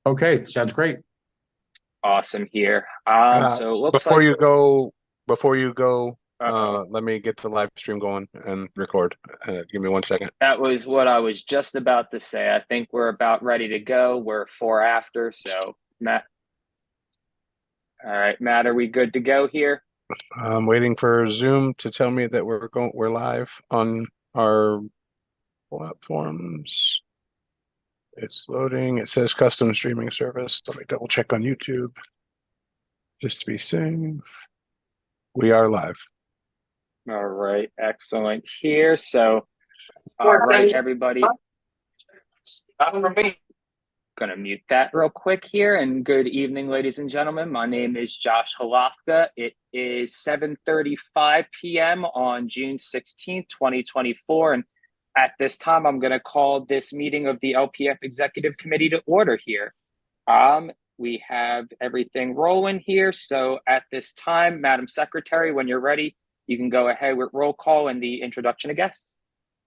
Okay, sounds great. Awesome here. So it looks Before like you go, uh-oh. let me get the live stream going and record. Give me 1 second. That was what I was just about to say. I think we're about ready to go. We're four after, so Matt. All right, Matt, are we good to go here? I'm waiting for Zoom to tell me that we're live on our platforms. It's loading. It says custom streaming service. Let me double check on YouTube just to be safe. We are live. All right, excellent here. So, all right, everybody. Going to mute that real quick here. And good evening, ladies and gentlemen. My name is Josh Halafka. It is 7:35 p.m. on June 16th, 2024. And at this time, I'm going to call this meeting of the LPF Executive Committee to order here. We have everything rolling here. So at this time, Madam Secretary, when you're ready, you can go ahead with roll call and the introduction of guests.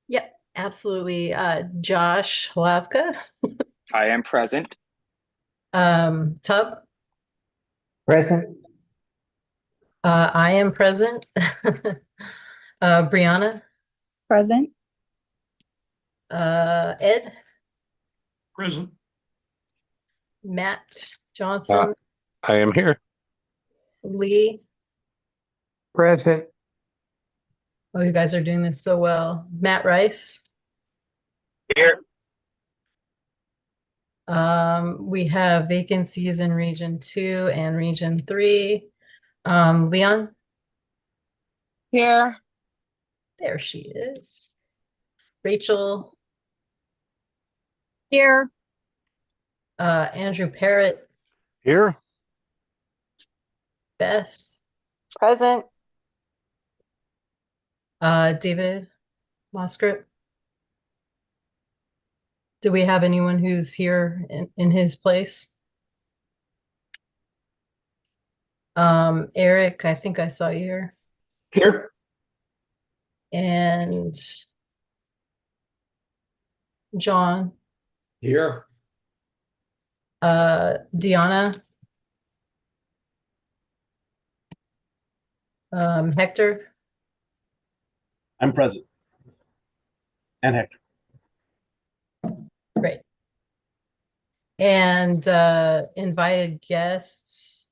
Yep, absolutely. Josh Halafka. I am present. Tub. Present. I am present. Brianna. Present. Ed. Present. Matt Johnson. I am here. Lee. Present. Oh, you guys are doing this so well. Matt Rice. Here. We have vacancies in Region 2 and Region 3. Leon. Here. There she is. Rachel. Here. Andrew Parrott. Here. Beth. Present. David Moscrip. Do we have anyone who's here in his place? Eric, I think I saw you here. Here. And John. Here. Deanna. Hector. I'm present. And Hector. Great. And invited guests.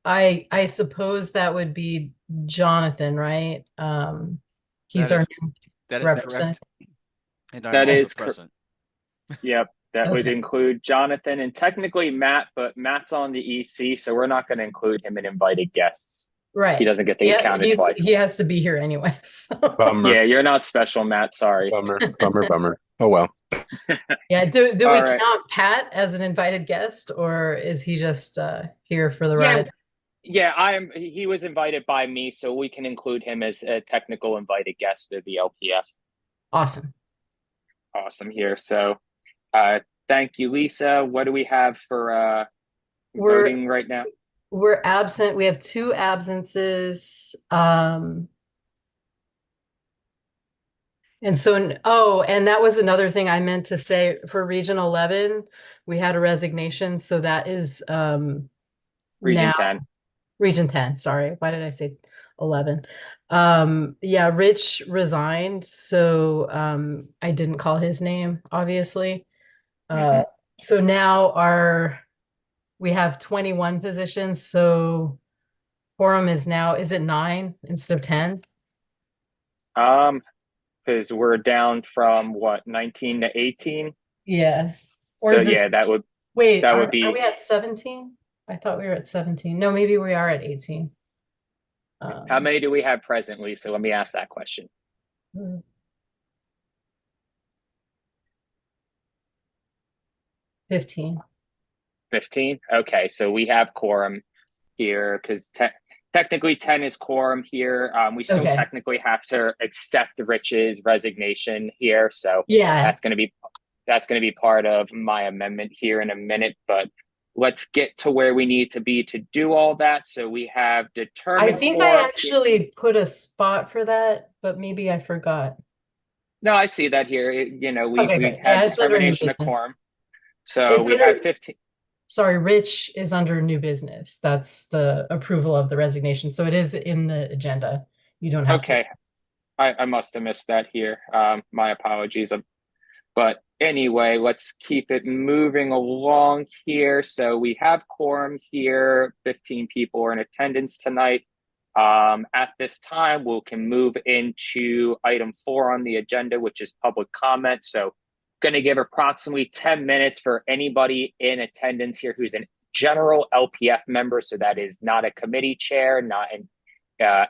I suppose that would be Jonathan, right? He's our new That is representative. correct. And I'm That also is present. Yep, that would Okay. include Jonathan and technically Matt, but Matt's on the EC, so we're not going to include him in invited guests. Right. He doesn't get to get counted twice. He has to be here anyway. So. Bummer. Yeah, you're not special, Matt. Sorry. Bummer. Oh well. Yeah, do we All right. count Pat as an invited guest, or is he just here for the ride? Yeah, he was invited by me, so we can include him as a technical invited guest of the LPF. Awesome. Awesome here. So thank you, Lisa. What do we have for voting right now? We're absent. We have 2 absences. And so, and that was another thing I meant to say for Region 11, we had a resignation. So that is Region now 10. Region 10. Sorry. Why did I say 11? Yeah, Rich resigned. So I didn't call his name, obviously. So now we have 21 positions. So quorum is now, is it 9 instead of 10? Because we're down from what, 19 to 18? Yeah. Or so yeah, that would wait, that would be. Are we at 17? I thought we were at 17. No, maybe we are at 18. How many do we have presently? So let me ask that question. 15. 15? Okay, so we have quorum here because technically 10 is quorum here. We still technically have to accept Rich's resignation here. So yeah, that's going to be part of my amendment here in a minute, but let's get to where we need to be to do all that. So we have determined. I think I actually put a spot for that, but maybe I forgot. No, I see that here. We Okay, had determination of quorum. So It's we under- have 15. Sorry, Rich is under new business. That's the approval of the resignation. So it is in the agenda. You don't have to. Okay. I must have missed that here. My apologies. But anyway, let's keep it moving along here. So we have quorum here. 15 people are in attendance tonight. At this time, we can move into item 4 on the agenda, which is public comment. So going to give approximately 10 minutes for anybody in attendance here who's a general LPF member. So that is not a committee chair, not an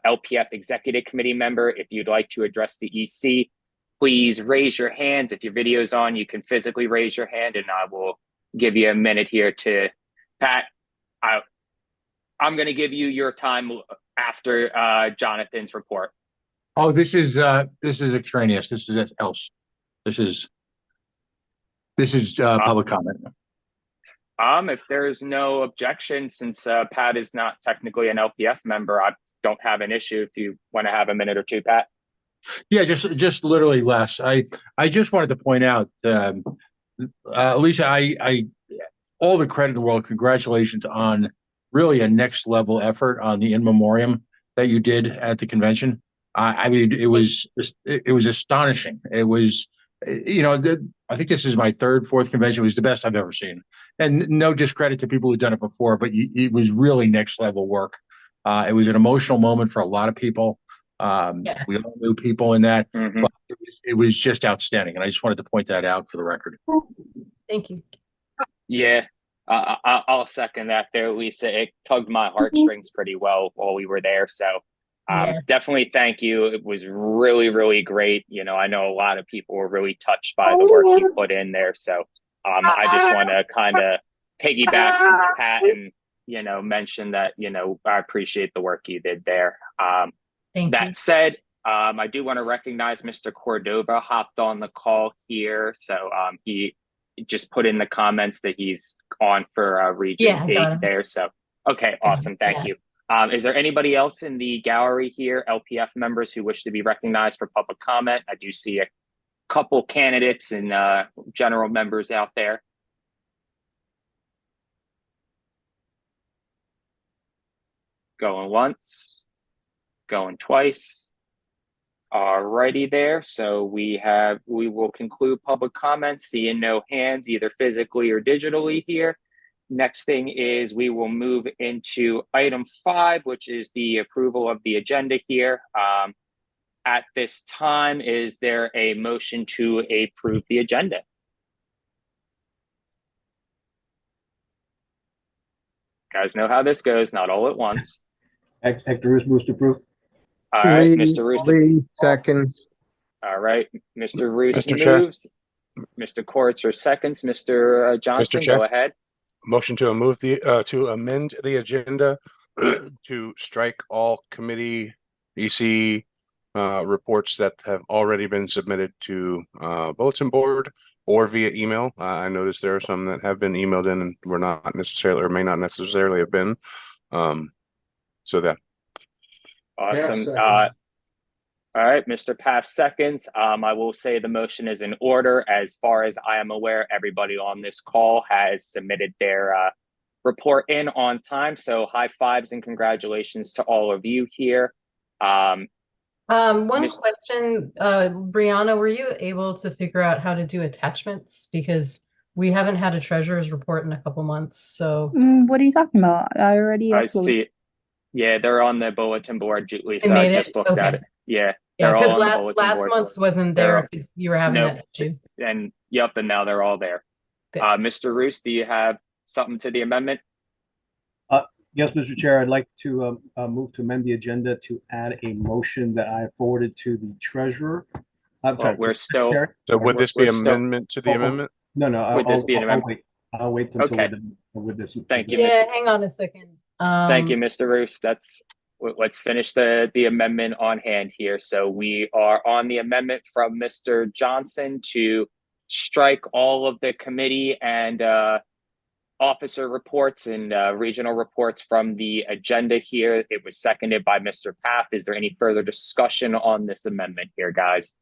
LPF executive committee member. If you'd like to address the EC, please raise your hands. If your video is on, you can physically raise your hand, and I will give you a minute here to Pat. I'm going to give you your time after Jonathan's report. Oh, this is extraneous. This is else. This is public comment. If there's no objection, since Pat is not technically an LPF member, I don't have an issue. If you want to have a minute or two, Pat. Yeah, just literally less. I just wanted to point out, Alicia, I all the credit in the world. Congratulations on really a next level effort on the in memoriam that you did at the convention. I mean, it was astonishing. It was, I think this is my third, fourth convention. It was the best I've ever seen, and no discredit to people who've done it before, but it was really next level work. It was an emotional moment for a lot of people. Yeah. We all knew people in that, Mhm. but it was just outstanding, and I just wanted to point that out for the record. Thank you. Yeah, I'll second that there, Lisa. It tugged my heartstrings pretty well while we were there. So Yeah. definitely thank you. It was really, really great. I know a lot of people were really touched by the work you put in there. So I just want to kind of piggyback Pat and, mention that, I appreciate the work you did there. Thank That you. said, I do want to recognize Mr. Cordova hopped on the call here. So he just put in the comments that he's on for Region Yeah, I got 8 him. there. So, okay, awesome. Thank you. Is there anybody else in the gallery here, LPF members, who wish to be recognized for public comment? I do see a couple candidates and general members out there. Going once, going twice. Alrighty there. So we will conclude public comments, seeing no hands either physically or digitally here. Next thing is we will move into item 5, which is the approval of the agenda here. At this time, is there a motion to approve the agenda? Guys know how this goes, not all at once. Hector Roos moves to approve. All right, Mr. Roos. Lee seconds. All right, Mr. Roos Mr. Chair. moves. Mr. Courtser seconds. Mr. Johnson, Chair. go ahead. Motion to amend the agenda to strike all committee EC reports that have already been submitted to bulletin board or via email. I noticed there are some that have been emailed in and were not necessarily or may not necessarily have been. So that. Awesome. All right, Mr. Paff seconds. I will say the motion is in order. As far as I am aware, everybody on this call has submitted their report in on time. So high fives and congratulations to all of you here. One question, Brianna, were you able to figure out how to do attachments? Because we haven't had a treasurer's report in a couple months. So What are you talking about? I already I uploaded. see it. Yeah, they're on the bulletin board, Lisa. They made I just it? looked at Okay. it. Yeah, yeah, they're because all on the bulletin last board. month's wasn't They're there all- because you were having Nope. that issue. And yep, and now they're all there. Good. Mr. Roos, do you have something to the amendment? Yes, Mr. Chair, I'd like to move to amend the agenda to add a motion that I forwarded to the treasurer. I'm Well, sorry. we're still. So would this be we're still- amendment to the Oh, amendment? No. Would this be an I'll amendment? wait. I'll wait until we're Okay. done with this. Thank you, Yeah, Mr. hang on a second. Thank you, Mr. Roos. Let's finish the amendment on hand here. So we are on the amendment from Mr. Johnson to strike all of the committee and officer reports and regional reports from the agenda here. It was seconded by Mr. Paff. Is there any further discussion on this amendment here, guys?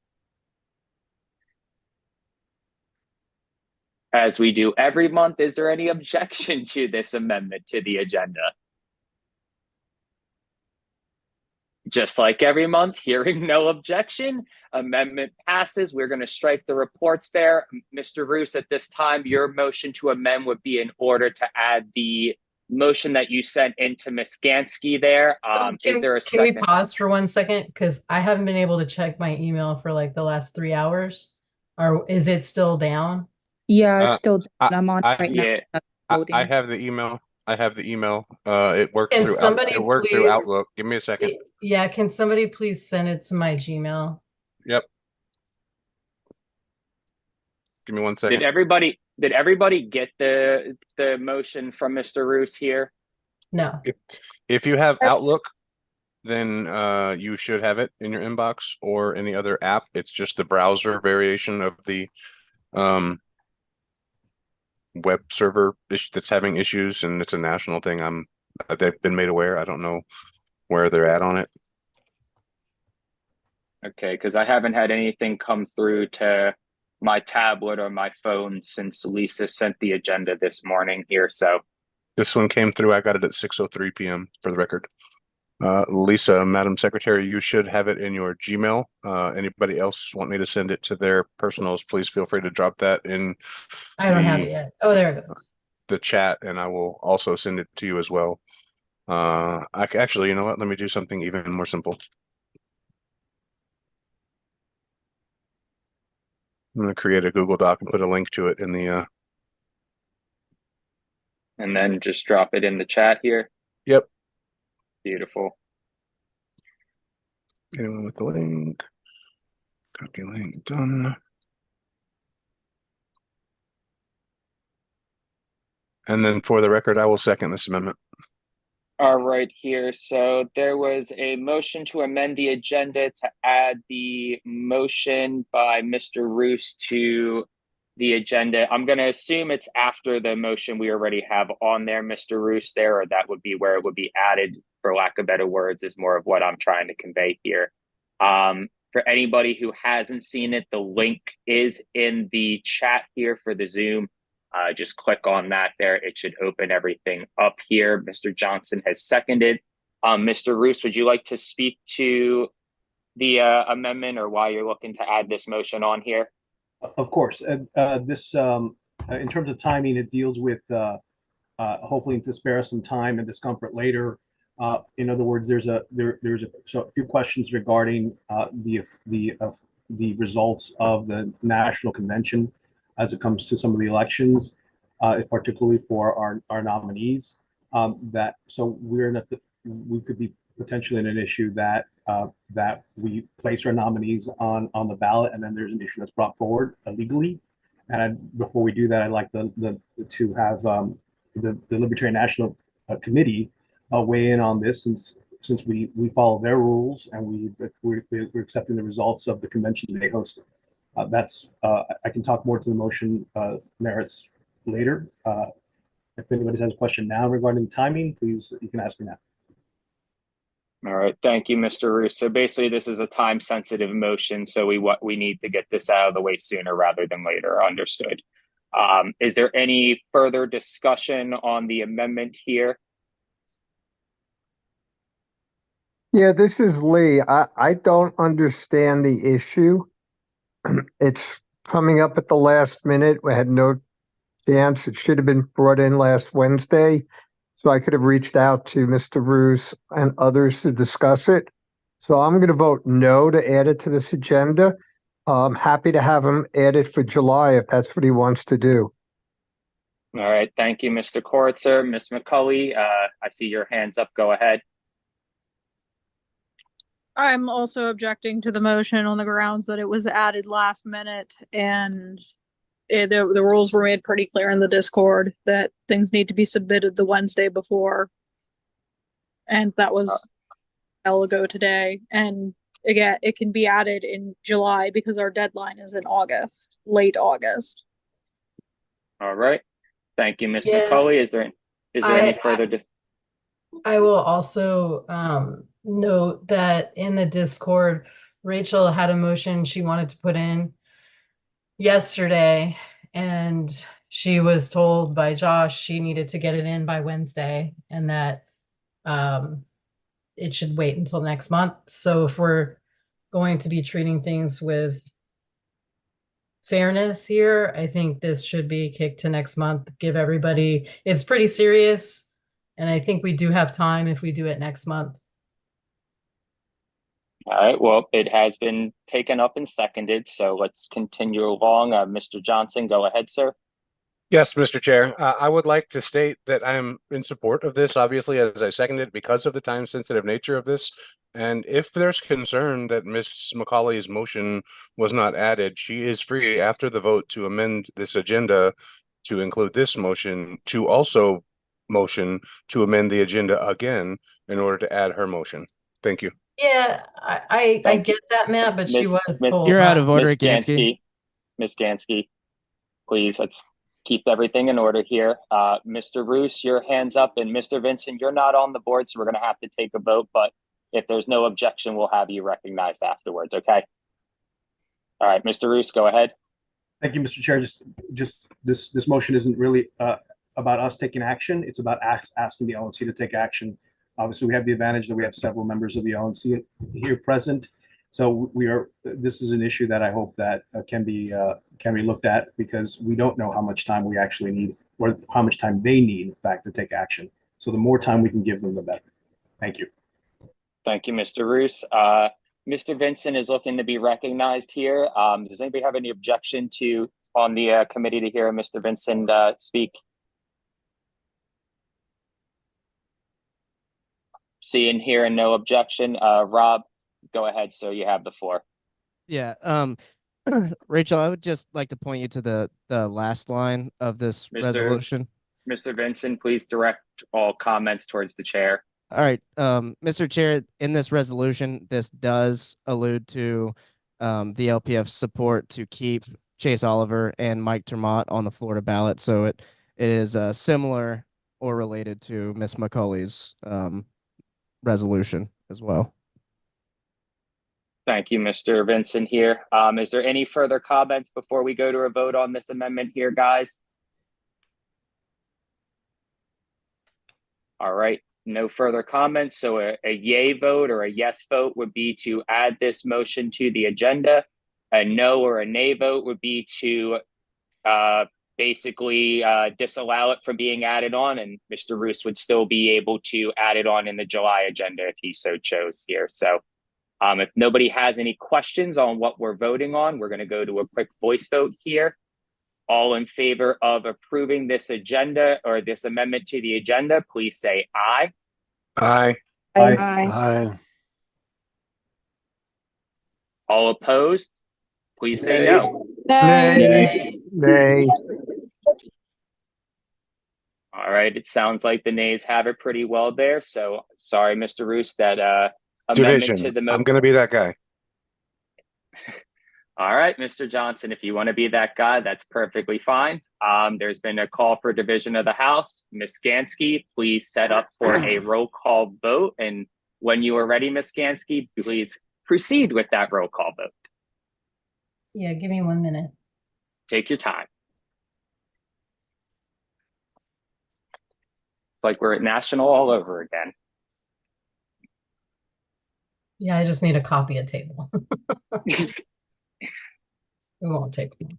As we do every month, is there any objection to this amendment to the agenda? Just like every month, hearing no objection, amendment passes. We're going to strike the reports there. Mr. Roos, at this time, your motion to amend would be in order to add the motion that you sent into Ms. Gansky there. Is there a Can we second? pause for 1 second? Because I haven't been able to check my email for like the last 3 hours. Or is it still down? Yeah, it's Uh, still, I- I'm on I- it right now. Yeah. That's I loading. have the email. I have the email. It worked Can through somebody it worked through please- Outlook. Give me a second. Yeah, can somebody please send it to my Gmail? Yep. Give me 1 second. Did everybody get the motion from Mr. Roos here? No. If you have Outlook, then you should have it in your inbox or any other app. It's just the browser variation of the web server that's having issues, and it's a national thing. They've been made aware. I don't know where they're at on it. Okay, because I haven't had anything come through to my tablet or my phone since Lisa sent the agenda this morning here. So This one came through. I got it at 6:03 p.m. for the record. Lisa, Madam Secretary, you should have it in your Gmail. Anybody else want me to send it to their personals? Please feel free to drop that in I don't have it yet. Oh, there it goes. the chat, and I will also send it to you as well. Actually, you know what? Let me do something even more simple. I'm going to create a Google Doc and put a link to it in the. and then just drop it in the chat here. Yep. Beautiful. Anyone with the link? Copy link done. And then for the record, I will second this amendment. All right, here. So there was a motion to amend the agenda to add the motion by Mr. Roos to the agenda. I'm going to assume it's after the motion we already have on there, Mr. Roos, there, or that would be where it would be added, for lack of better words, is more of what I'm trying to convey here. For anybody who hasn't seen it, the link is in the chat here for the Zoom. Just click on that there. It should open everything up here. Mr. Johnson has seconded. Mr. Roos, would you like to speak to the amendment or why you're looking to add this motion on here? Of course, this, in terms of timing, it deals with, hopefully to spare us some time and discomfort later. In other words, there's a few questions regarding the results of the national convention as it comes to some of the elections, particularly for our nominees. We could be potentially in an issue that we place our nominees on the ballot, and then there's an issue that's brought forward illegally. And before we do that, I'd like to have the Libertarian National Committee weigh in on this, since we follow their rules and we're accepting the results of the convention they hosted. I can talk more to the motion merits later. If anybody has a question now regarding the timing, please, you can ask me now. All right, thank you, Mr. Roos. So basically, this is a time-sensitive motion, so we need to get this out of the way sooner rather than later. Understood. Is there any further discussion on the amendment here? Yeah, this is Lee. I don't understand the issue. It's coming up at the last minute. We had no chance. It should have been brought in last Wednesday, so I could have reached out to Mr. Roos and others to discuss it. So I'm going to vote no to add it to this agenda. I'm happy to have him add it for July if that's what he wants to do. All right, thank you, Mr. Koritzer. Ms. McCully, I see your hands up. Go ahead. I'm also objecting to the motion on the grounds that it was added last minute, and the rules were made pretty clear in the Discord that things need to be submitted the Wednesday before. And that was a while ago today. And again, it can be added in July because our deadline is in August, late August. All right. Thank you, Ms. Yeah. McCully. Is there any further? I will also note that in the Discord, Rachel had a motion she wanted to put in yesterday, and she was told by Josh she needed to get it in by Wednesday and that it should wait until next month. So if we're going to be treating things with fairness here, I think this should be kicked to next month. Give everybody, it's pretty serious. And I think we do have time if we do it next month. All right, well, it has been taken up and seconded, so let's continue along. Mr. Johnson, go ahead, sir. Yes, Mr. Chair. I would like to state that I'm in support of this, obviously, as I seconded it because of the time-sensitive nature of this. And if there's concern that Ms. McCauley's motion was not added, she is free after the vote to amend this agenda to include this motion, to also motion to amend the agenda again in order to add her motion. Thank you. Yeah, I Thank get that, Matt, but she was Miss- told. You're out of order, Ms. Gansky. Ms. Gansky, please, let's keep everything in order here. Mr. Roos, your hand's up, and Mr. Vincent, you're not on the board, so we're going to have to take a vote, but if there's no objection, we'll have you recognized afterwards, okay? All right, Mr. Roos, go ahead. Thank you, Mr. Chair. Just this motion isn't really about us taking action. It's about asking the LNC to take action. Obviously, we have the advantage that we have several members of the LNC here present. So this is an issue that I hope that can be looked at, because we don't know how much time we actually need, or how much time they need, in fact, to take action. So the more time we can give them, the better. Thank you. Thank you, Mr. Roos. Mr. Vincent is looking to be recognized here. Does anybody have any objection on the committee to hear Mr. Vincent speak? Seeing here and no objection. Rob, go ahead, sir. You have the floor. Yeah. Rachel, I would just like to point you to the last line of this resolution. Mr. Vincent, please direct all comments towards the chair. All right, Mr. Chair, in this resolution, this does allude to the LPF's support to keep Chase Oliver and Mike Termott on the Florida ballot. So it is similar or related to Ms. McCauley's resolution as well. Thank you, Mr. Vincent here. Is there any further comments before we go to a vote on this amendment here, guys? All right. No further comments. So a yay vote or a yes vote would be to add this motion to the agenda. A no or a nay vote would be to basically disallow it from being added on, and Mr. Roos would still be able to add it on in the July agenda if he so chose here. So if nobody has any questions on what we're voting on, we're going to go to a quick voice vote here. All in favor of approving this agenda or this amendment to the agenda, please say aye. Aye. Aye. Aye. All opposed, please say no. Nay. Nay. All right, it sounds like the nays have it pretty well there. So sorry, Mr. Roos, that amendment Division. to the I'm going to be that guy. All right, Mr. Johnson, if you want to be that guy, that's perfectly fine. There's been a call for division of the House. Ms. Gansky, please set up for a roll call vote. And when you are ready, Ms. Gansky, please proceed with that roll call vote. Yeah, give me 1 minute. Take your time. It's like we're at National all over again. Yeah, I just need a copy of table. It won't take long.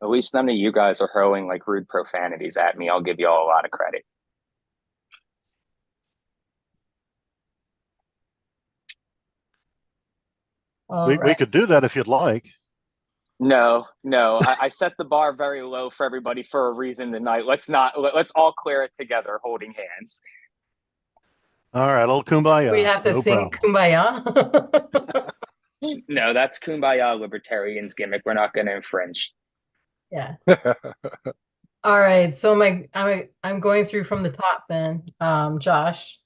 At least none of you guys are hurling like rude profanities at me. I'll give you all a lot of credit. We could do that if you'd like. No, I set the bar very low for everybody for a reason tonight. Let's all clear it together, holding hands. All right, old kumbaya. We have to No sing problem. Kumbaya. No, that's Kumbaya Libertarian's gimmick. We're not going to infringe. Yeah. All right. So I'm going through from the top then. Josh.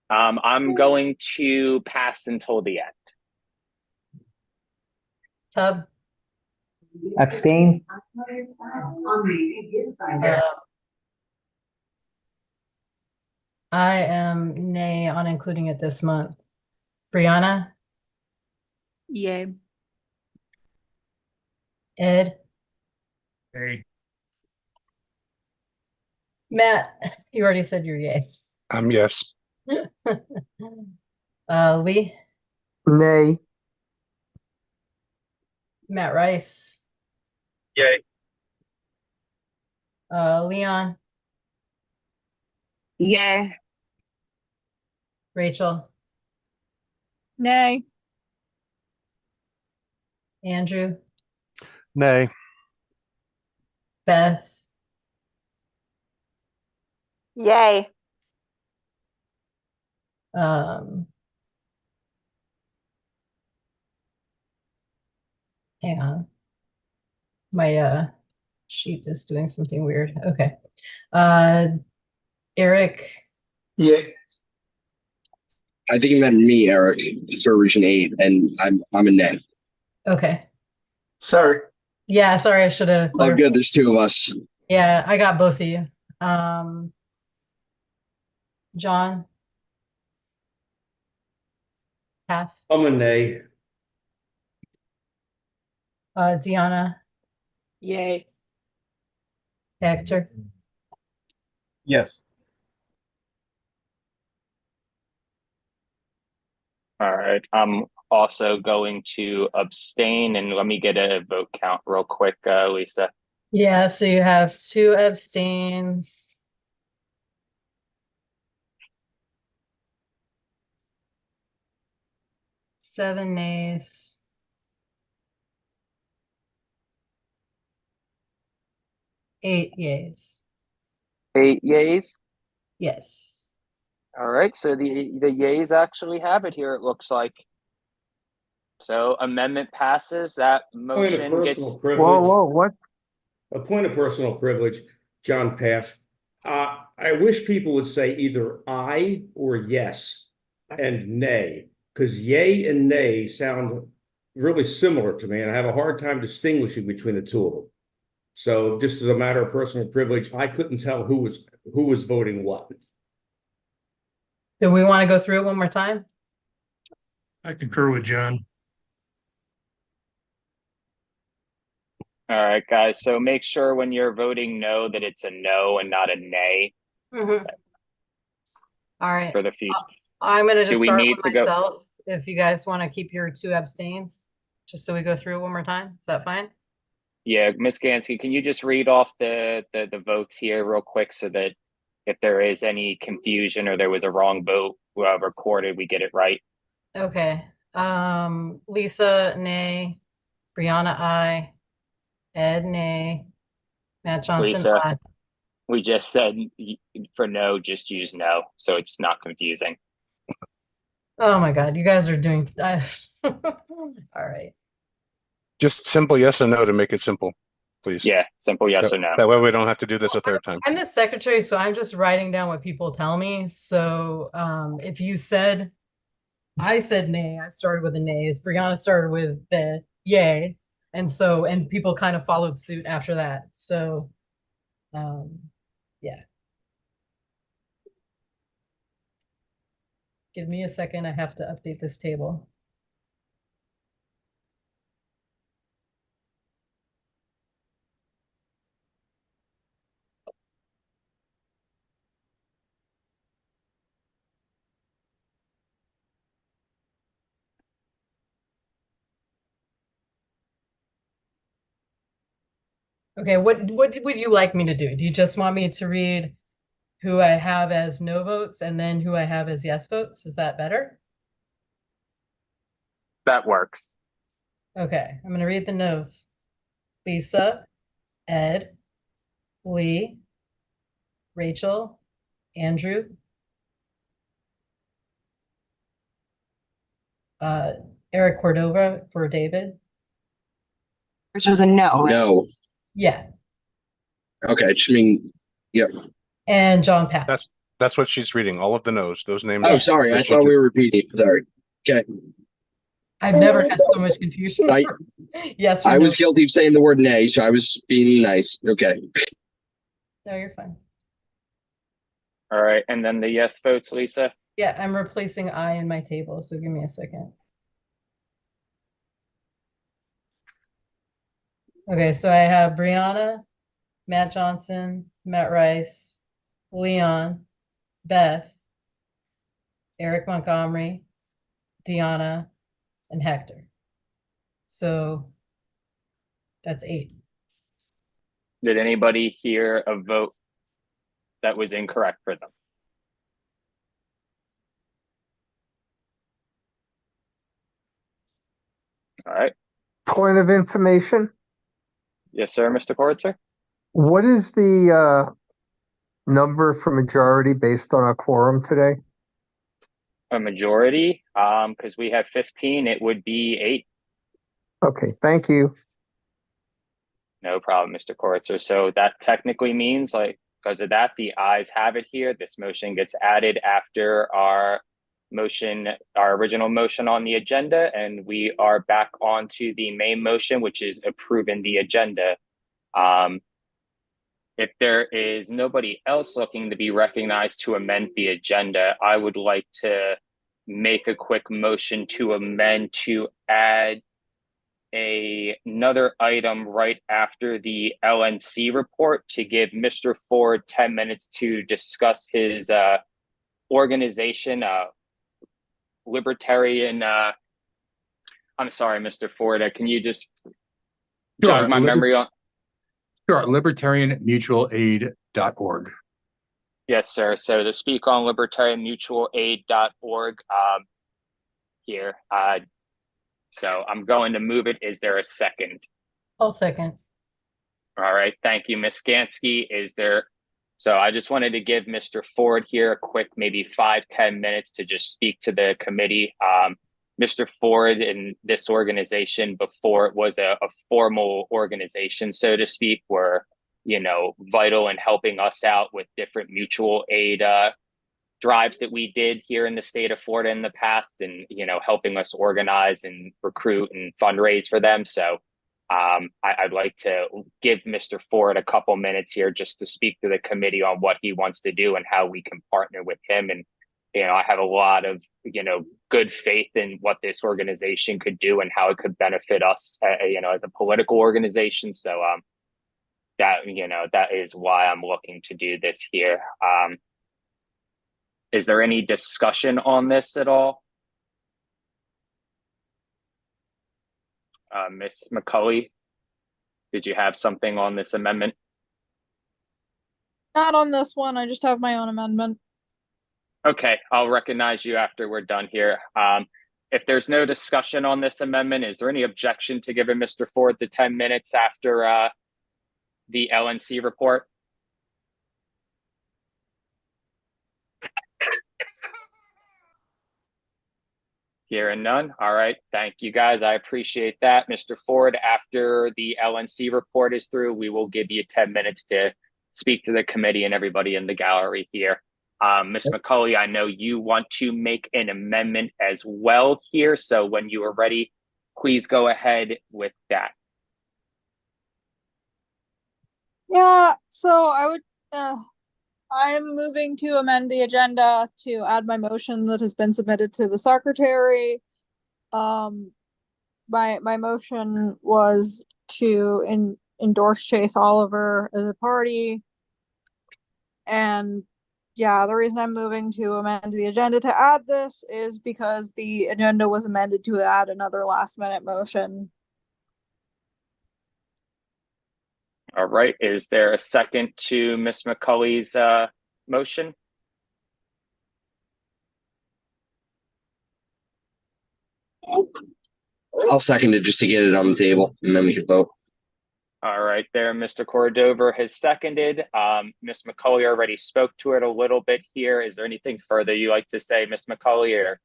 I'm going to pass until the end. Tub. Abstain. I am nay on including it this month. Brianna. Yay. Ed, Hey. Matt, you already said you're yay. Yes. Lee, Nay. Matt Rice, Yay. Leon, Yay. Rachel, Nay. Andrew, Nay. Beth, Yay. um, hang on. My sheet is doing something weird. Okay. Eric, Yeah. I think you meant me, Eric, for Region 8, and I'm a nay. okay. Sorry. Yeah, sorry, I should have Oh, clarified. good. There's two of us. Yeah, I got both of you. John, half. I'm a nay. Deanna, Yay. Hector, Yes. All right. I'm also going to abstain, and let me get a vote count real quick, Lisa. yeah, so you have 2 abstains. Seven nays. Eight yays. 8 yays. Yes. All right. So the yays actually have it here, it looks like. So amendment passes. That Point of motion personal gets. Whoa, privilege. whoa, what? A point of personal privilege, John Paff. I wish people would say either I or yes and nay, because yay and nay sound really similar to me, and I have a hard time distinguishing between the two of them. So just as a matter of personal privilege, I couldn't tell who was voting what. Do we want to go through it one more time? I concur with John. All right, guys. So make sure when you're voting no that it's a no and not a nay All right. for the future. I'm going to Do just we start need with to go? myself. If you guys want to keep your 2 abstains, just so we go through it one more time. Is that fine? Yeah, Ms. Gansky, can you just read off the votes here real quick so that if there is any confusion or there was a wrong vote recorded, we get it right? Okay. Lisa, nay. Brianna, aye. Ed, nay. Matt Johnson, Lisa, aye. we just said for no, just use no, so it's not confusing. Oh my God, you guys are doing. All right. Just simple yes or no to make it simple, please. Yeah, simple yes That, or no. that way we don't have to do this a third time. I'm the secretary, so I'm just writing down what people tell me. So if you said, I said nay, I started with the nays. Brianna started with the yay. And people kind of followed suit after that. So yeah. Give me a second. I have to update this table. Okay, what would you like me to do? Do you just want me to read who I have as no votes and then who I have as yes votes? Is that better? That works. Okay, I'm going to read the no's. Lisa, Ed, Lee, Rachel, Andrew, Eric Cordova for David. Which was a no. Right? No. Yeah. Okay. Just mean, yep. And John Pass. That's what she's reading. All of the no's. Those names. Oh, sorry. I thought we were repeating. Sorry. Okay. I've never had so much confusion. Yes. I no. was guilty of saying the word nay, so I was being nice. Okay. No, you're fine. All right, and then the yes votes, Lisa. Yeah, I'm replacing I in my table, so give me a second. Okay, so I have Brianna, Matt Johnson, Matt Rice, Leon, Beth, Eric Montgomery, Deanna, and Hector. So that's 8. Did anybody hear a vote that was incorrect for them? All right. Point of information. Yes, sir, Mr. Coritzer? What is the number for majority based on our quorum today? A majority, because we have 15, it would be 8. Okay, thank you. No problem, Mr. Coritzer. So that technically means, like, because of that, the ayes have it here. This motion gets added after our original motion on the agenda, and we are back on to the main motion, which is approving the agenda. If there is nobody else looking to be recognized to amend the agenda, I would like to make a quick motion to amend to add another item right after the LNC report to give Mr. Ford 10 minutes to discuss his organization, Libertarian. I'm sorry, Mr. Ford. Can you just jog my memory on? Sure, libertarianmutualaid.org. Yes, sir. So to speak on libertarianmutualaid.org here. So I'm going to move it. Is there a second? I'll second. All right. Thank you, Ms. Gansky. So I just wanted to give Mr. Ford here a quick, maybe 5-10 minutes to just speak to the committee. Mr. Ford and this organization, before it was a formal organization, so to speak, were, vital in helping us out with different mutual aid drives that we did here in the state of Florida in the past, and, helping us organize and recruit and fundraise for them. So I'd like to give Mr. Ford a couple minutes here just to speak to the committee on what he wants to do and how we can partner with him. And, I have a lot of, good faith in what this organization could do and how it could benefit us, as a political organization. So that is why I'm looking to do this here. Is there any discussion on this at all? Ms. McCulley, did you have something on this amendment? Not on this one. I just have my own amendment. Okay, I'll recognize you after we're done here. If there's no discussion on this amendment, is there any objection to giving Mr. Ford the 10 minutes after the LNC report? Hearing none. All right. Thank you, guys. I appreciate that. Mr. Ford, after the LNC report is through, we will give you 10 minutes to speak to the committee and everybody in the gallery here. Ms. McCulley, I know you want to make an amendment as well here. So when you are ready, please go ahead with that. Yeah, so I'm moving to amend the agenda to add my motion that has been submitted to the secretary. My motion was to endorse Chase Oliver as a party. And yeah, the reason I'm moving to amend the agenda to add this is because the agenda was amended to add another last minute motion. All right. Is there a second to Ms. McCulley's motion? I'll second it just to get it on the table, and then we can vote. All right, there, Mr. Cordover has seconded. Ms. McCulley already spoke to it a little bit here. Is there anything further you'd like to say, Ms. McCulley? Or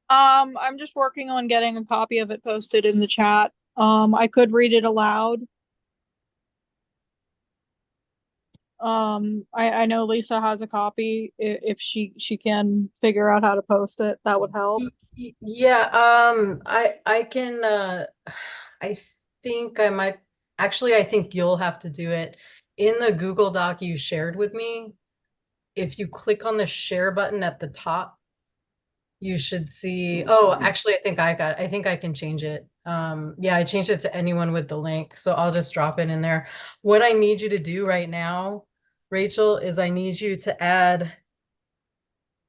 I'm just working on getting a copy of it posted in the chat. I could read it aloud. I know Lisa has a copy. If she can figure out how to post it, that would help. Yeah, I can I think I might actually I think you'll have to do it. In the Google Doc you shared with me, if you click on the share button at the top, you should see, oh, actually, I think I can change it. Yeah, I changed it to anyone with the link. So I'll just drop it in there. What I need you to do right now, Rachel, is I need you to add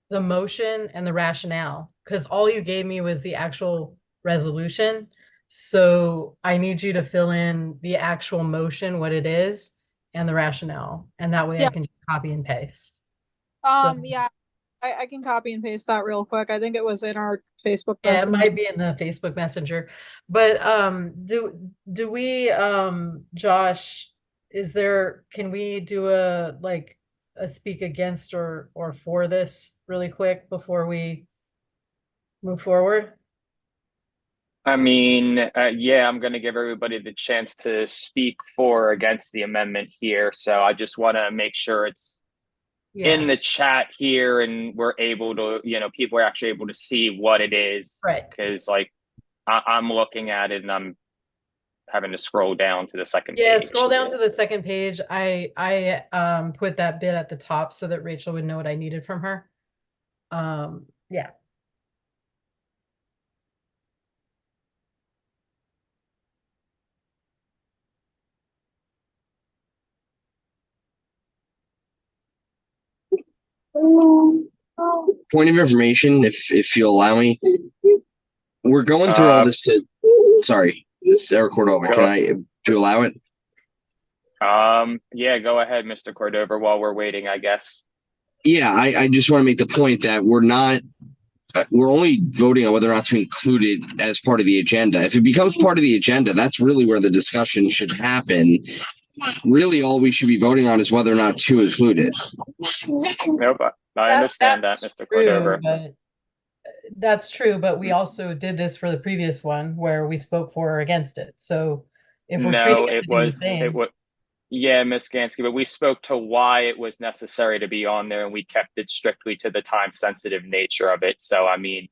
the motion and the rationale, because all you gave me was the actual resolution. So I need you to fill in the actual motion, what it is, and the rationale. And that way I Yeah. can just copy and paste. So, Yeah, I can copy and paste that real quick. I think it was in our Facebook yeah, it message. might be in the Facebook Messenger. But do we Josh, can we do a speak against or for this really quick before we move forward? I mean, yeah, I'm going to give everybody the chance to speak for or against the amendment here. So I just want to make sure it's in the chat here and we're able to, people are actually able to see what it is. Right. Because like I'm looking at it and I'm having to scroll down to the second page. Yeah, scroll down to the second page. I put that bit at the top so that Rachel would know what I needed from her. Yeah. Point of information, if you allow me, we're going through all this. Sorry, this is Eric Cordova. Do you allow it? Yeah, go ahead, Mr. Cordova, while we're waiting, I guess. Yeah, I just want to make the point that we're only voting on whether or not to include it as part of the agenda. If it becomes part of the agenda, that's really where the discussion should happen. Really, all we should be voting on is whether or not to include it. Nope, I understand that, Mr. Cordova. But that's true, but we also did this for the previous one where we spoke for or against it. So if we're treating everything the same. Yeah, Ms. Gansky, but we spoke to why it was necessary to be on there and we kept it strictly to the time sensitive nature of it. So, I mean,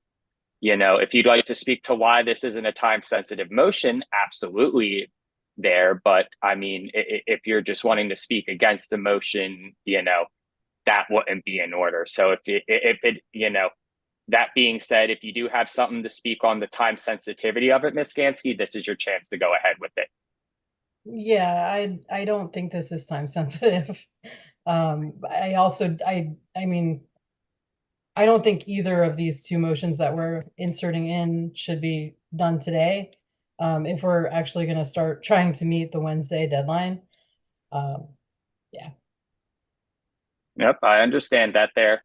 if you'd like to speak to why this isn't a time sensitive motion, absolutely there. But I mean, if you're just wanting to speak against the motion, that wouldn't be in order. So that being said, if you do have something to speak on the time sensitivity of it, Ms. Gansky, this is your chance to go ahead with it. Yeah, I don't think this is time sensitive. I mean, I don't think either of these two motions that we're inserting in should be done today. If we're actually going to start trying to meet the Wednesday deadline. Yeah. Yep, I understand that there.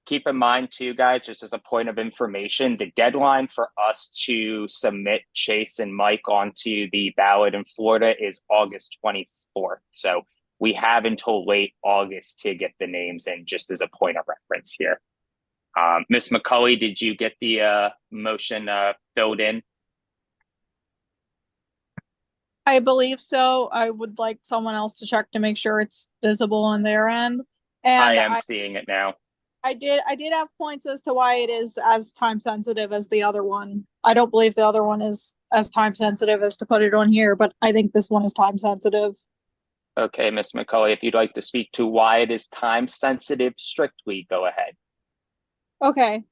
Keep in mind too, guys, just as a point of information, the deadline for us to submit Chase and Mike onto the ballot in Florida is August 24th. So we have until late August to get the names in, just as a point of reference here. Ms. McCulley, did you get the motion filled in? I believe so. I would like someone else to check to make sure it's visible on their end. And I am seeing it now. I did have points as to why it is as time sensitive as the other one. I don't believe the other one is as time sensitive as to put it on here, but I think this one is time sensitive. Okay, Ms. McCulley, if you'd like to speak to why it is time sensitive strictly, go ahead. Okay.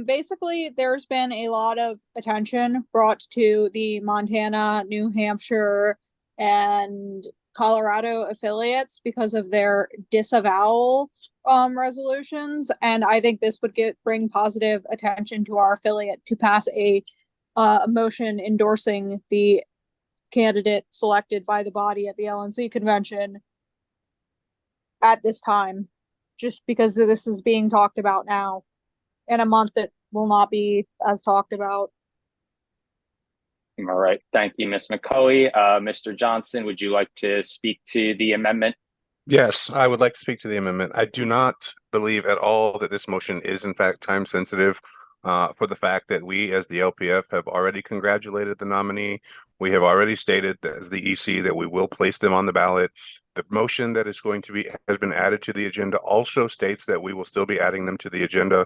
Basically, there's been a lot of attention brought to the Montana, New Hampshire, and Colorado affiliates because of their disavowal resolutions, and I think this would bring positive attention to our affiliate to pass a motion endorsing the candidate selected by the body at the LNC convention at this time, just because this is being talked about now. In a month, it will not be as talked about. All right. Thank you, Ms. McCulley. Mr. Johnson, would you like to speak to the amendment? Yes, I would like to speak to the amendment. I do not believe at all that this motion is in fact time sensitive for the fact that we as the LPF have already congratulated the nominee. We have already stated that as the EC that we will place them on the ballot. The motion that is going to be has been added to the agenda also states that we will still be adding them to the agenda.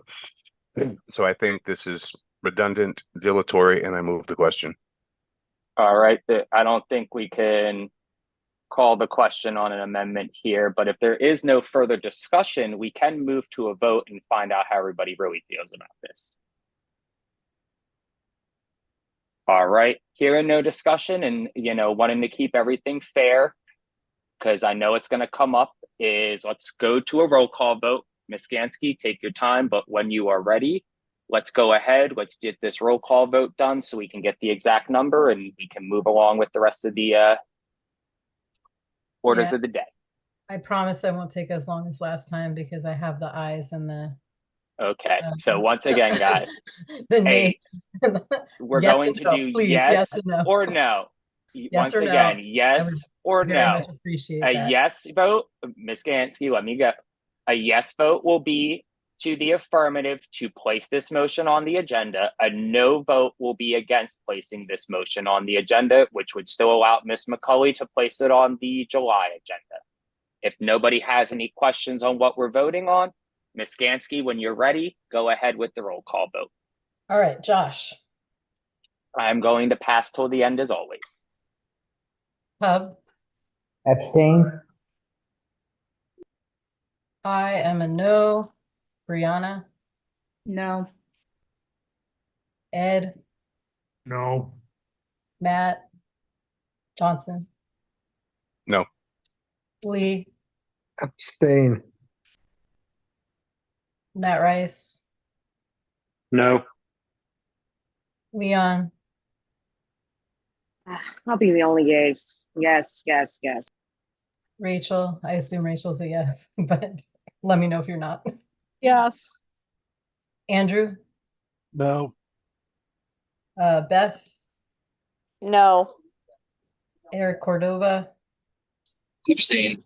So I think this is redundant, dilatory, and I move the question. All right. I don't think we can call the question on an amendment here, but if there is no further discussion, we can move to a vote and find out how everybody really feels about this. All right, hearing no discussion and, wanting to keep everything fair, because I know it's going to come up, is let's go to a roll call vote. Ms. Gansky, take your time, but when you are ready, let's go ahead. Let's get this roll call vote done so we can get the exact number and we can move along with the rest of the orders of the day. I promise I won't take as long as last time because I have the ayes and the Okay, so once again, guys, the nays. we're Yes going and to no, do please. yes Yes or no. or no. Yes Once or no. again, I yes would or very no. much appreciate A that. yes vote, Ms. Gansky, let me go. A yes vote will be to the affirmative to place this motion on the agenda. A no vote will be against placing this motion on the agenda, which would still allow Ms. McCulley to place it on the July agenda. If nobody has any questions on what we're voting on, Ms. Gansky, when you're ready, go ahead with the roll call vote. All right, Josh. I'm going to pass till the end as always. Hub. Abstain. I am a no. Brianna. No. Ed. No. Matt. Johnson. No. Lee. Abstain. Matt Rice. No. Leon. I'll be the only yes. Yes, yes, yes. Rachel. I assume Rachel's a yes, but let me know if you're not. Yes. Andrew. No. Beth. No. Eric Cordova. Abstain.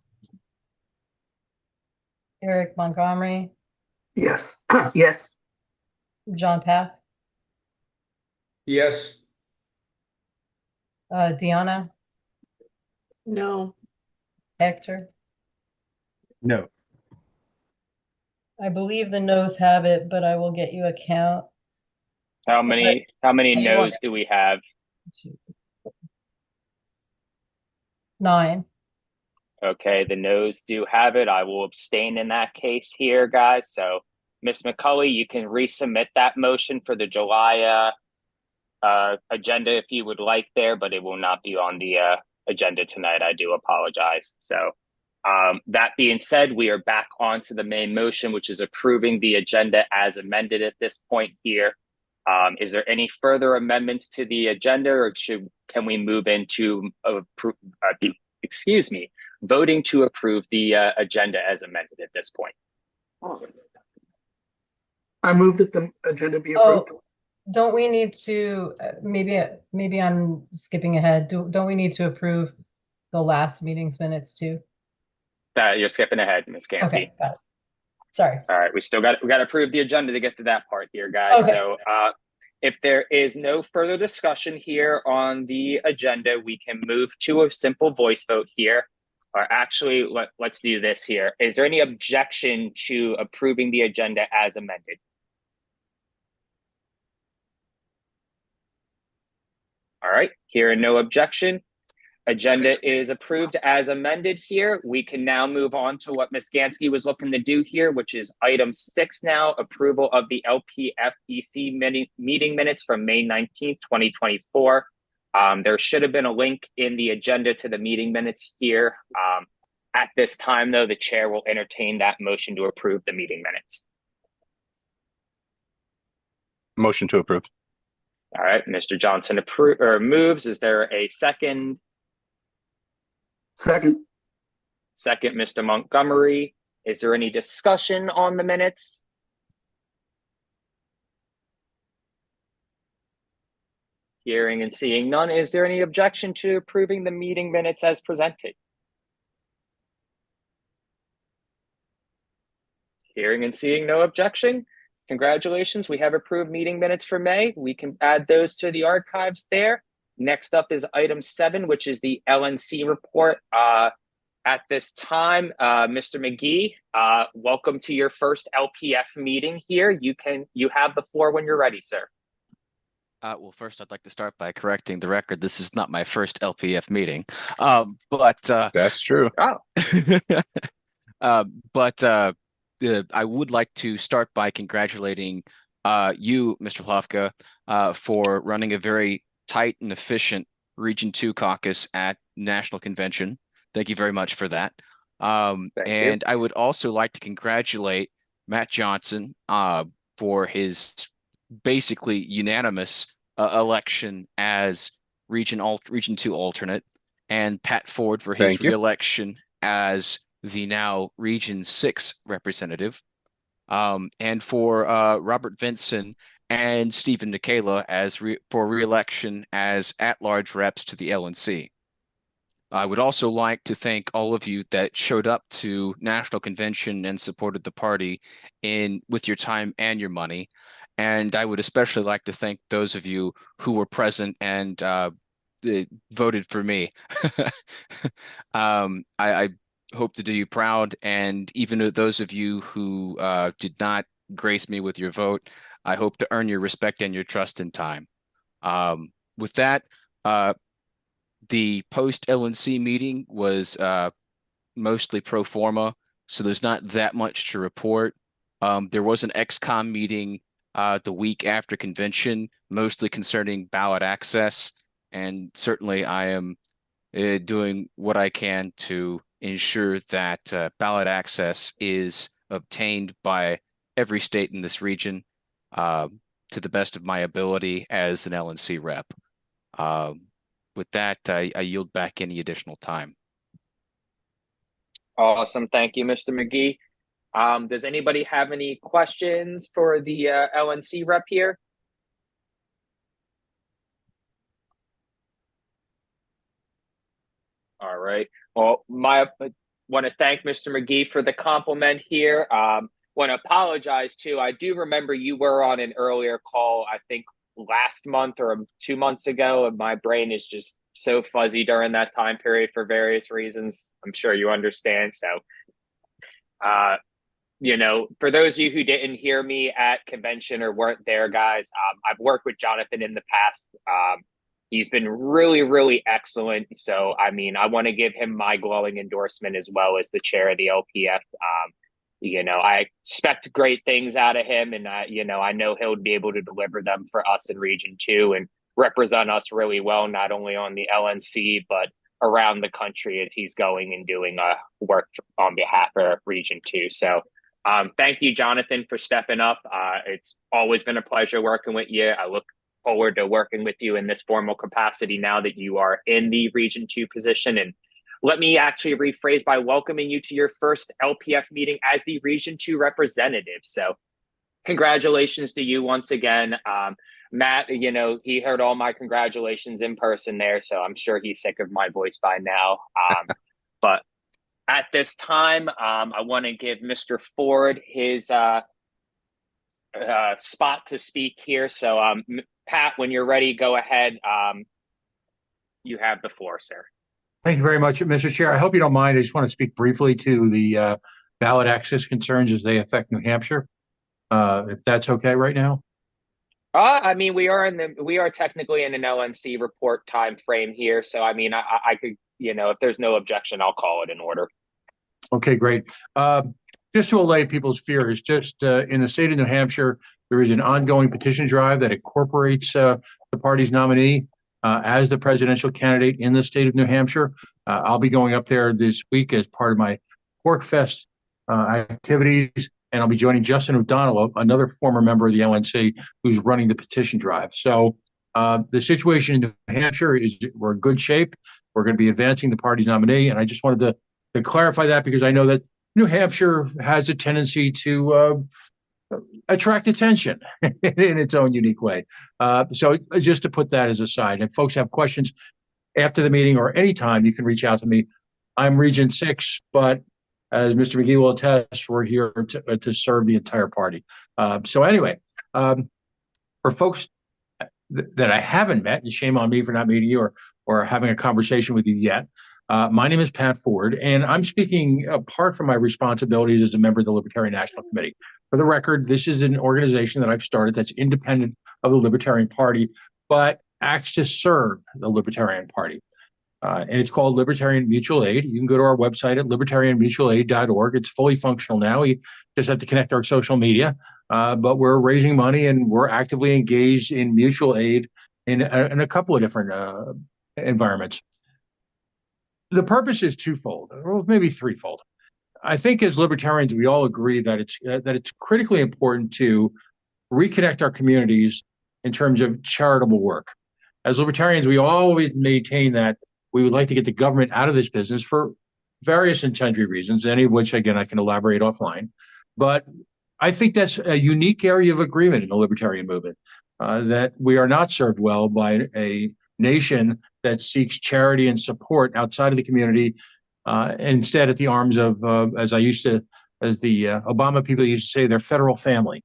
Eric Montgomery. Yes. Yes. John Paff. Yes. Deanna. No. Hector. No. I believe the noes have it, but I will get you a count. How many you want- no's do we have? 9. Okay, the no's do have it. I will abstain in that case here, guys. So, Ms. McCulley, you can resubmit that motion for the July agenda if you would like there, but it will not be on the agenda tonight. I do apologize. So, that being said, we are back onto the main motion, which is approving the agenda as amended at this point here. Is there any further amendments to the agenda, or can we move into voting to approve the agenda as amended at this point? I move that the agenda be approved. Oh, don't we need to, maybe I'm skipping ahead. Don't we need to approve the last meeting's minutes too? You're skipping ahead, Ms. Gansky. Okay, got it. Sorry. All right, we got to approve the agenda to get to that part here, guys. Okay. So if there is no further discussion here on the agenda, we can move to a simple voice vote here. Or actually, let's do this here. Is there any objection to approving the agenda as amended? All right, hearing no objection. Agenda is approved as amended here. We can now move on to what Ms. Gansky was looking to do here, which is item 6 now, approval of the LPFEC meeting minutes from May 19th, 2024. There should have been a link in the agenda to the meeting minutes here. At this time, though, the chair will entertain that motion to approve the meeting minutes. Motion to approve. All right, Mr. Johnson moves. Is there a second? Second. Second, Mr. Montgomery. Is there any discussion on the minutes? Hearing and seeing none. Is there any objection to approving the meeting minutes as presented? Hearing and seeing no objection. Congratulations, we have approved meeting minutes for May. We can add those to the archives there. Next up is item 7, which is the LNC report. At this time, Mr. McGee, welcome to your first LPF meeting here. You have the floor when you're ready, sir. Well, first, I'd like to start by correcting the record. This is not my first LPF meeting, That's true. Oh. I would like to start by congratulating you, Mr. Hlofka, for running a very tight and efficient Region 2 caucus at National Convention. Thank you very much for that. And I would also like to congratulate Matt Johnson for his basically unanimous election as Region 2 alternate, and Pat Ford for his reelection as the now Region 6 representative, and for Robert Vinson and Stephen Nikela for reelection as at-large reps to the LNC. I would also like to thank all of you that showed up to National Convention and supported the party with your time and your money. And I would especially like to thank those of you who were present and voted for me. I hope to do you proud. And even those of you who did not grace me with your vote, I hope to earn your respect and your trust in time. With that, the post-LNC meeting was mostly pro forma, so there's not that much to report. There was an XCOM meeting the week after convention, mostly concerning ballot access, and certainly I am doing what I can to ensure that ballot access is obtained by every state in this region to the best of my ability as an LNC rep. With that, I yield back any additional time. Awesome. Thank you, Mr. McGee. Does anybody have any questions for the LNC rep here? All right. Well, I want to thank Mr. McGee for the compliment here. Want to apologize too. I do remember you were on an earlier call, I think last month or 2 months ago, and my brain is just so fuzzy during that time period for various reasons. I'm sure you understand. So, for those of you who didn't hear me at convention or weren't there, guys, I've worked with Jonathan in the past. He's been really, really excellent. So, I mean, I want to give him my glowing endorsement as well as the chair of the LPF. I expect great things out of him, and I know he'll be able to deliver them for us in Region 2 and represent us really well, not only on the LNC, but around the country as he's going and doing work on behalf of Region 2. So thank you, Jonathan, for stepping up. It's always been a pleasure working with you. I look forward to working with you in this formal capacity now that you are in the Region 2 position. And let me actually rephrase by welcoming you to your first LPF meeting as the Region 2 representative. So congratulations to you once again. Matt, he heard all my congratulations in person there, so I'm sure he's sick of my voice by now. But at this time, I want to give Mr. Ford his spot to speak here. So, Pat, when you're ready, go ahead. You have the floor, sir. Thank you very much, Mr. Chair. I hope you don't mind. I just want to speak briefly to the ballot access concerns as they affect New Hampshire, if that's okay right now. I mean, we are technically in an LNC report time frame here, so I mean, I could, if there's no objection, I'll call it in order. Okay, great. Just to allay people's fears, just in the state of New Hampshire, there is an ongoing petition drive that incorporates the party's nominee as the presidential candidate in the state of New Hampshire. I'll be going up there this week as part of my Pork Fest activities, and I'll be joining Justin O'Donnell, another former member of the LNC, who's running the petition drive. So the situation in New Hampshire is we're in good shape. We're going to be advancing the party's nominee, and I just wanted to clarify that because I know that New Hampshire has a tendency to attract attention in its own unique way. So just to put that as a side, if folks have questions after the meeting or anytime, you can reach out to me. I'm Region 6, but as Mr. McGee will attest, we're here to serve the entire party. So anyway, for folks that I haven't met, and shame on me for not meeting you or having a conversation with you yet, my name is Pat Ford, and I'm speaking apart from my responsibilities as a member of the Libertarian National Committee. For the record, this is an organization that I've started that's independent of the Libertarian Party, but acts to serve the Libertarian Party. And it's called Libertarian Mutual Aid. You can go to our website at libertarianmutualaid.org. It's fully functional now. We just have to connect our social media, but we're raising money and we're actively engaged in mutual aid in a couple of different environments. The purpose is twofold, or maybe threefold. I think as libertarians, we all agree that it's critically important to reconnect our communities in terms of charitable work. As libertarians, we always maintain that we would like to get the government out of this business for various and sundry reasons, any of which, again, I can elaborate offline. But I think that's a unique area of agreement in the libertarian movement, that we are not served well by a nation that seeks charity and support outside of the community, instead at the arms of, as the Obama people used to say, their federal family.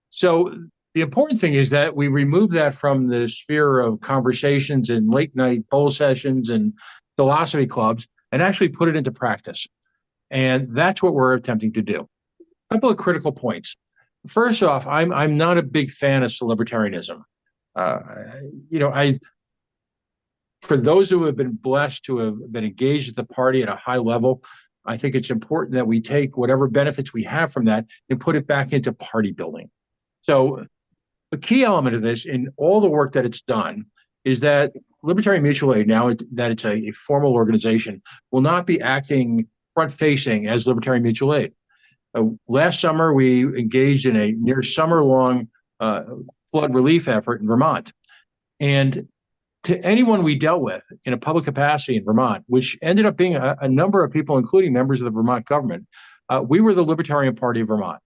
So the important thing is that we remove that from the sphere of conversations and late night poll sessions and philosophy clubs and actually put it into practice. And that's what we're attempting to do. A couple of critical points. First off, I'm not a big fan of libertarianism. For those who have been blessed to have been engaged at the party at a high level, I think it's important that we take whatever benefits we have from that and put it back into party building. So the key element of this in all the work that it's done is that Libertarian Mutual Aid, now that it's a formal organization, will not be acting front-facing as Libertarian Mutual Aid. Last summer, we engaged in a near summer-long flood relief effort in Vermont. And to anyone we dealt with in a public capacity in Vermont, which ended up being a number of people, including members of the Vermont government, we were the Libertarian Party of Vermont.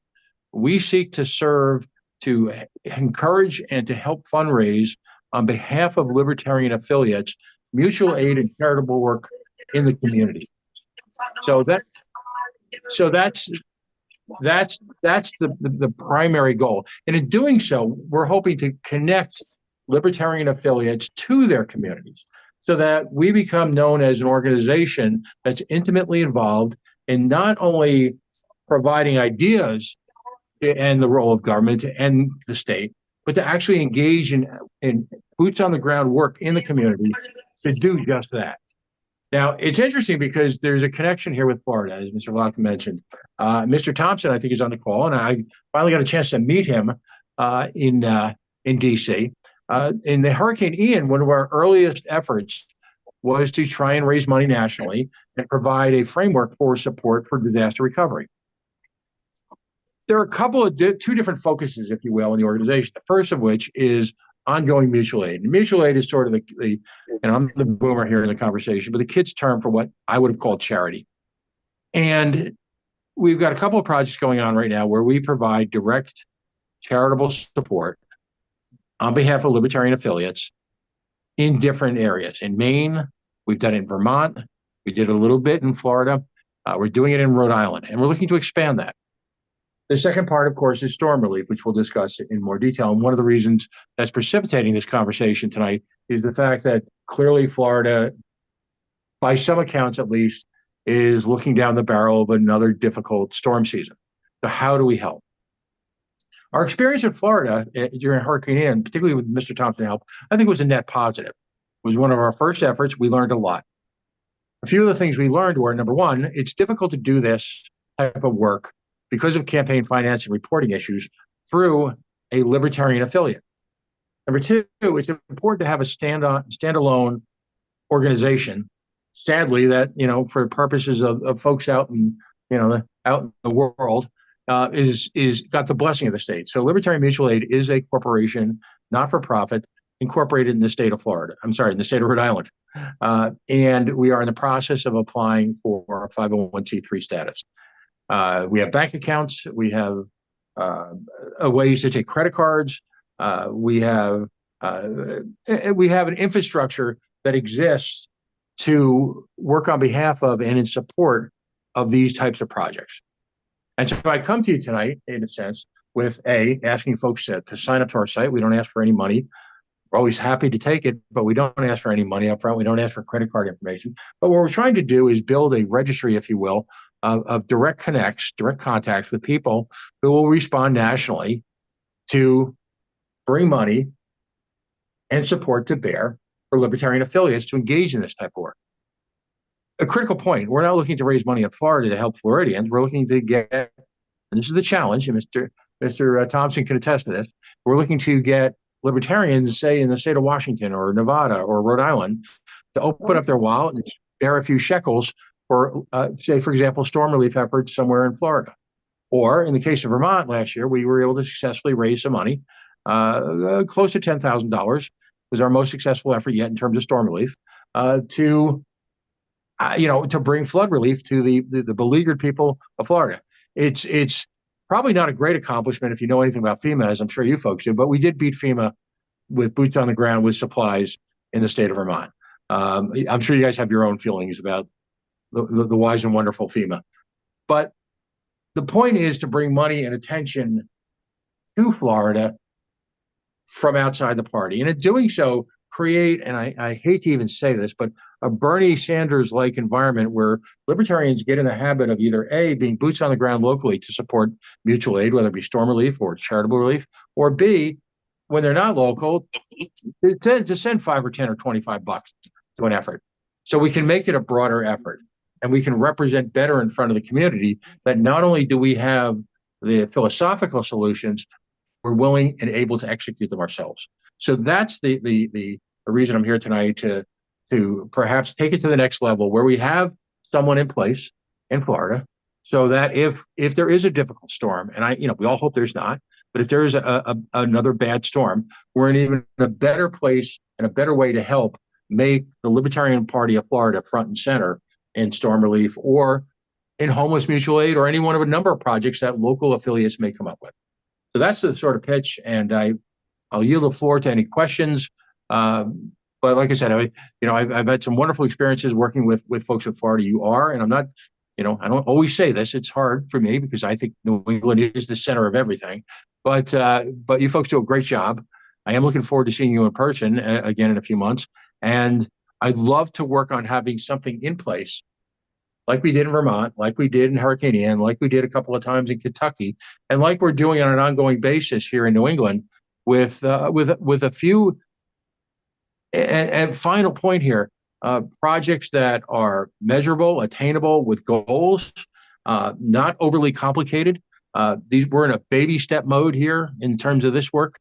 We seek to serve, to encourage, and to help fundraise on behalf of libertarian affiliates, mutual aid and charitable work in the community. So that's the primary goal. And in doing so, we're hoping to connect libertarian affiliates to their communities so that we become known as an organization that's intimately involved in not only providing ideas and the role of government and the state, but to actually engage in boots on the ground work in the community to do just that. Now, it's interesting because there's a connection here with Florida, as Mr. Locke mentioned. Mr. Thompson, I think, is on the call, and I finally got a chance to meet him in D.C. In the Hurricane Ian, one of our earliest efforts was to try and raise money nationally and provide a framework for support for disaster recovery. There are a couple of two different focuses, if you will, in the organization. The first of which is ongoing mutual aid. And mutual aid is sort of I'm the boomer here in the conversation, but the kids' term for what I would have called charity. And we've got a couple of projects going on right now where we provide direct charitable support on behalf of libertarian affiliates in different areas. In Maine, we've done it in Vermont. We did a little bit in Florida. We're doing it in Rhode Island, and we're looking to expand that. The second part, of course, is storm relief, which we'll discuss in more detail. And one of the reasons that's precipitating this conversation tonight is the fact that clearly Florida, by some accounts at least, is looking down the barrel of another difficult storm season. So how do we help? Our experience in Florida during Hurricane Ian, particularly with Mr. Thompson's help, I think was a net positive. It was one of our first efforts. We learned a lot. A few of the things we learned were, number one, it's difficult to do this type of work because of campaign finance and reporting issues through a libertarian affiliate. Number two, it's important to have a standalone organization. Sadly, that, for purposes of folks out in, out in the world, is got the blessing of the state. So Libertarian Mutual Aid is a corporation, not for profit, incorporated in the state of Florida. I'm sorry, in the state of Rhode Island. And we are in the process of applying for a 501c3 status. We have bank accounts. We have ways to take credit cards. We have an infrastructure that exists to work on behalf of and in support of these types of projects. And so I come to you tonight, in a sense, with asking folks to sign up to our site. We don't ask for any money. We're always happy to take it, but we don't ask for any money up front. We don't ask for credit card information. But what we're trying to do is build a registry, if you will, of direct contacts with people who will respond nationally to bring money and support to bear for Libertarian affiliates to engage in this type of work. A critical point, we're not looking to raise money in Florida to help Floridians. We're looking to get, and this is the challenge, and Mr. Thompson can attest to this, we're looking to get Libertarians, say in the state of Washington or Nevada or Rhode Island, to open up their wallet and bear a few shekels for, say, for example, storm relief efforts somewhere in Florida. Or in the case of Vermont last year, we were able to successfully raise some money, close to $10,000 was our most successful effort yet in terms of storm relief, to bring flood relief to the beleaguered people of Florida. It's probably not a great accomplishment if you know anything about FEMA, as I'm sure you folks do, but we did beat FEMA with boots on the ground with supplies in the state of Vermont. I'm sure you guys have your own feelings about the wise and wonderful FEMA. But the point is to bring money and attention to Florida from outside the party. And in doing so, create, and I hate to even say this, but a Bernie Sanders-like environment where Libertarians get in the habit of either A, being boots on the ground locally to support mutual aid, whether it be storm relief or charitable relief, or B, when they're not local, to send 5 or 10 or 25 bucks to an effort. So we can make it a broader effort and we can represent better in front of the community that not only do we have the philosophical solutions, we're willing and able to execute them ourselves. So that's the reason I'm here tonight, to perhaps take it to the next level where we have someone in place in Florida, so that if there is a difficult storm, and we all hope there's not, but if there is another bad storm, we're in even a better place and a better way to help make the Libertarian Party of Florida front and center in storm relief or in homeless mutual aid or any one of a number of projects that local affiliates may come up with. So that's the sort of pitch, and I'll yield the floor to any questions. But like I said, I've had some wonderful experiences working with folks in Florida. You are, and I'm not, I don't always say this. It's hard for me because I think New England is the center of everything. But you folks do a great job. I am looking forward to seeing you in person again in a few months, and I'd love to work on having something in place, like we did in Vermont, like we did in Hurricane Ian, like we did a couple of times in Kentucky, and like we're doing on an ongoing basis here in New England with a few. And final point here, projects that are measurable, attainable, with goals, not overly complicated. We're in a baby step mode here in terms of this work,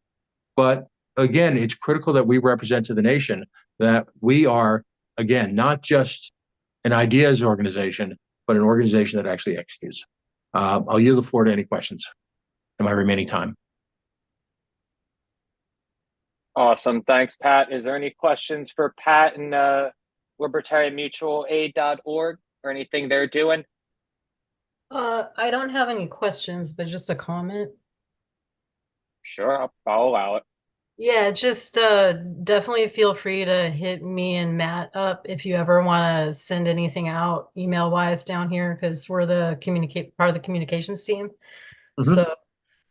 but again, it's critical that we represent to the nation that we are, again, not just an ideas organization, but an organization that actually executes. I'll yield the floor to any questions in my remaining time. Awesome. Thanks, Pat. Is there any questions for Pat and libertarianmutualaid.org or anything they're doing? I don't have any questions, but just a comment. Sure, I'll allow it. Yeah, just definitely feel free to hit me and Matt up if you ever want to send anything out email wise down here, because we're the part of the communications team. Mm-hmm. So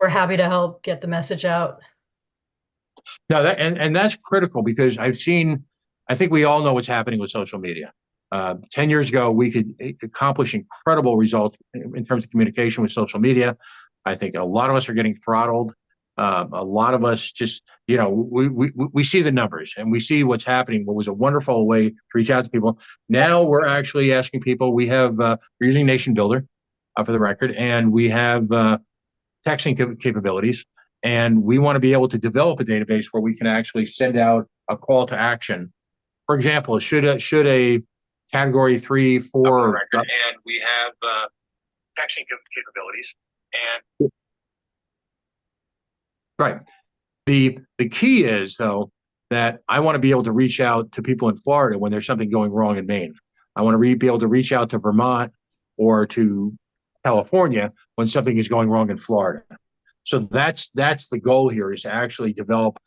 we're happy to help get the message out. No, that's critical because I think we all know what's happening with social media. 10 years ago, we could accomplish incredible results in terms of communication with social media. I think a lot of us are getting throttled. A lot of us just, we see the numbers and we see what's happening. What was a wonderful way to reach out to people. Now we're actually asking people. We're using Nation Builder for the record, and we have texting capabilities. And we want to be able to develop a database where we can actually send out a call to action. For example, should a category 3, 4 record, and we have texting capabilities. And right. The key is, though, that I want to be able to reach out to people in Florida when there's something going wrong in Maine. I want to be able to reach out to Vermont or to California when something is going wrong in Florida. So that's the goal here, is to actually develop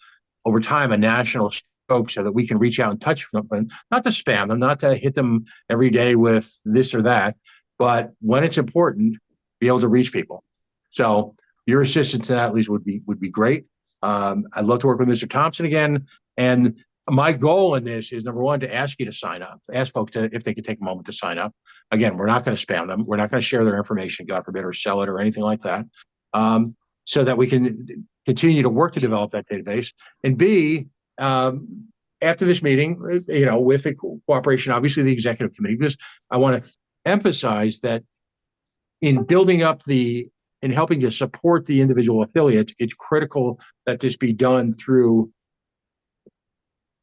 over time a national scope so that we can reach out and touch them, not to spam them, not to hit them every day with this or that, but when it's important, be able to reach people. So your assistance in that, at least, would be great. I'd love to work with Mr. Thompson again. And my goal in this is, number one, to ask you to sign up, ask folks if they could take a moment to sign up. Again, we're not going to spam them. We're not going to share their information, God forbid, or sell it or anything like that. So that we can continue to work to develop that database. And B, after this meeting, with the cooperation, obviously, the executive committee, because I want to emphasize that in building up in helping to support the individual affiliates, it's critical that this be done through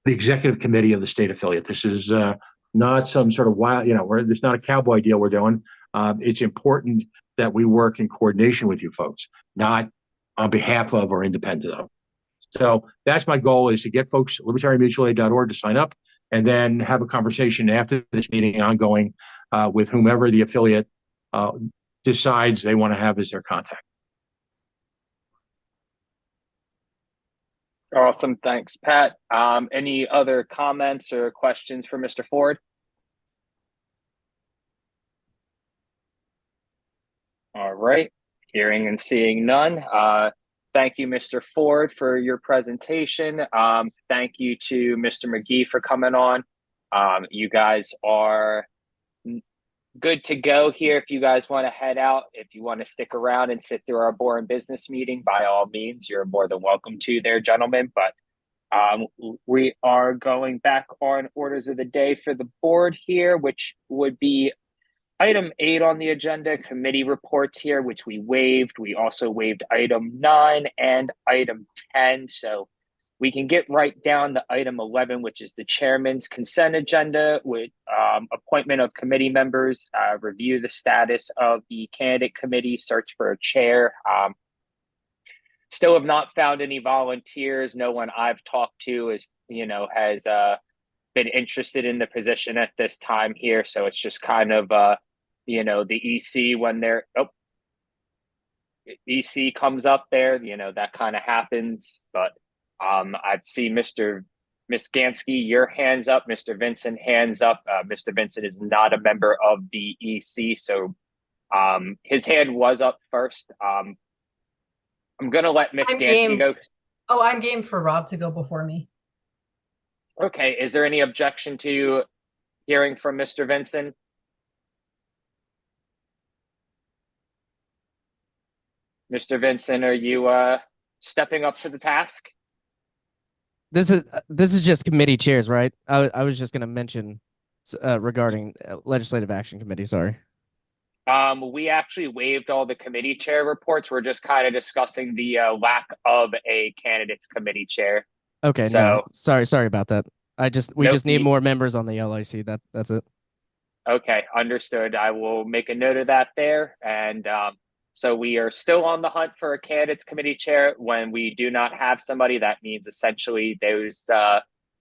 the executive committee of the state affiliate. This is not some sort of wild, there's not a cowboy deal we're doing. It's important that we work in coordination with you folks, not on behalf of or independent of. So that's my goal, is to get folks at libertarianmutualaid.org to sign up, and then have a conversation after this meeting ongoing with whomever the affiliate decides they want to have as their contact. Awesome. Thanks, Pat. Any other comments or questions for Mr. Ford? All right. Hearing and seeing none. Thank you, Mr. Ford, for your presentation. Thank you to Mr. McGee for coming on. You guys are good to go here. If you guys want to head out, if you want to stick around and sit through our boring business meeting, by all means, you're more than welcome to there, gentlemen. But we are going back on orders of the day for the board here, which would be item 8 on the agenda, committee reports here, which we waived. We also waived item 9 and item 10. So we can get right down to item 11, which is the chairman's consent agenda with appointment of committee members, review the status of the candidate committee, search for a chair. Still have not found any volunteers. No one I've talked to has been interested in the position at this time here. So it's just kind of, the EC when EC comes up there, that kind of happens. But I've seen Miss Gansky, your hands up, Mr. Vincent, hands up. Mr. Vincent is not a member of the EC, so his hand was up first. I'm gonna let Miss Gansky go. Oh, I'm game for Rob to go before me. Okay, is there any objection to hearing from Mr. Vincent? Mr. Vincent, are you stepping up to the task? This is just committee chairs, right? I was just going to mention regarding legislative action committee. Sorry. We actually waived all the committee chair reports. We're just kind of discussing the lack of a candidates committee chair. Okay. So no, sorry about that. We just need more members on the LIC. That's it. Okay, understood. I will make a note of that there. And so we are still on the hunt for a candidates committee chair. When we do not have somebody, that means essentially those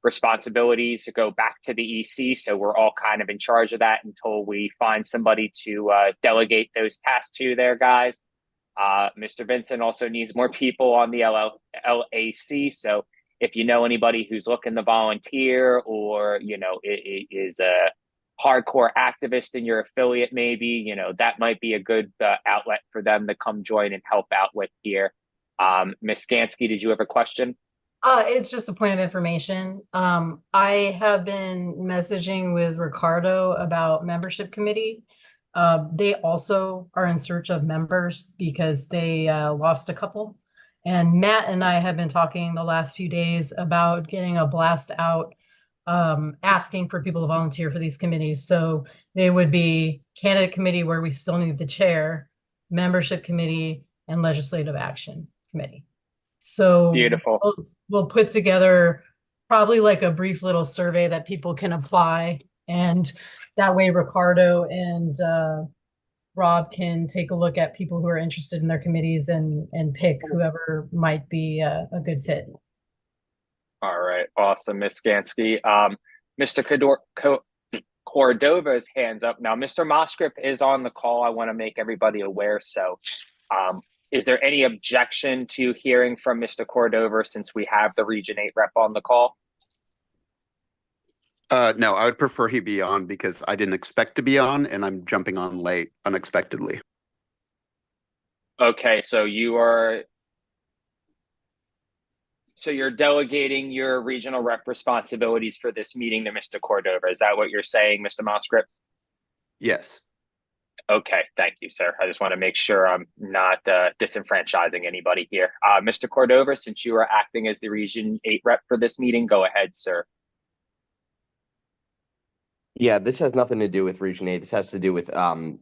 responsibilities go back to the EC. So we're all kind of in charge of that until we find somebody to delegate those tasks to there, guys. Mr. Vincent also needs more people on the LAC. So if you know anybody who's looking to volunteer, or, is a hardcore activist in your affiliate, maybe, that might be a good outlet for them to come join and help out with here. Ms. Gansky, did you have a question? It's just a point of information. I have been messaging with Ricardo about membership committee. They also are in search of members because they lost a couple. And Matt and I have been talking the last few days about getting a blast out, asking for people to volunteer for these committees. So they would be candidate committee, where we still need the chair, membership committee, and legislative action committee. So beautiful. We'll put together probably like a brief little survey that people can apply, and that way Ricardo and Rob can take a look at people who are interested in their committees and pick whoever might be a good fit. All right, awesome, Ms. Gansky. Mr. Cordova's hands up. Now, Mr. Moskrip is on the call. I want to make everybody aware. So is there any objection to hearing from Mr. Cordova, since we have the Region 8 rep on the call? No, I would prefer he be on, because I didn't expect to be on and I'm jumping on late unexpectedly. Okay, so you're delegating your regional rep responsibilities for this meeting to Mr. Cordova. Is that what you're saying, Mr. Moskrip? Yes. Okay, thank you, sir. I just want to make sure I'm not disenfranchising anybody here. Mr. Cordova, since you are acting as the Region 8 rep for this meeting, go ahead, sir. Yeah, this has nothing to do with Region 8. This has to do with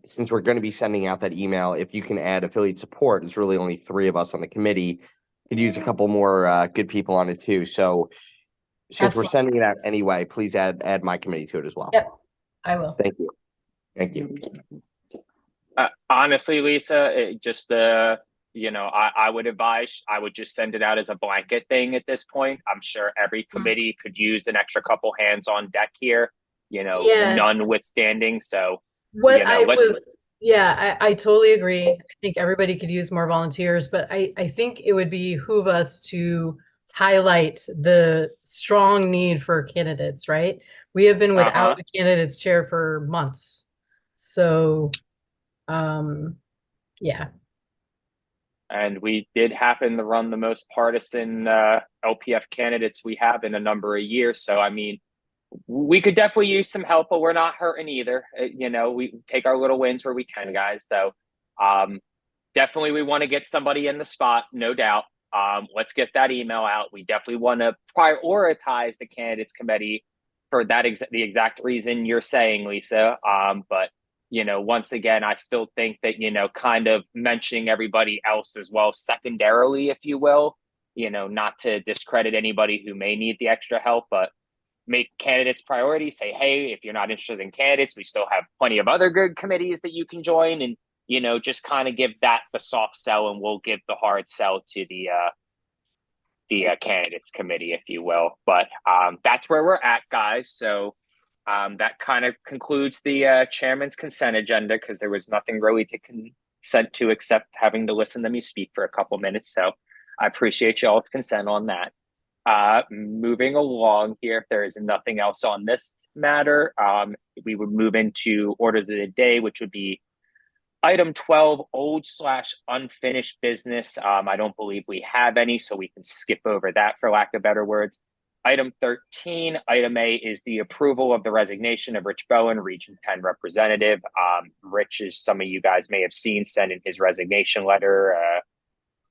since we're going to be sending out that email, if you can add affiliate support, there's really only 3 of us on the committee. Could use a couple more good people on it too. So since we're sending it out anyway, please add my committee to it as well. Yep, I will. Thank you. Thank you. Honestly, Lisa, I would advise, I would just send it out as a blanket thing at this point. I'm sure every committee could use an extra couple hands on deck here, Yeah. none withstanding. So, What I totally agree. I think everybody could use more volunteers, but I think it would behoove us to highlight the strong need for candidates, right? We have been without a candidates chair for months. So, yeah. And we did happen to run the most partisan LPF candidates we have in a number of years. So, I mean, we could definitely use some help, but we're not hurting either. We take our little wins where we can, guys. So definitely we want to get somebody in the spot, no doubt. Let's get that email out. We definitely want to prioritize the candidates committee for that the exact reason you're saying, Lisa. But once again, I still think that, kind of mentioning everybody else as well, secondarily, if you will, not to discredit anybody who may need the extra help, but make candidates priority. Say, hey, if you're not interested in candidates, we still have plenty of other good committees that you can join, and just kind of give that the soft sell, and we'll give the hard sell to the candidates committee, if you will. But that's where we're at, guys. So that kind of concludes the chairman's consent agenda, because there was nothing really to consent to except having to listen to me speak for a couple minutes. So I appreciate y'all's consent on that. Moving along here, if there is nothing else on this matter, we would move into orders of the day, which would be item 12, old/unfinished business. I don't believe we have any, so we can skip over that for lack of better words. Item 13, item A, is the approval of the resignation of Rich Bowen, Region 10 representative. Rich, as some of you guys may have seen, sent in his resignation letter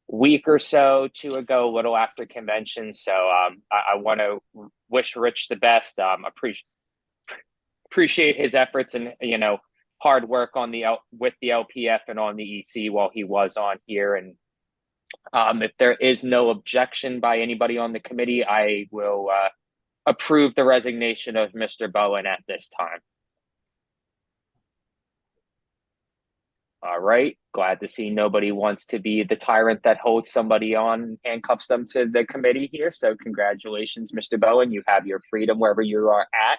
week or so, 2 ago, a little after convention. So I want to wish Rich the best. Appreciate his efforts and hard work on with the LPF and on the EC while he was on here. And if there is no objection by anybody on the committee, I will approve the resignation of Mr. Bowen at this time. All right. Glad to see nobody wants to be the tyrant that holds somebody on and handcuffs them to the committee here. So congratulations, Mr. Bowen. You have your freedom wherever you are at.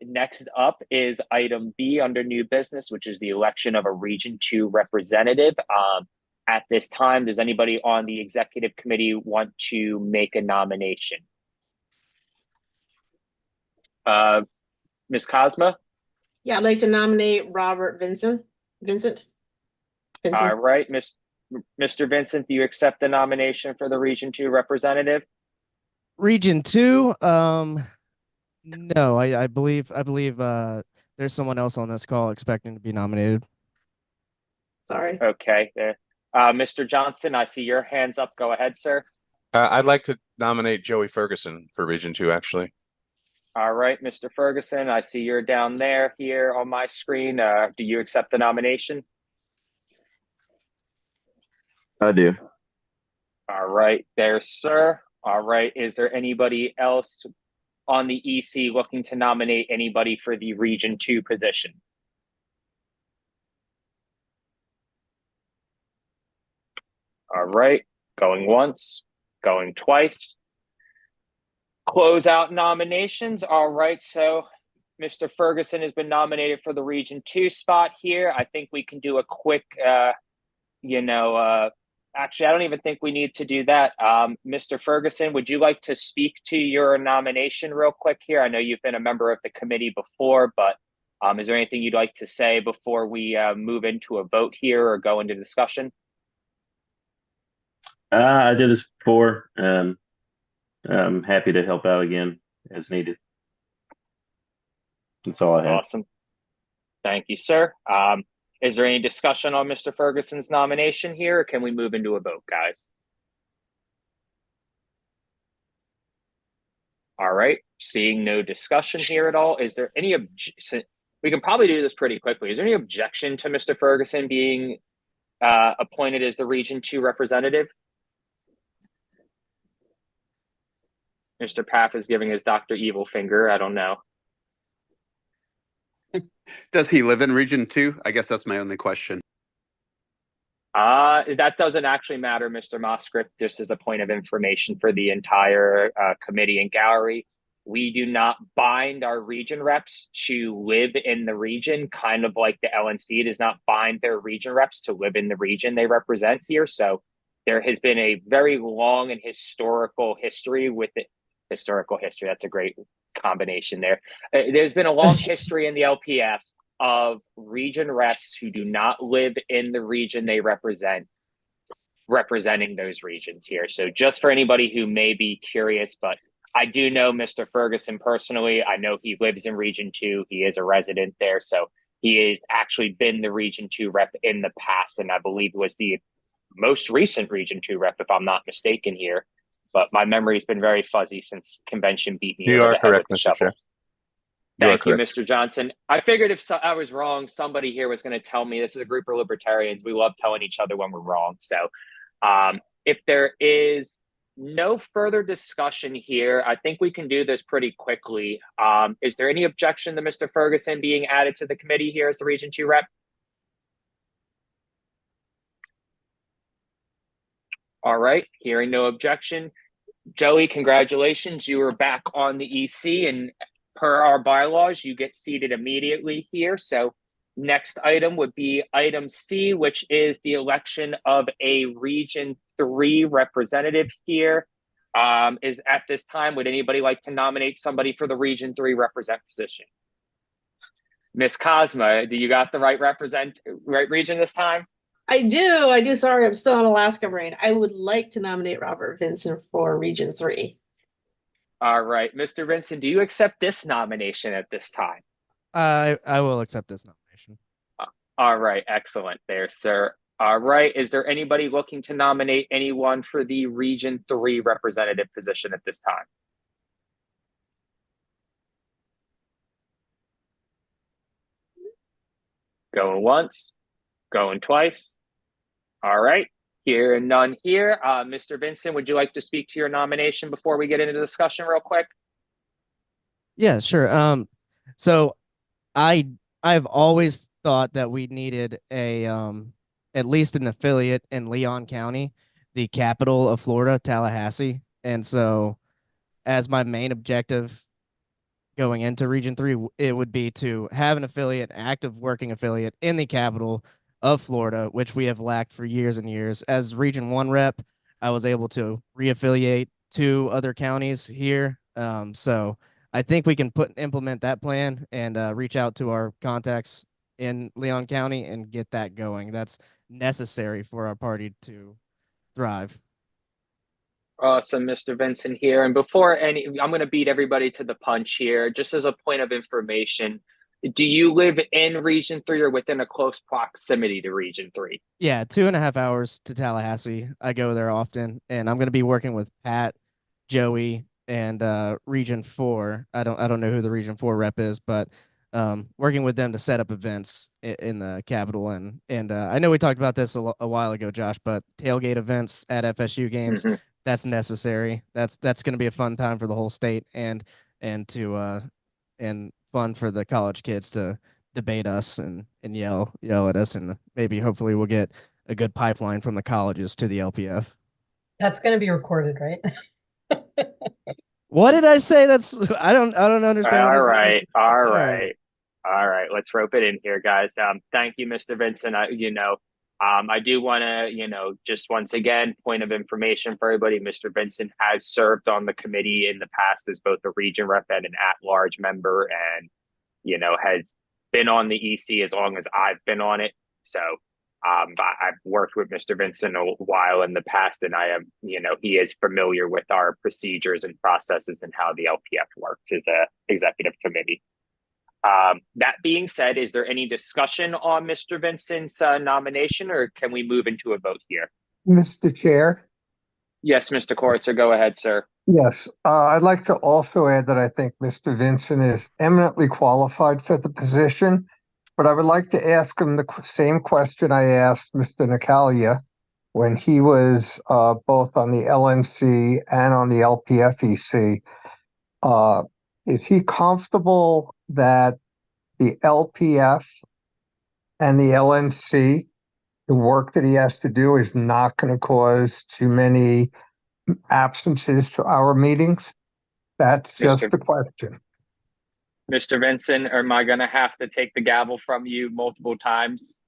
Next up is item B under new business, which is the election of a Region 2 representative. At this time, does anybody on the executive committee want to make a nomination? Ms. Cosma? Yeah, I'd like to nominate Robert Vincent. All right, Mr. Vincent, do you accept the nomination for the Region 2 representative? Region 2, no, I believe there's someone else on this call expecting to be nominated. Sorry. Okay. Mr. Johnson, I see your hands up. Go ahead, sir. I'd like to nominate Joey Ferguson for Region 2, actually. All right, Mr. Ferguson, I see you're down there here on my screen. Do you accept the nomination? I do. All right, there, sir. All right, is there anybody else on the EC looking to nominate anybody for the Region 2 position? All right, going once, going twice. Close out nominations. All right, so Mr. Ferguson has been nominated for the Region 2 spot here. I think we can do a quick, actually, I don't even think we need to do that. Mr. Ferguson, would you like to speak to your nomination real quick here? I know you've been a member of the committee before, but is there anything you'd like to say before we move into a vote here or go into discussion? I did this before. I'm happy to help out again as needed. That's all I have. Awesome. Thank you, sir. Is there any discussion on Mr. Ferguson's nomination here, or can we move into a vote, guys? All right, seeing no discussion here at all, is there any objection? We can probably do this pretty quickly. Is there any objection to Mr. Ferguson being appointed as the Region 2 representative? Mr. Paff is giving his Dr. Evil finger. I don't know. Does he live in Region 2? I guess that's my only question. That doesn't actually matter, Mr. Moscript, just as a point of information for the entire committee and gallery. We do not bind our region reps to live in the region, kind of like the LNC does not bind their region reps to live in the region they represent here. So there has been a very long and historical history with it. Historical history, that's a great combination there. There's been a long history in the LPF of region reps who do not live in the region they represent, representing those regions here. So just for anybody who may be curious, but I do know Mr. Ferguson personally. I know he lives in Region 2. He is a resident there. So he has actually been the Region 2 rep in the past, and I believe was the most recent Region 2 rep, if I'm not mistaken here. But my memory's been very fuzzy since convention beat me You over are the head correct, with the Mr. Chair. shovel. Thank you, Mr. Johnson. I figured if I was wrong, somebody here was going to tell me. This is a group of libertarians. We love telling each other when we're wrong. So if there is no further discussion here, I think we can do this pretty quickly. Is there any objection to Mr. Ferguson being added to the committee here as the Region 2 rep? All right, hearing no objection. Joey, congratulations. You are back on the EC, and per our bylaws, you get seated immediately here. So next item would be item C, which is the election of a Region 3 representative here. Is at this time, would anybody like to nominate somebody for the Region 3 represent position? Miss Cosma, do you got the right region this time? I do. Sorry, I'm still on Alaska brain. I would like to nominate Robert Vincent for Region 3. All right, Mr. Vincent, do you accept this nomination at this time? I will accept this nomination. All right, excellent there, sir. All right, is there anybody looking to nominate anyone for the Region 3 representative position at this time? Going once, going twice. All right, here and none here. Mr. Vincent, would you like to speak to your nomination before we get into the discussion real quick? Yeah, sure. So I've always thought that we needed a at least an affiliate in Leon County, the capital of Florida, Tallahassee. And so as my main objective going into Region 3, it would be to have an affiliate, active working affiliate in the capital of Florida, which we have lacked for years and years. As Region 1 rep, I was able to reaffiliate 2 other counties here. So I think we can implement that plan and reach out to our contacts in Leon County and get that going. That's necessary for our party to thrive. Awesome, Mr. Vincent here. And before I'm going to beat everybody to the punch here, just as a point of information. Do you live in Region 3 or within a close proximity to Region 3? Yeah, 2.5 hours to Tallahassee. I go there often, and I'm going to be working with Pat, Joey, and Region 4. I don't know who the Region 4 rep is, but working with them to set up events in the capital. And I know we talked about this a while ago, Josh, but tailgate events at FSU games, that's necessary. That's going to be a fun time for the whole state and fun for the college kids to debate us and yell at us, and maybe hopefully we'll get a good pipeline from the colleges to the LPF. That's going to be recorded, right? What did I say? I don't understand. All right. Let's rope it in here, guys. Thank you, Mr. Vincent. I do want to, just once again, point of information for everybody. Mr. Vincent has served on the committee in the past as both a region rep and an at-large member, and, has been on the EC as long as I've been on it. So I've worked with Mr. Vincent a while in the past, and I am, he is familiar with our procedures and processes and how the LPF works as a executive committee. That being said, is there any discussion on Mr. Vincent's nomination, or can we move into a vote here? Mr. Chair? Yes, Mr. Courtser, go ahead, sir. Yes, I'd like to also add that I think Mr. Vincent is eminently qualified for the position, but I would like to ask him the same question I asked Mr. Natalia when he was both on the LNC and on the LPFEC. Is he comfortable that the LPF and the LNC, the work that he has to do is not going to cause too many absences to our meetings? That's just the question. Mr. Vincent, am I going to have to take the gavel from you multiple times?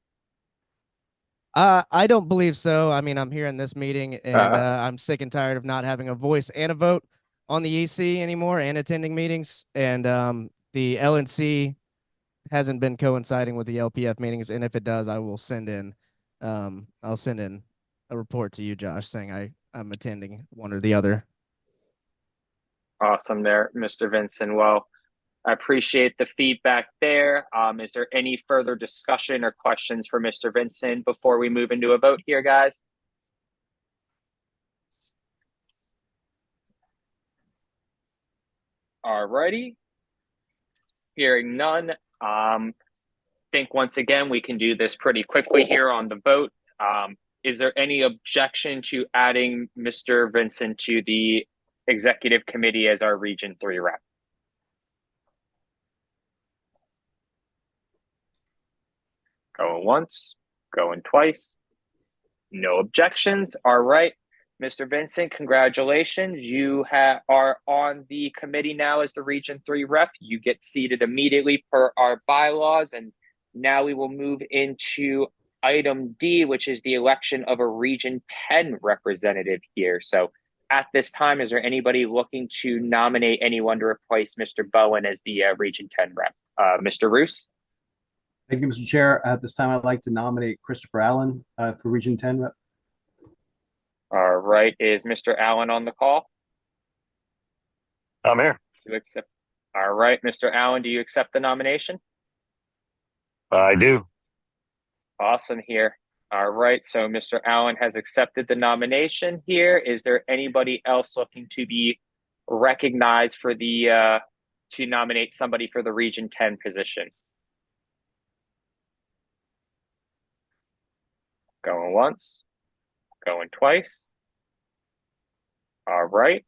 I don't believe so. I mean, I'm here in this meeting, and I'm sick and tired of not having a voice and a vote on the EC anymore and attending meetings. And the LNC hasn't been coinciding with the LPF meetings, and if it does, I'll send in a report to you, Josh, saying I'm attending one or the other. Awesome there, Mr. Vincent. Well, I appreciate the feedback there. Is there any further discussion or questions for Mr. Vincent before we move into a vote here, guys? All righty. Hearing none. Think once again we can do this pretty quickly here on the vote. Is there any objection to adding Mr. Vincent to the executive committee as our Region 3 rep? Going once, going twice. No objections. All right. Mr. Vincent, congratulations. You are on the committee now as the Region 3 rep. You get seated immediately per our bylaws. And now we will move into item D, which is the election of a Region 10 representative here. So at this time, is there anybody looking to nominate anyone to replace Mr. Bowen as the Region 10 rep? Mr. Roos? Thank you, Mr. Chair. At this time, I'd like to nominate Christopher Allen for Region 10 rep. All right. Is Mr. Allen on the call? I'm here. You accept? All right, Mr. Allen, do you accept the nomination? I do. Awesome here. All right. So Mr. Allen has accepted the nomination here. Is there anybody else looking to be recognized for the to nominate somebody for the Region 10 position? Going once, going twice. All right.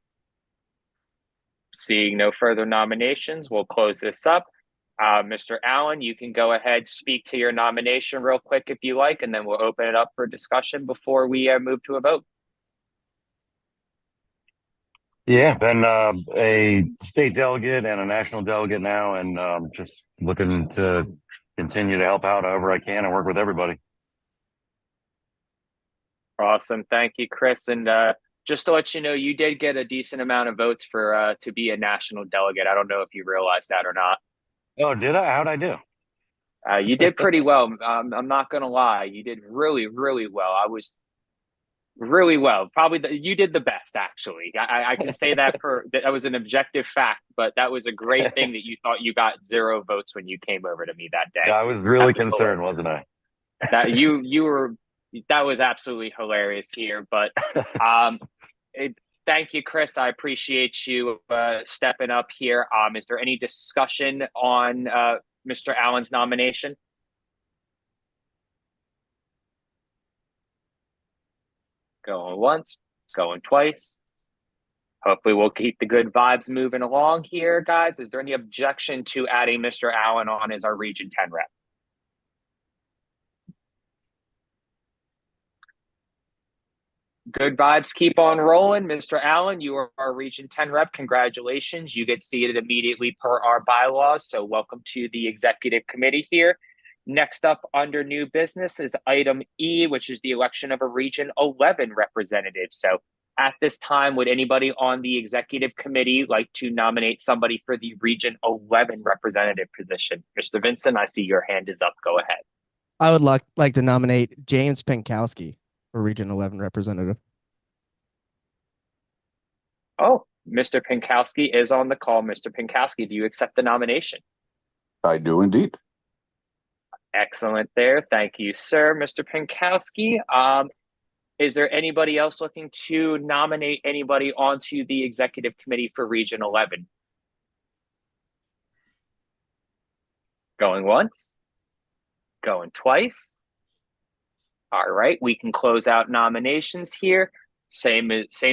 Seeing no further nominations, we'll close this up. Mr. Allen, you can go ahead, speak to your nomination real quick if you like, and then we'll open it up for discussion before we move to a vote. Yeah, been a state delegate and a national delegate now, and just looking to continue to help out however I can and work with everybody. Awesome. Thank you, Chris. And just to let you know, you did get a decent amount of votes for to be a national delegate. I don't know if you realized that or not. Oh, did I? How'd I do? You did pretty well. I'm not going to lie. You did really, really well. I was really well. Probably you did the best, actually. I can say that that was an objective fact, but that was a great thing that you thought you got 0 votes when you came over to me that day. Yeah, I was really concerned, wasn't I? That was absolutely hilarious here. But thank you, Chris. I appreciate you stepping up here. Is there any discussion on Mr. Allen's nomination? Going once, going twice. Hopefully we'll keep the good vibes moving along here, guys. Is there any objection to adding Mr. Allen on as our Region 10 rep? Good vibes keep on rolling. Mr. Allen, you are our Region 10 rep. Congratulations. You get seated immediately per our bylaws. So welcome to the executive committee here. Next up under new business is item E, which is the election of a Region 11 representative. So at this time, would anybody on the executive committee like to nominate somebody for the Region 11 representative position? Mr. Vincent, I see your hand is up. Go ahead. I would like to nominate James Pinkowski for Region 11 representative. Oh, Mr. Pinkowski is on the call. Mr. Pinkowski, do you accept the nomination? I do indeed. Excellent there. Thank you, sir. Mr. Pinkowski. Is there anybody else looking to nominate anybody onto the executive committee for Region 11? Going once? Going twice? All right, we can close out nominations here. Same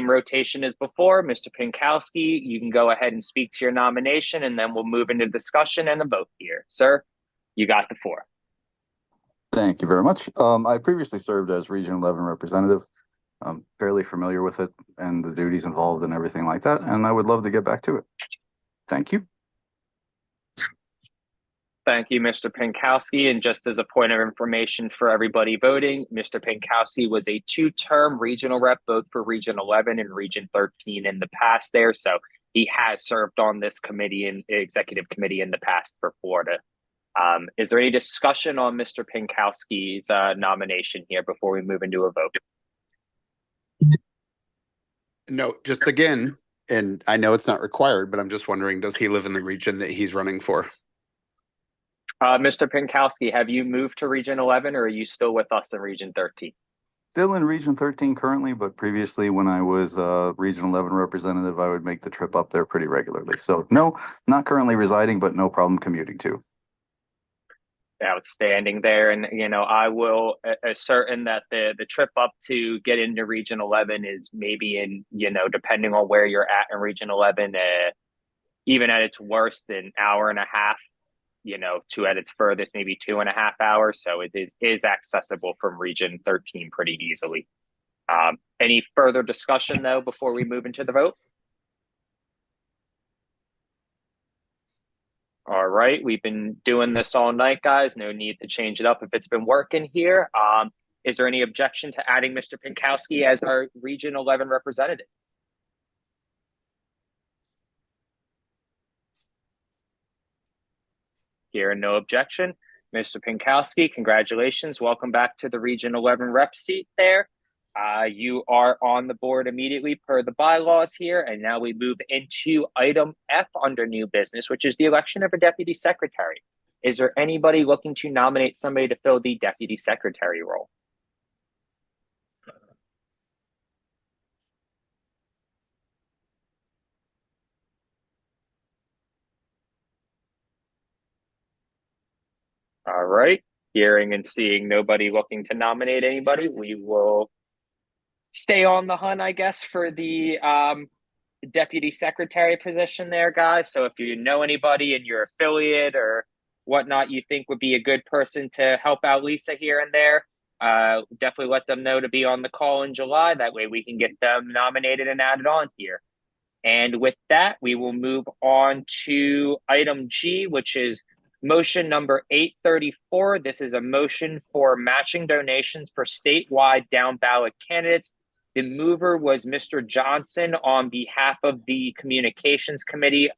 rotation as before. Mr. Pinkowski, you can go ahead and speak to your nomination, and then we'll move into discussion and a vote here. Sir, you got the floor. Thank you very much. I previously served as Region 11 representative. I'm fairly familiar with it and the duties involved and everything like that, and I would love to get back to it. Thank you. Thank you, Mr. Pinkowski. And just as a point of information for everybody voting, Mr. Pinkowski was a two-term regional rep, both for Region 11 and Region 13 in the past there. So he has served on this committee and executive committee in the past for Florida. Is there any discussion on Mr. Pinkowski's nomination here before we move into a vote? No, just again, and I know it's not required, but I'm just wondering, does he live in the region that he's running for? Mr. Pinkowski, have you moved to Region 11 or are you still with us in Region 13? Still in Region 13 currently, but previously when I was Region 11 representative, I would make the trip up there pretty regularly. So no, not currently residing, but no problem commuting to. Outstanding there. And, you know, I will ascertain that the trip up to get into Region 11 is maybe in, you know, depending on where you're at in Region 11, even at its worst, an hour and a half, you know, to at its furthest, maybe 2.5 hours. So it is accessible from Region 13 pretty easily. Any further discussion, though, before we move into the vote? All right, we've been doing this all night, guys. No need to change it up if it's been working here. Is there any objection to adding Mr. Pinkowski as our Region 11 representative? Hearing no objection. Mr. Pinkowski, congratulations. Welcome back to the Region 11 rep seat there. You are on the board immediately per the bylaws here. And now we move into item F under new business, which is the election of a deputy secretary. Is there anybody looking to nominate somebody to fill the deputy secretary role? All right. Hearing and seeing nobody looking to nominate anybody, we will stay on the hunt, I guess, for the deputy secretary position there, guys. So if you know anybody in your affiliate or whatnot you think would be a good person to help out Lisa here and there, definitely let them know to be on the call in July. That way we can get them nominated and added on here. And with that, we will move on to item G, which is motion number 834. This is a motion for matching donations for statewide down ballot candidates. The mover was Mr. Johnson on behalf of the Communications Committee.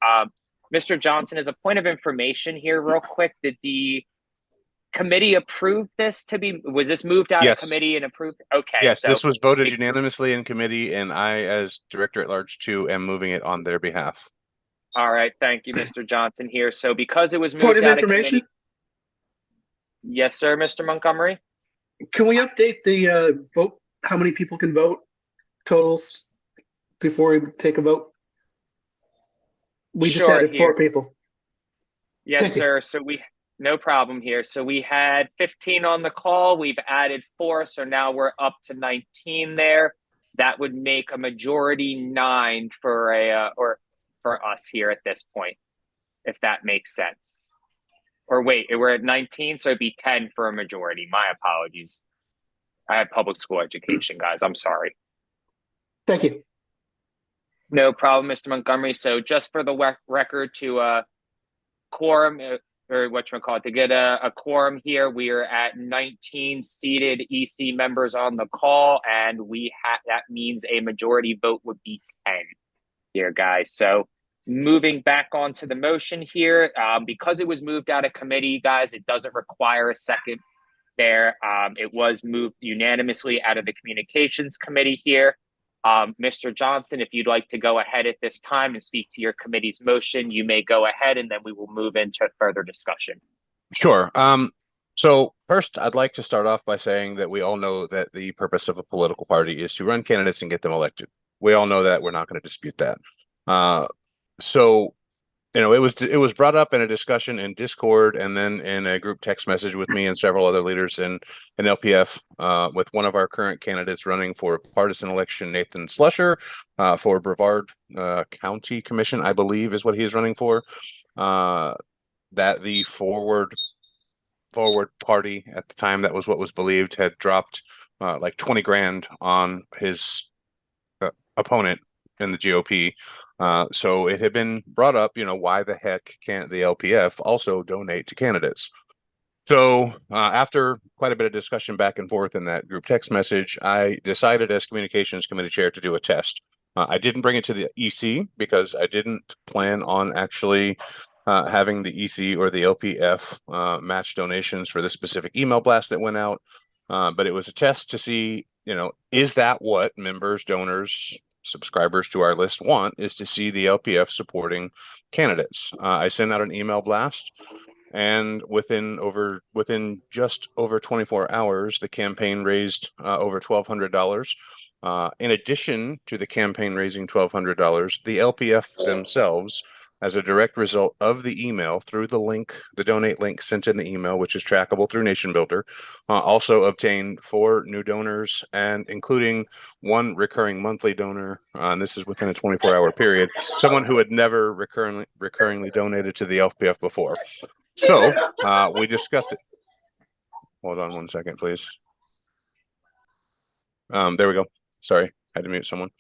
Mr. Johnson, as a point of information here real quick, did the committee approve this to be, was this moved out of committee and approved? Okay. Yes, so this was voted unanimously in committee, and I, as Director at Large 2, am moving it on their behalf. All right, thank you, Mr. Johnson here. So because it was moved Point of out information? of committee. Yes, sir, Mr. Montgomery. Can we update the vote? How many people can vote? Totals before we take a vote? We just Sure, added 4 people. Yes, Thank you. sir. So no problem here. So we had 15 on the call. We've added 4. So now we're up to 19 there. That would make a majority 9 for for us here at this point, if that makes sense. Or wait, we're at 19, so it'd be 10 for a majority. My apologies. I have public school education, guys. I'm sorry. Thank you. No problem, Mr. Montgomery. So just for the record, to quorum, or whatchamacallit, to get a quorum here, we are at 19 seated EC members on the call, and that means a majority vote would be 10 here, guys. So moving back onto the motion here, because it was moved out of committee, guys, it doesn't require a second there. It was moved unanimously out of the Communications Committee here. Mr. Johnson, if you'd like to go ahead at this time and speak to your committee's motion, you may go ahead, and then we will move into further discussion. Sure. So first, I'd like to start off by saying that we all know that the purpose of a political party is to run candidates and get them elected. We all know that. We're not going to dispute that. So, you know, it was brought up in a discussion in Discord and then in a group text message with me and several other leaders in LPF, with one of our current candidates running for a partisan election, Nathan Slusher, for Brevard County Commission, I believe is what he is running for. That the forward party at the time, that was what was believed, had dropped like 20 grand on his opponent in the GOP. So it had been brought up, you know, why the heck can't the LPF also donate to candidates? So after quite a bit of discussion back and forth in that group text message, I decided as communications committee chair to do a test. I didn't bring it to the EC because I didn't plan on actually having the EC or the LPF match donations for the specific email blast that went out. But it was a test to see, you know, is that what members, donors, subscribers to our list want, is to see the LPF supporting candidates. I sent out an email blast, and within just over 24 hours, the campaign raised over $1,200. In addition to the campaign raising $1,200, the LPF themselves, as a direct result of the email through the link, the donate link sent in the email, which is trackable through Nation Builder, also obtained 4 new donors, and including 1 recurring monthly donor. And this is within a 24-hour period, someone who had never recurringly donated to the LPF before. So we discussed it. Hold on one second, please. There we go. Sorry, I had to mute someone.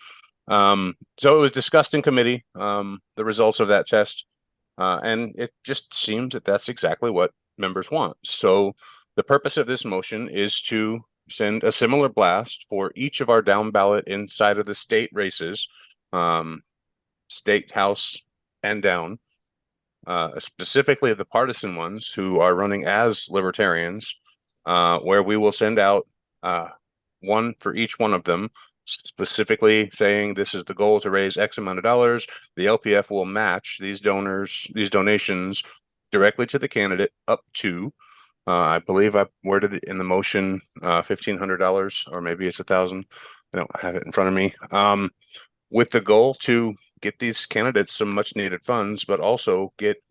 So it was discussed in committee, the results of that test, and it just seems that that's exactly what members want. So the purpose of this motion is to send a similar blast for each of our down ballot inside of the state races, state, house, and down, specifically the partisan ones who are running as libertarians, where we will send out one for each one of them, specifically saying this is the goal to raise X amount of dollars. The LPF will match these donations directly to the candidate up to, I believe I worded it in the motion, $1,500, or maybe it's $1,000. I don't have it in front of me. With the goal to get these candidates some much needed funds, but also get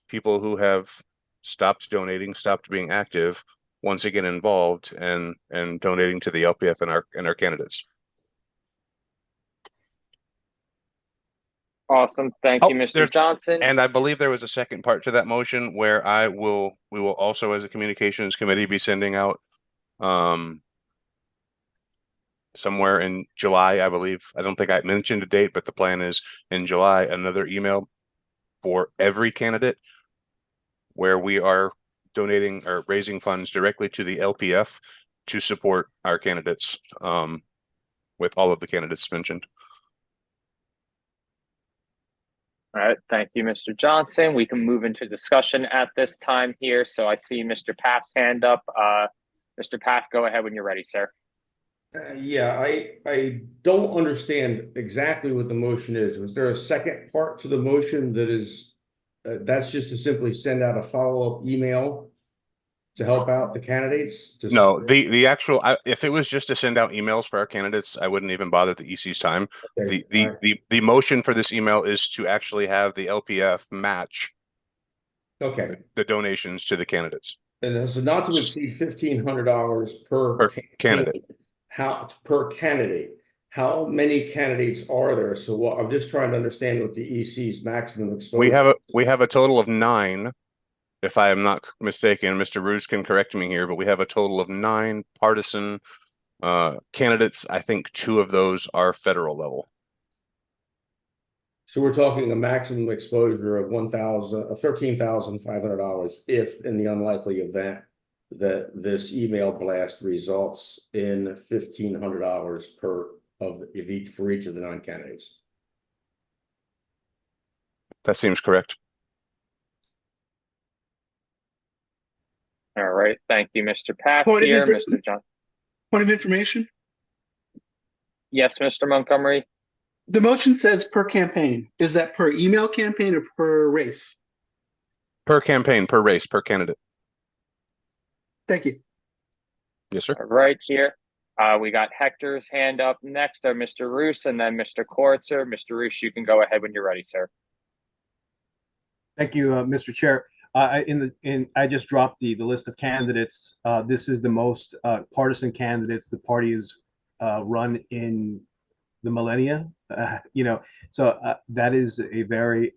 people who have stopped donating, stopped being active, once again involved and donating to the LPF and our candidates. Awesome. Thank you, Mr. Johnson. And I believe there was a second part to that motion where we will also, as a communications committee, be sending out somewhere in July, I believe. I don't think I mentioned a date, but the plan is in July, another email for every candidate where we are donating or raising funds directly to the LPF to support our candidates, with all of the candidates mentioned. All right, thank you, Mr. Johnson. We can move into discussion at this time here. So I see Mr. Paff's hand up. Mr. Paff, go ahead when you're ready, sir. Yeah, I don't understand exactly what the motion is. Was there a second part to the motion that is, that's just to simply send out a follow-up email to help out the candidates? No, the actual, if it was just to send out emails for our candidates, I wouldn't even bother the EC's time. Okay, the motion for this email is to actually have the LPF match the donations to the candidates. And so not to exceed $1,500 per candidate. How per candidate? How many candidates are there? So I'm just trying to understand what the EC's maximum exposure. We have a total of 9. If I am not mistaken, Mr. Roos can correct me here, but we have a total of 9 partisan candidates. I think 2 of those are federal level. So we're talking a maximum exposure of $13,500 if in the unlikely event that this email blast results in $1,500 for each of the 9 candidates. That seems correct. All right, thank you, Mr. Paff. Point Here, of Mr. Johnson. Point of information. Yes, Mr. Montgomery. The motion says per campaign. Is that per email campaign or per race? Per campaign, per race, per candidate. Thank you. Yes, sir. All right, here. We got Hector's hand up next, or Mr. Roos, and then Mr. Kortzer. Mr. Roos, you can go ahead when you're ready, sir. Thank you, Mr. Chair. I just dropped the list of candidates. This is the most partisan candidates the party has run in the millennia. So that is a very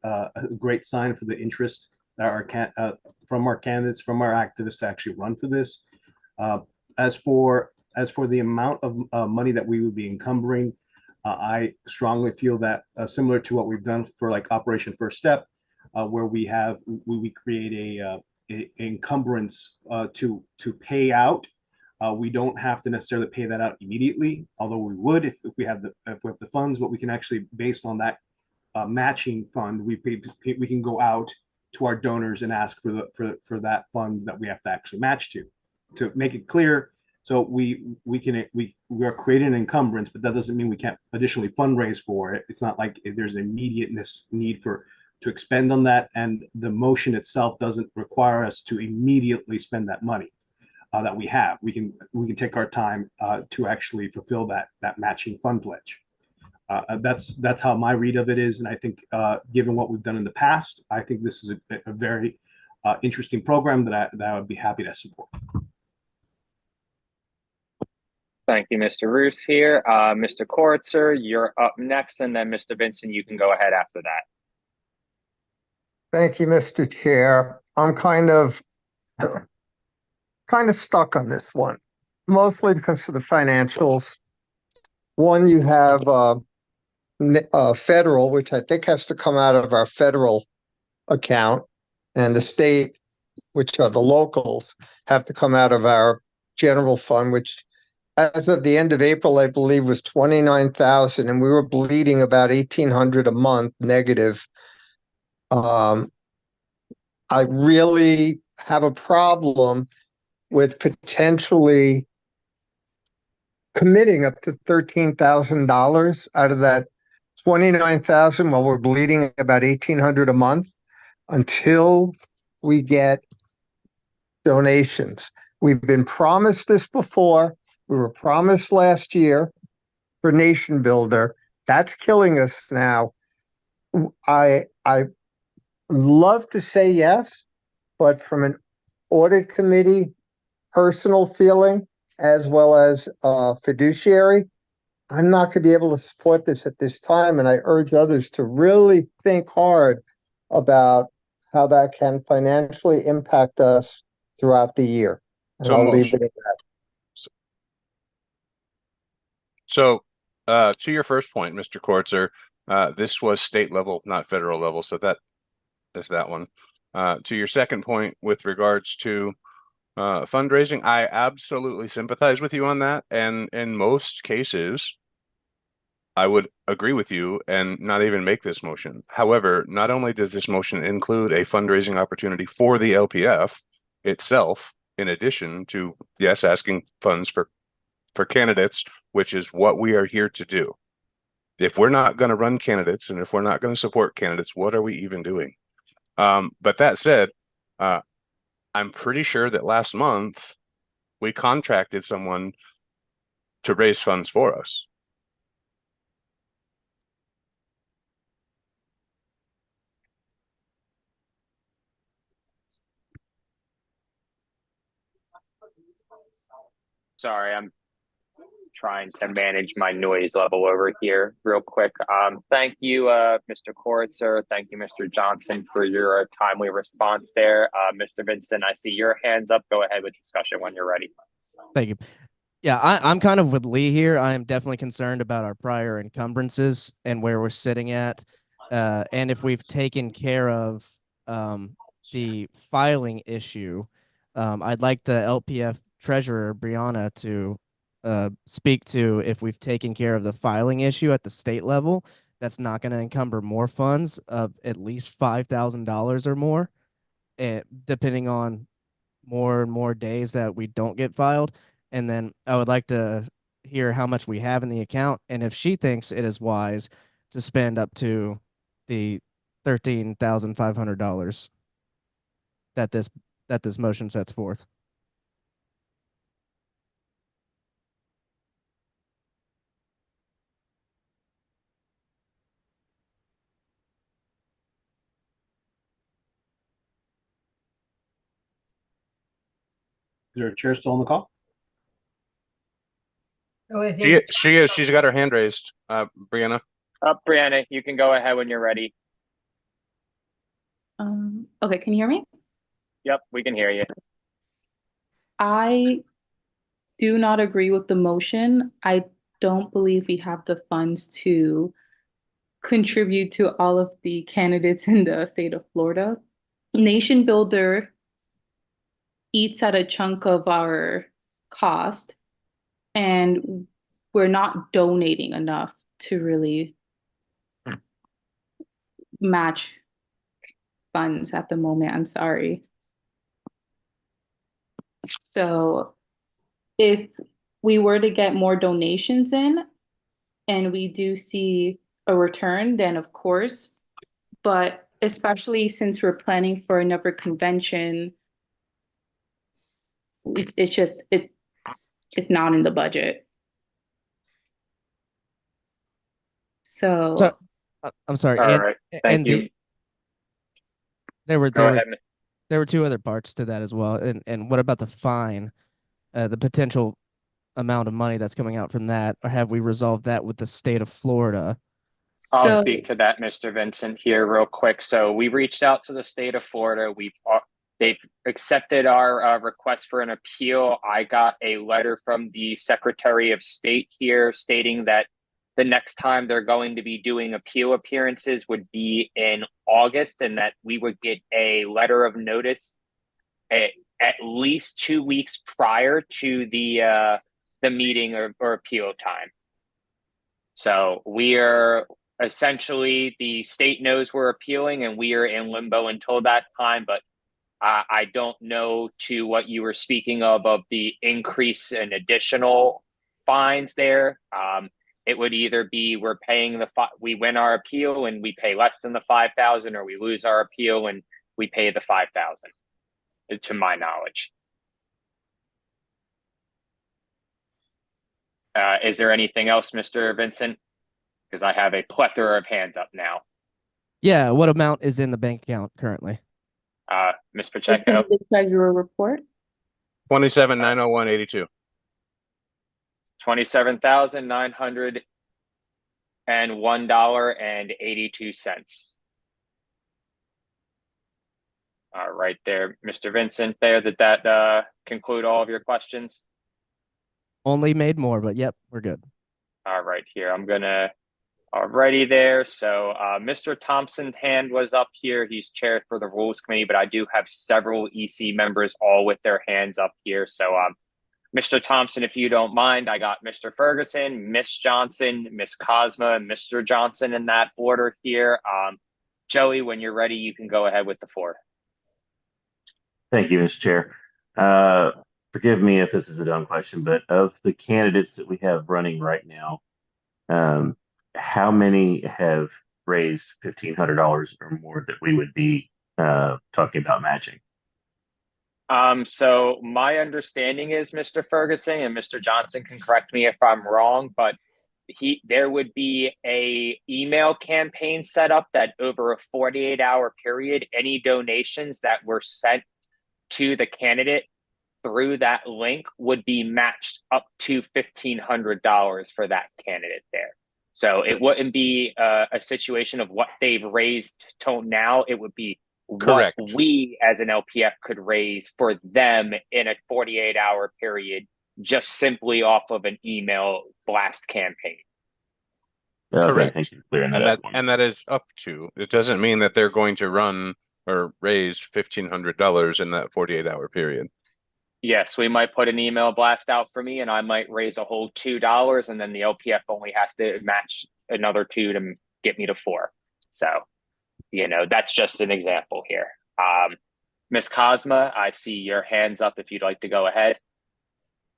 great sign for the interest that from our candidates, from our activists to actually run for this. As for the amount of money that we would be encumbering, I strongly feel that similar to what we've done for like Operation First Step, where we create a encumbrance to pay out. We don't have to necessarily pay that out immediately, although we would if we have the funds. But we can actually, based on that matching fund, we can go out to our donors and ask for that fund that we have to actually match to make it clear. So we are creating an encumbrance, but that doesn't mean we can't additionally fundraise for it. It's not like there's an immediateness need to expend on that, and the motion itself doesn't require us to immediately spend that money that we have. We can take our time to actually fulfill that matching fund pledge. That's how my read of it is, and I think given what we've done in the past, I think this is a very interesting program that I would be happy to support. Thank you, Mr. Roos here. Mr. Kortzer, you're up next, and then Mr. Vincent, you can go ahead after that. Thank you, Mr. Chair. I'm kind of stuck on this one, mostly because of the financials. One, you have federal, which I think has to come out of our federal account, and the state, which are the locals, have to come out of our general fund, which as of the end of April, I believe was 29,000, and we were bleeding about 1,800 a month negative. I really have a problem with potentially committing up to $13,000 out of that 29,000 while we're bleeding about 1,800 a month until we get donations. We've been promised this before. We were promised last year for Nation Builder. That's killing us now. I love to say yes, but from an audit committee personal feeling as well as fiduciary, I'm not going to be able to support this at this time, and I urge others to really think hard about how that can financially impact us throughout the year. And So I'll leave motion. it at that. So to your first point, Mr. Kortzer, this was state level, not federal level. So that is that one. To your second point with regards to fundraising, I absolutely sympathize with you on that. And in most cases, I would agree with you and not even make this motion. However, not only does this motion include a fundraising opportunity for the LPF itself, in addition to, yes, asking funds for candidates, which is what we are here to do. If we're not going to run candidates and if we're not going to support candidates, what are we even doing? But that said, I'm pretty sure that last month we contracted someone to raise funds for us. Sorry, I'm trying to manage my noise level over here real quick. Thank you, Mr. Kortzer. Thank you, Mr. Johnson, for your timely response there. Mr. Vincent, I see your hands up. Go ahead with discussion when you're ready. Thank you. Yeah, I'm kind of with Lee here. I am definitely concerned about our prior encumbrances and where we're sitting at. And if we've taken care of the filing issue, I'd like the LPF treasurer, Brianna, to speak to if we've taken care of the filing issue at the state level. That's not going to encumber more funds of at least $5,000 or more, depending on more and more days that we don't get filed. And then I would like to hear how much we have in the account and if she thinks it is wise to spend up to the $13,500 that this motion sets forth. Is there a chair still on the call? Oh, I think She is. She's got her hand raised. Brianna. Brianna, you can go ahead when you're ready. Okay, can you hear me? Yep, we can hear you. I do not agree with the motion. I don't believe we have the funds to contribute to all of the candidates in the state of Florida. Nation Builder eats at a chunk of our cost, and we're not donating enough to really match funds at the moment. I'm sorry. So if we were to get more donations in and we do see a return, then of course, but especially since we're planning for another convention, it's not in the budget. So I'm sorry. All right. Thank you. There were Go ahead. two other parts to that as well. And what about the fine, the potential amount of money that's coming out from that, or have we resolved that with the state of Florida? I'll speak to that, Mr. Vincent, here real quick. So we reached out to the state of Florida. They've accepted our request for an appeal. I got a letter from the Secretary of State here stating that the next time they're going to be doing appeal appearances would be in August, and that we would get a letter of notice at least 2 weeks prior to the meeting or appeal time. So we are essentially, the state knows we're appealing and we are in limbo until that time, but I don't know to what you were speaking of the increase in additional fines there. It would either be we're paying we win our appeal and we pay less than the 5,000, or we lose our appeal and we pay the 5,000, to my knowledge. Is there anything else, Mr. Vincent? Because I have a plethora of hands up now. Yeah, what amount is in the bank account currently? Ms. Pacheco. The treasurer report. 27,901.82. $27,901.82. All right, there, Mr. Vincent. There, did that conclude all of your questions? Only made more, but yep, we're good. All right, here I'm gonna. Alrighty there. So Mr. Thompson's hand was up here. He's chair for the Rules Committee, but I do have several EC members all with their hands up here. So Mr. Thompson, if you don't mind, I got Mr. Ferguson, Miss Johnson, Miss Cosma, and Mr. Johnson in that order here. Joey, when you're ready, you can go ahead with the floor. Thank you, Mr. Chair. Forgive me if this is a dumb question, but of the candidates that we have running right now, how many have raised $1,500 or more that we would be talking about matching? So my understanding is, Mr. Ferguson, and Mr. Johnson can correct me if I'm wrong, but there would be a email campaign set up that over a 48-hour period, any donations that were sent to the candidate through that link would be matched up to $1,500 for that candidate there. So it wouldn't be a situation of what they've raised till now. It would be Correct. what we as an LPF could raise for them in a 48-hour period, just simply off of an email blast campaign. Correct. Thank you for clearing that up. And that is up to. It doesn't mean that they're going to run or raise $1,500 in that 48-hour period. Yes, we might put an email blast out for me and I might raise a whole $2, and then the LPF only has to match another 2 to get me to 4. So, that's just an example here. Ms. Cosma, I see your hands up if you'd like to go ahead.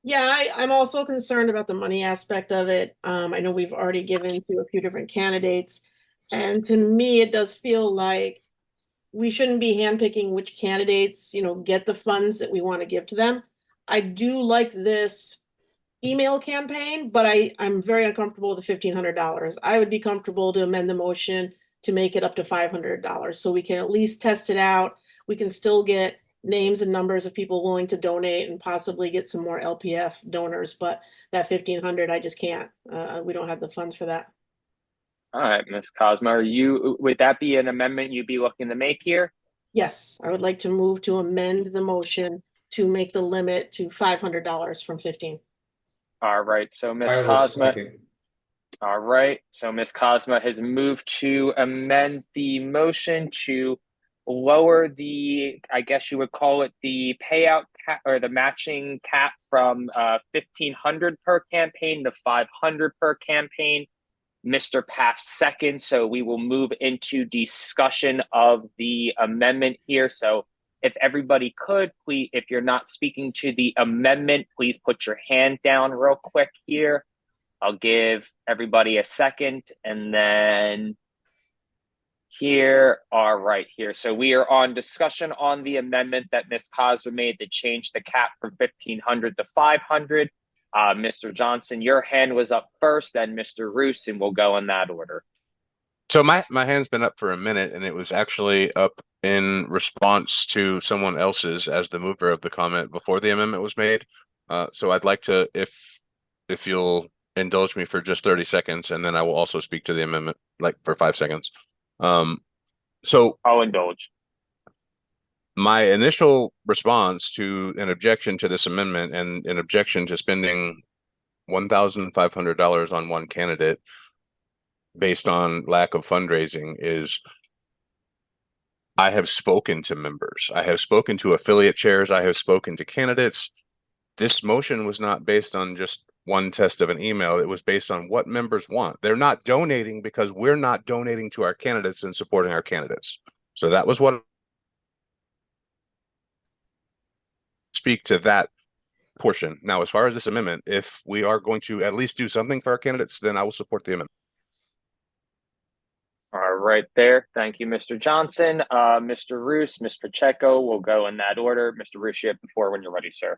Yeah, I'm also concerned about the money aspect of it. I know we've already given to a few different candidates. And to me, it does feel like we shouldn't be handpicking which candidates, get the funds that we want to give to them. I do like this email campaign, but I'm very uncomfortable with the $1,500. I would be comfortable to amend the motion to make it up to $500 so we can at least test it out. We can still get names and numbers of people willing to donate and possibly get some more LPF donors, but that 1,500, I just can't. We don't have the funds for that. All right, Ms. Cosmo, would that be an amendment you'd be looking to make here? Yes, I would like to move to amend the motion to make the limit to $500 from 15. All right, so Ms. I will Cosmo. second. All right, so Ms. Cosmo has moved to amend the motion to lower the, I guess you would call it the payout cap or the matching cap from 1,500 per campaign to 500 per campaign. Mr. Paff second, so we will move into discussion of the amendment here. So if everybody could, please, if you're not speaking to the amendment, please put your hand down real quick here. I'll give everybody a second, and then here, all right, here. So we are on discussion on the amendment that Ms. Cosmo made to change the cap from 1,500 to 500. Mr. Johnson, your hand was up first, then Mr. Roos, and we'll go in that order. So my hand's been up for a minute, and it was actually up in response to someone else's as the mover of the comment before the amendment was made. So I'd like to, if you'll indulge me for just 30 seconds, and then I will also speak to the amendment like for 5 seconds. So I'll indulge. My initial response to an objection to this amendment and an objection to spending $1,500 on one candidate based on lack of fundraising is I have spoken to members. I have spoken to affiliate chairs. I have spoken to candidates. This motion was not based on just one test of an email. It was based on what members want. They're not donating because we're not donating to our candidates and supporting our candidates. So that was what speak to that portion. Now, as far as this amendment, if we are going to at least do something for our candidates, then I will support the amendment. All right, there. Thank you, Mr. Johnson. Mr. Roos, Ms. Pacheco, we'll go in that order. Mr. Roos, you have the floor when you're ready, sir.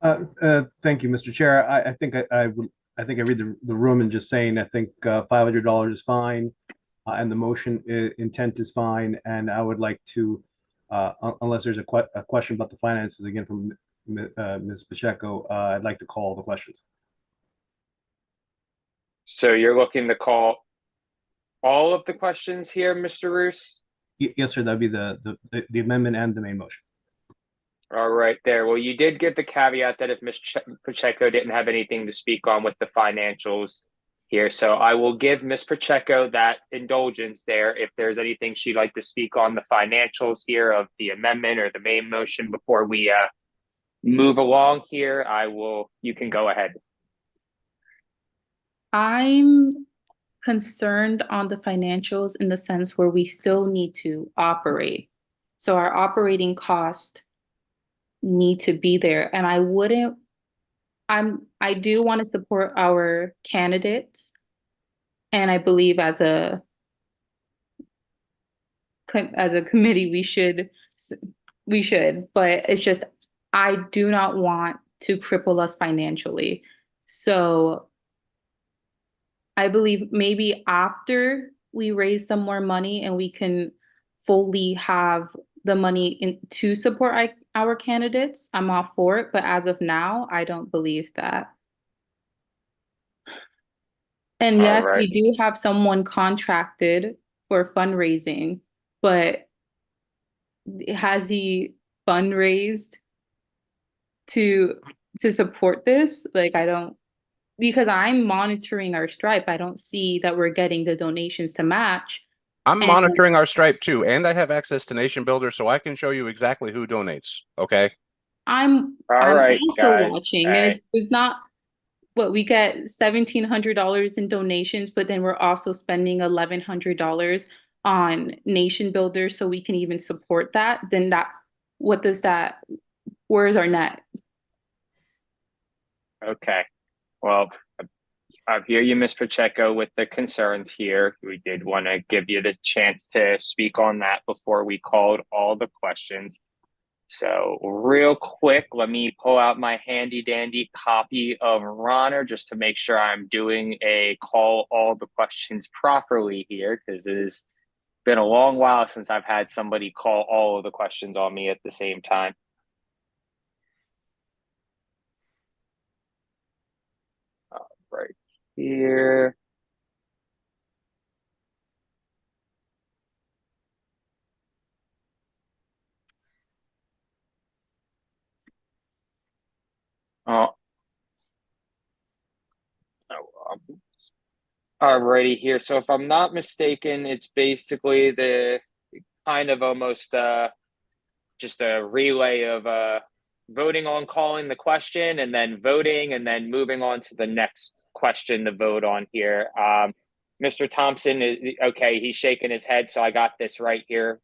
Thank you, Mr. Chair. I think I read the room and just saying I think $500 is fine, and the motion intent is fine. And I would like to, unless there's a question about the finances again from Ms. Pacheco, I'd like to call the questions. So you're looking to call all of the questions here, Mr. Roos? Yes, sir. That'd be the amendment and the main motion. All right, there. Well, you did give the caveat that if Ms. Pacheco didn't have anything to speak on with the financials here, so I will give Ms. Pacheco that indulgence there if there's anything she'd like to speak on the financials here of the amendment or the main motion before we move along here. You can go ahead. I'm concerned on the financials in the sense where we still need to operate. So our operating cost need to be there. And I do want to support our candidates. And I believe as a committee, we should, but it's just, I do not want to cripple us financially. So I believe maybe after we raise some more money and we can fully have the money to support our candidates, I'm all for it. But as of now, I don't believe that. And yes, we do have someone contracted for fundraising, but has he fundraised to support this? Like, I don't, because I'm monitoring our Stripe. I don't see that we're getting the donations to match. I'm monitoring our Stripe too, and I have access to Nation Builder, so I can show you exactly who donates. Okay. I'm right, also guys. watching, and it's not what we get $1,700 in donations, but then we're also spending $1,100 on Nation Builder so we can even support that. Then where's our net? Okay. Well, I hear you, Ms. Pacheco, with the concerns here. We did want to give you the chance to speak on that before we called all the questions. So real quick, let me pull out my handy dandy copy of Ronner just to make sure I'm doing a call all the questions properly here, because it has been a long while since I've had somebody call all of the questions on me at the same time. Right here. Oh, alrighty here. So if I'm not mistaken, it's basically the kind of almost just a relay of voting on calling the question and then voting and then moving on to the next question to vote on here. Mr. Thompson, okay, he's shaking his head, so I got this right here.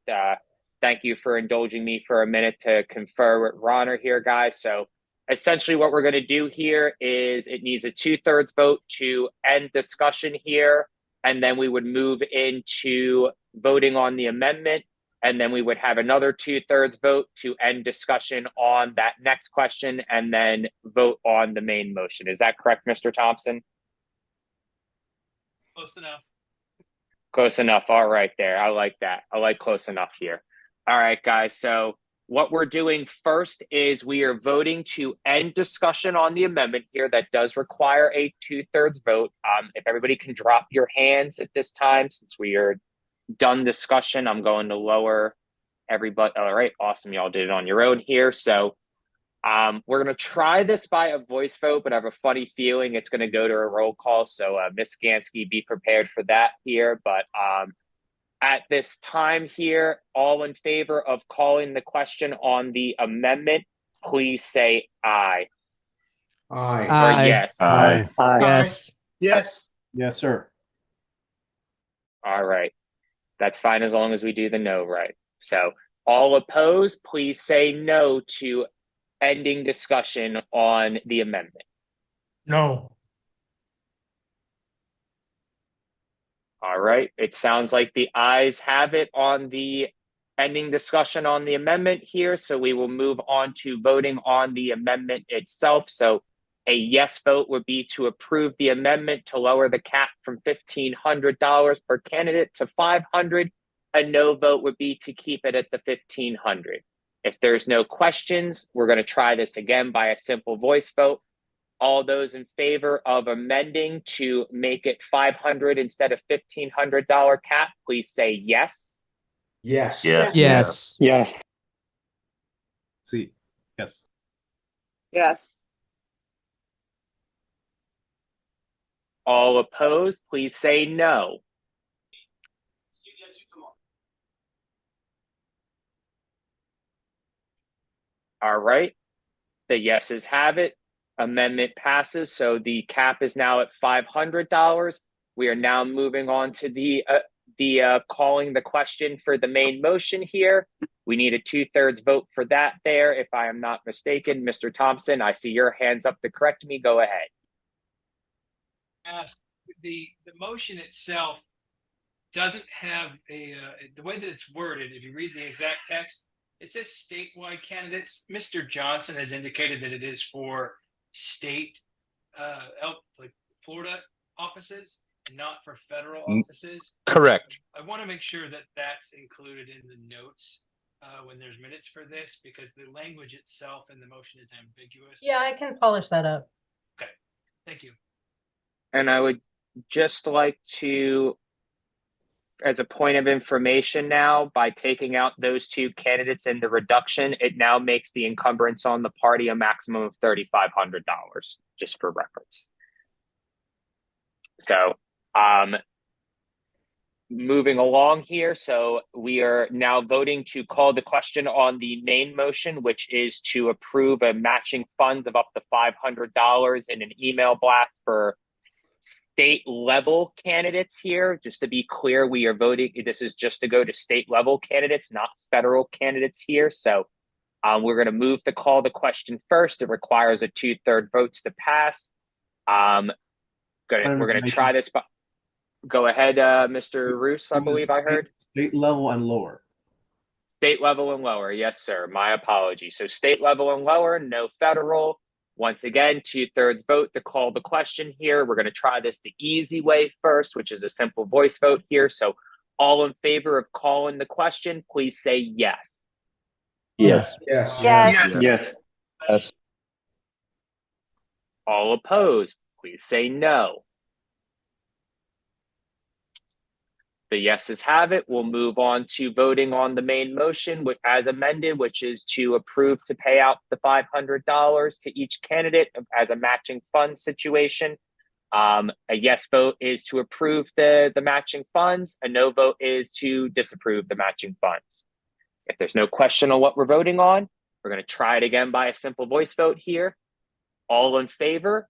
Thank you for indulging me for a minute to confer with Ronner here, guys. So essentially what we're going to do here is it needs a 2/3 vote to end discussion here, and then we would move into voting on the amendment, and then we would have another 2/3 vote to end discussion on that next question, and then vote on the main motion. Is that correct, Mr. Thompson? Close enough. Close enough. All right there. I like that. I like close enough here. All right, guys. So what we're doing first is we are voting to end discussion on the amendment here. That does require a 2/3 vote. If everybody can drop your hands at this time, since we are done discussion, I'm going to lower everybody. All right. Awesome. Y'all did it on your own here. So we're going to try this by a voice vote, but I have a funny feeling it's going to go to a roll call. So Ms. Gansky, be prepared for that here. But at this time here, all in favor of calling the question on the amendment, please say aye. Aye. Or yes. Aye. Yes. Yes. Yes, sir. All right. That's fine as long as we do the no right. So all opposed, please say no to ending discussion on the amendment. No. All right. It sounds like the ayes have it on the ending discussion on the amendment here. So we will move on to voting on the amendment itself. So a yes vote would be to approve the amendment to lower the cap from $1,500 per candidate to $500. A no vote would be to keep it at the $1,500. If there's no questions, we're going to try this again by a simple voice vote. All those in favor of amending to make it $500 instead of $1,500 cap, please say yes. Yes. Yeah. Yes. Yes. See, yes. Yes. All opposed, please say no. All right. The yeses have it. Amendment passes. So the cap is now at $500. We are now moving on to the calling the question for the main motion here. We need a 2/3 vote for that there, if I am not mistaken. Mr. Thompson, I see your hands up to correct me. Go ahead. The motion itself doesn't have the way that it's worded. If you read the exact text, it says statewide candidates. Mr. Johnson has indicated that it is for state, like Florida offices, and not for federal offices. Correct. I want to make sure that that's included in the notes when there's minutes for this, because the language itself in the motion is ambiguous. Yeah, I can polish that up. Okay, thank you. And I would just like to, as a point of information now, by taking out those two candidates in the reduction, it now makes the encumbrance on the party a maximum of $3,500, just for reference. So, moving along here. So we are now voting to call the question on the main motion, which is to approve a matching funds of up to $500 in an email blast for state level candidates here. Just to be clear, we are voting, this is just to go to state level candidates, not federal candidates here. So We're going to move to call the question first. It requires a 2/3 votes to pass. We're going to try this. Go ahead, Mr. Roos, I believe I heard. State level and lower. State level and lower. Yes, sir. My apologies. So state level and lower, no federal. Once again, 2/3 vote to call the question here. We're going to try this the easy way first, which is a simple voice vote here. So all in favor of calling the question, please say yes. Yes. Yes. Yes. Yes. Yes. All opposed, please say no. The yeses have it. We'll move on to voting on the main motion as amended, which is to approve to pay out the $500 to each candidate as a matching fund situation. A yes vote is to approve the matching funds. A no vote is to disapprove the matching funds. If there's no question on what we're voting on, we're going to try it again by a simple voice vote here. All in favor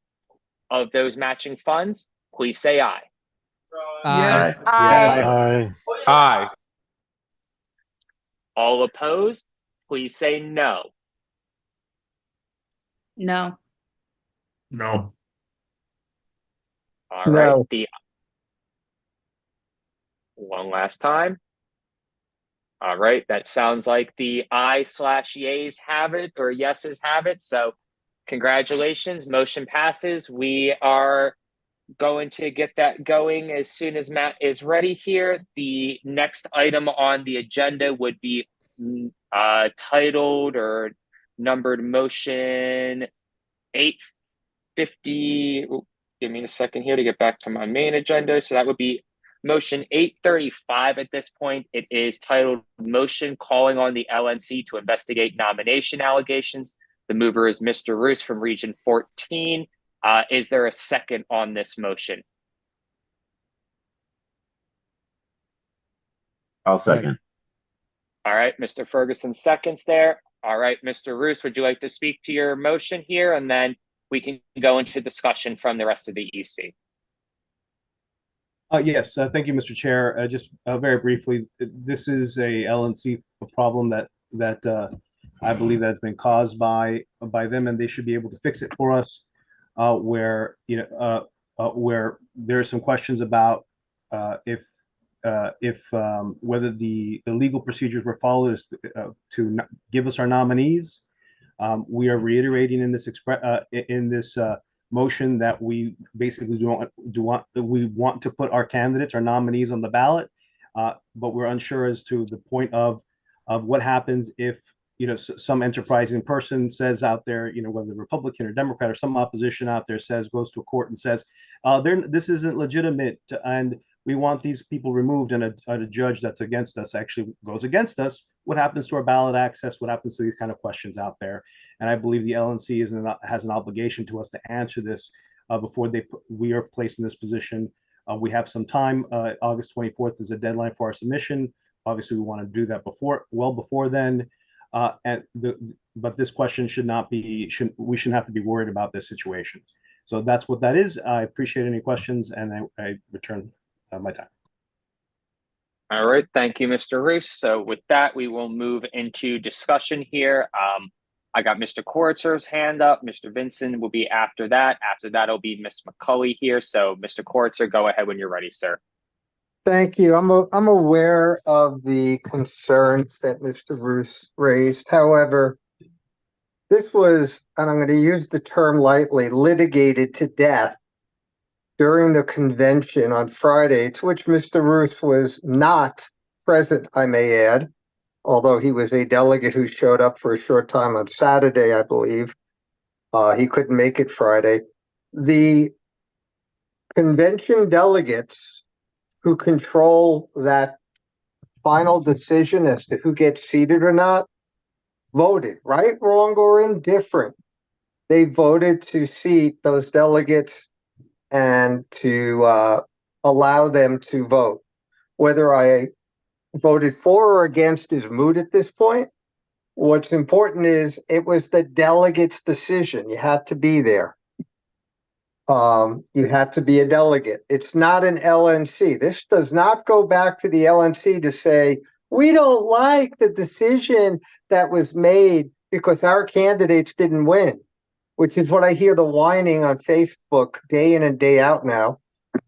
of those matching funds, please say aye. Yes. Aye. Aye. All opposed, please say no. No. No. All No. right. One last time. All right. That sounds like the aye/yays have it, or yeses have it. So congratulations. Motion passes. We are going to get that going as soon as Matt is ready here. The next item on the agenda would be titled or numbered motion 850. Give me a second here to get back to my main agenda. So that would be motion 835 at this point. It is titled Motion Calling on the LNC to Investigate Nomination Allegations. The mover is Mr. Roos from Region 14. Is there a second on this motion? I'll second. All right, Mr. Ferguson seconds there. All right, Mr. Roos, would you like to speak to your motion here? And then we can go into discussion from the rest of the EC. Yes, thank you, Mr. Chair. Just very briefly, this is a LNC problem that I believe has been caused by them, and they should be able to fix it for us. Where where there are some questions about if whether the legal procedures were followed to give us our nominees. We are reiterating in this motion that we basically we want to put our candidates, our nominees, on the ballot, but we're unsure as to the point of what happens if some enterprising person says out there, whether Republican or Democrat or some opposition out there goes to a court and says, this isn't legitimate and we want these people removed, and a judge that's against us actually goes against us. What happens to our ballot access? What happens to these kind of questions out there? And I believe the LNC has an obligation to us to answer this before we are placed in this position. We have some time. August 24th is a deadline for our submission. Obviously, we want to do that well before then. But this question we shouldn't have to be worried about this situation. So that's what that is. I appreciate any questions, and I return my time. All right, thank you, Mr. Roos. So with that, we will move into discussion here. I got Mr. Koritzer's hand up. Mr. Vincent will be after that. After that, it'll be Ms. McCulley here. So Mr. Koritzer, go ahead when you're ready, sir. Thank you. I'm aware of the concerns that Mr. Roos raised. However, this was, and I'm going to use the term lightly, litigated to death during the convention on Friday, to which Mr. Roos was not present, I may add, although he was a delegate who showed up for a short time on Saturday, I believe. He couldn't make it Friday. The convention delegates who control that final decision as to who gets seated or not voted, right, wrong, or indifferent. They voted to seat those delegates and to allow them to vote. Whether I voted for or against is moot at this point. What's important is it was the delegate's decision. You had to be there. You had to be a delegate. It's not an LNC. This does not go back to the LNC to say, we don't like the decision that was made because our candidates didn't win, which is what I hear the whining on Facebook day in and day out now.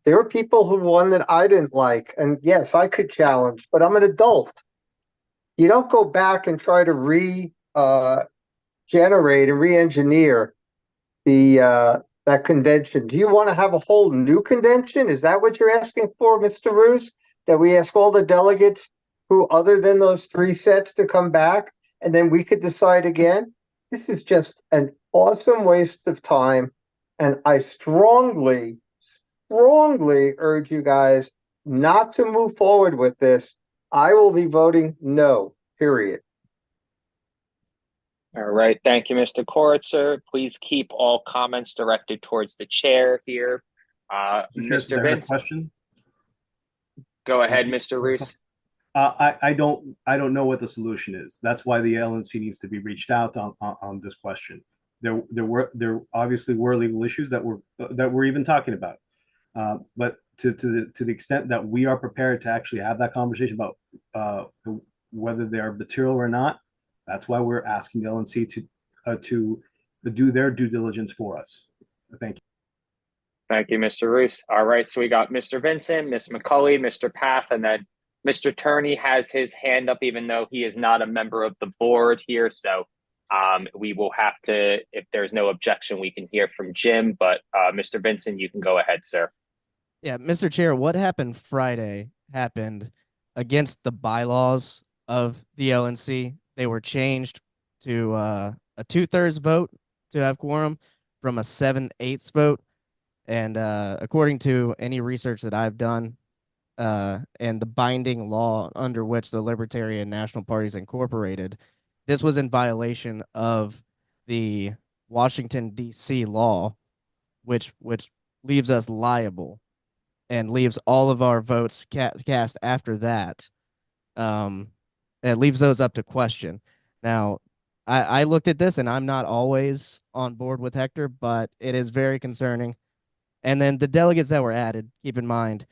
There were people who won that I didn't like. And yes, I could challenge, but I'm an adult. You don't go back and try to generate and re-engineer the that convention. Do you want to have a whole new convention? Is that what you're asking for, Mr. Roos? That we ask all the delegates who, other than those 3 sets, to come back and then we could decide again? This is just an awesome waste of time. And I strongly urge you guys not to move forward with this. I will be voting no, period. All right, thank you, Mr. Koritzer. Please keep all comments directed towards the chair here. Mr. Vince, question? Go ahead, Mr. Roos. I don't know what the solution is. That's why the LNC needs to be reached out on this question. There obviously were legal issues that we're even talking about, but to the extent that we are prepared to actually have that conversation about whether they are material or not, that's why we're asking the LNC to do their due diligence for us. Thank you. Thank you, Mr. Roos. All right, so we got Mr. Vincent, Ms. McCully, Mr. Path, and then Mr. Turney has his hand up, even though he is not a member of the board here. So we will have to, if there's no objection, we can hear from Jim. But Mr. Vincent, you can go ahead, sir. Yeah, Mr. Chair, what happened Friday happened against the bylaws of the LNC. They were changed to a 2/3 vote to have quorum from a 7/8 vote. And according to any research that I've done and the binding law under which the Libertarian National Party is incorporated, this was in violation of the Washington, D.C. law, which leaves us liable and leaves all of our votes cast after that. It leaves those up to question. Now, I looked at this, and I'm not always on board with Hector, but it is very concerning. And then the delegates that were added, keep in mind,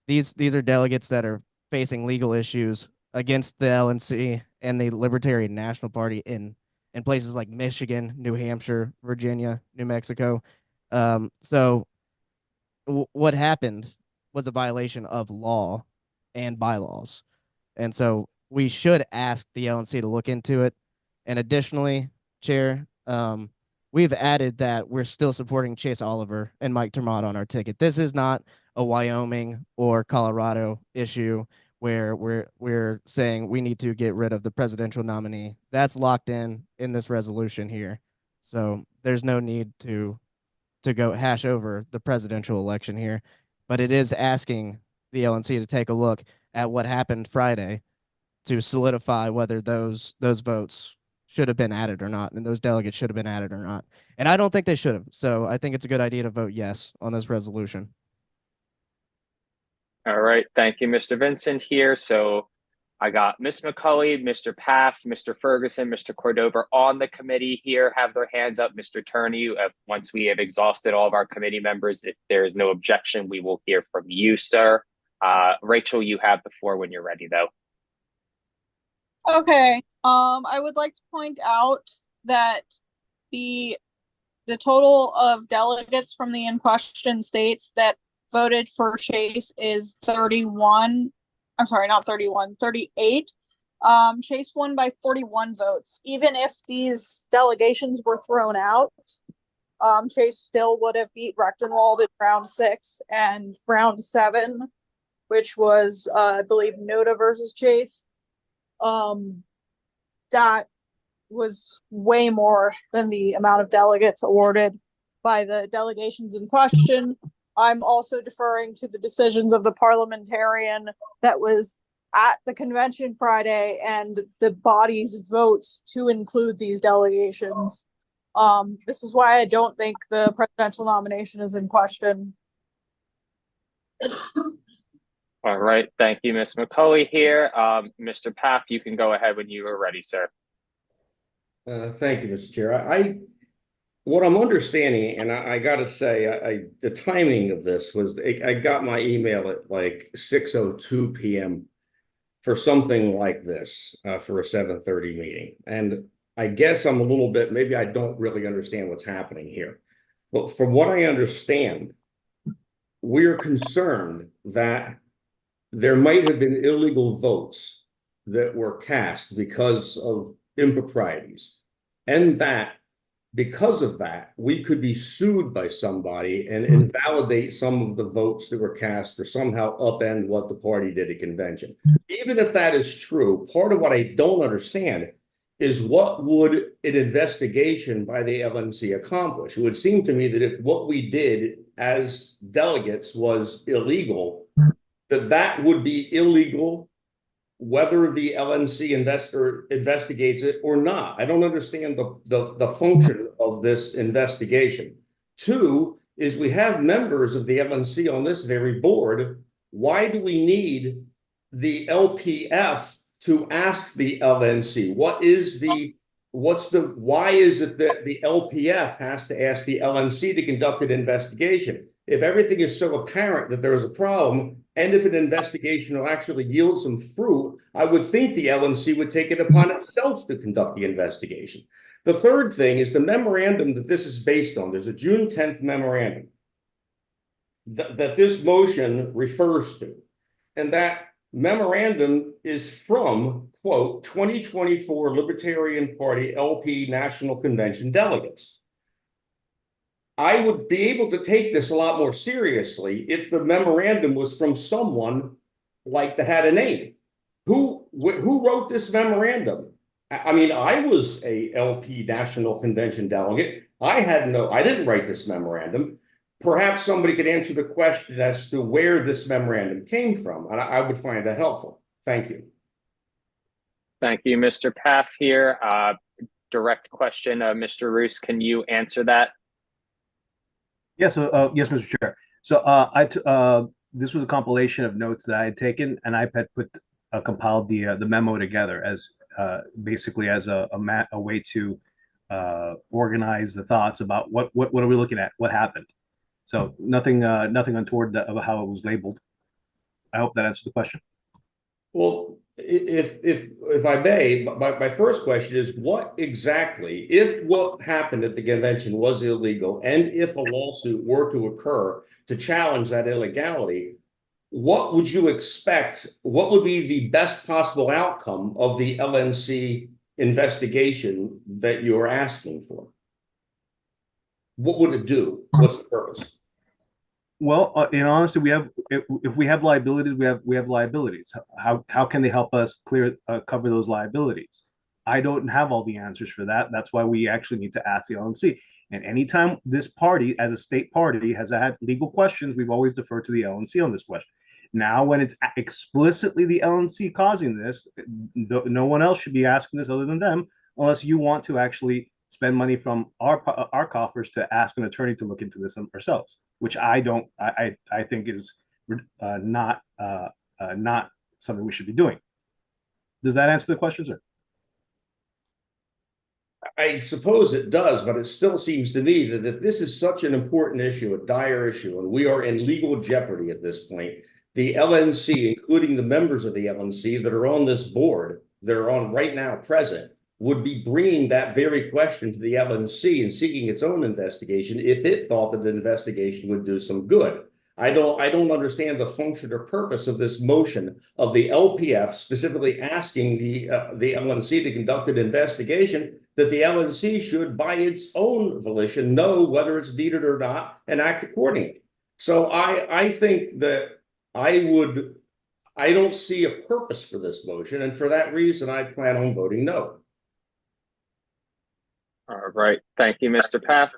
these are delegates that are facing legal issues against the LNC and the Libertarian National Party in places like Michigan, New Hampshire, Virginia, New Mexico. So what happened was a violation of law and bylaws. And so we should ask the LNC to look into it. And additionally, Chair, we've added that we're still supporting Chase Oliver and Mike Termott on our ticket. This is not a Wyoming or Colorado issue where we're saying we need to get rid of the presidential nominee. That's locked in this resolution here. So there's no need to go hash over the presidential election here. But it is asking the LNC to take a look at what happened Friday to solidify whether those votes should have been added or not, and those delegates should have been added or not. And I don't think they should have. So I think it's a good idea to vote yes on this resolution. All right. Thank you, Mr. Vincent here. So I got Ms. McCully, Mr. Paff, Mr. Ferguson, Mr. Cordova on the committee here have their hands up. Mr. Turney, once we have exhausted all of our committee members, if there is no objection, we will hear from you, sir. Rachel, you have the floor when you're ready, though. Okay. I would like to point out that the total of delegates from the in question states that voted for Chase is 31. I'm sorry, not 31, 38. Chase won by 41 votes. Even if these delegations were thrown out, Chase still would have beat Rechtenwald in round 6 and round 7, which was, I believe, Noda versus Chase. That was way more than the amount of delegates awarded by the delegations in question. I'm also deferring to the decisions of the parliamentarian that was at the convention Friday and the body's votes to include these delegations. This is why I don't think the presidential nomination is in question. All right. Thank you, Ms. McCully here. Mr. Paff, you can go ahead when you are ready, sir. Thank you, Mr. Chair. What I'm understanding, and I got to say, the timing of this was, I got my email at like 6:02 p.m. for something like this, for a 7:30 meeting. And I guess I'm a little bit, maybe I don't really understand what's happening here. But from what I understand, we're concerned that there might have been illegal votes that were cast because of improprieties, and that because of that, we could be sued by somebody and invalidate some of the votes that were cast or somehow upend what the party did at convention. Even if that is true, part of what I don't understand is what would an investigation by the LNC accomplish? It would seem to me that if what we did as delegates was illegal, that would be illegal whether the LNC investigates it or not. I don't understand the function of this investigation. Two is we have members of the LNC on this very board. Why do we need the LPF to ask the LNC? Why is it that the LPF has to ask the LNC to conduct an investigation? If everything is so apparent that there is a problem, and if an investigation will actually yield some fruit, I would think the LNC would take it upon itself to conduct the investigation. The third thing is the memorandum that this is based on. There's a June 10th memorandum that this motion refers to. And that memorandum is from, quote, 2024 Libertarian Party LP National Convention delegates. I would be able to take this a lot more seriously if the memorandum was from someone like that had a name. Who wrote this memorandum? I mean, I was a LP National Convention delegate. I didn't write this memorandum. Perhaps somebody could answer the question as to where this memorandum came from, and I would find that helpful. Thank you. Thank you, Mr. Paff here. Direct question, Mr. Roos, can you answer that? Yes, yes, Mr. Chair. So this was a compilation of notes that I had taken, and I had compiled the memo together as basically as a way to organize the thoughts about what are we looking at, what happened. So nothing untoward of how it was labeled. I hope that answers the question. Well, if I may, my first question is what exactly, if what happened at the convention was illegal, and if a lawsuit were to occur to challenge that illegality, what would you expect? What would be the best possible outcome of the LNC investigation that you're asking for? What would it do? What's the purpose? Well, in honesty, if we have liabilities, we have liabilities. How can they help us cover those liabilities? I don't have all the answers for that. That's why we actually need to ask the LNC. And anytime this party, as a state party, has had legal questions, we've always deferred to the LNC on this question. Now, when it's explicitly the LNC causing this, no one else should be asking this other than them, unless you want to actually spend money from our coffers to ask an attorney to look into this ourselves, which I think is not something we should be doing. Does that answer the question, sir? I suppose it does, but it still seems to me that if this is such an important issue, a dire issue, and we are in legal jeopardy at this point, the LNC, including the members of the LNC that are on this board, that are on right now present, would be bringing that very question to the LNC and seeking its own investigation if it thought that the investigation would do some good. I don't understand the function or purpose of this motion of the LPF specifically asking the LNC to conduct an investigation, that the LNC should, by its own volition, know whether it's needed or not and act accordingly. So I think that I don't see a purpose for this motion, and for that reason, I plan on voting no. All right. Thank you, Mr. Paff.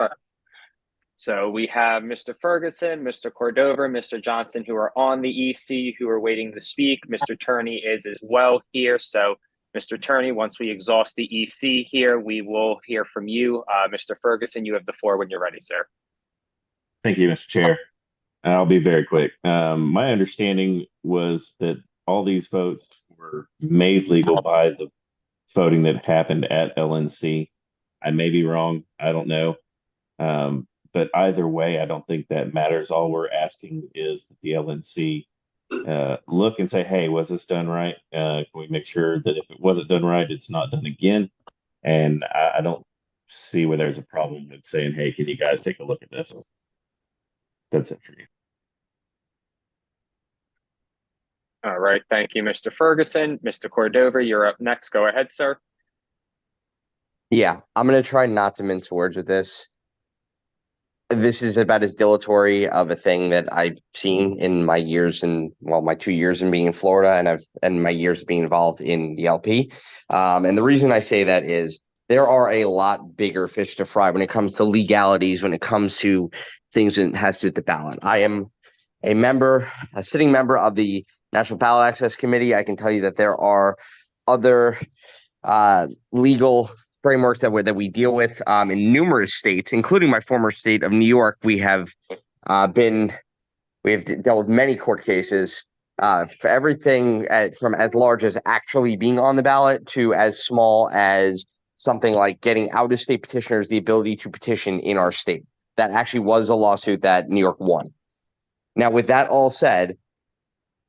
So we have Mr. Ferguson, Mr. Cordova, Mr. Johnson, who are on the EC, who are waiting to speak. Mr. Turney is as well here. So Mr. Turney, once we exhaust the EC here, we will hear from you. Mr. Ferguson, you have the floor when you're ready, sir. Thank you, Mr. Chair. I'll be very quick. My understanding was that all these votes were made legal by the voting that happened at LNC. I may be wrong. I don't know. But either way, I don't think that matters. All we're asking is that the LNC look and say, hey, was this done right? Can we make sure that if it wasn't done right, it's not done again? And I don't see where there's a problem with saying, hey, can you guys take a look at this? That's it for me. All right. Thank you, Mr. Ferguson. Mr. Cordova, you're up next. Go ahead, sir. Yeah, I'm going to try not to mince words with this. This is about as dilatory of a thing that I've seen in my years my 2 years in being in Florida, and my years being involved in the LP. And the reason I say that is there are a lot bigger fish to fry when it comes to legalities, when it comes to things that has to do with the ballot. I am a sitting member of the National Ballot Access Committee. I can tell you that there are other legal frameworks that we deal with in numerous states, including my former state of New York. We have dealt with many court cases for everything from as large as actually being on the ballot to as small as something like getting out of state petitioners the ability to petition in our state. That actually was a lawsuit that New York won. Now, with that all said,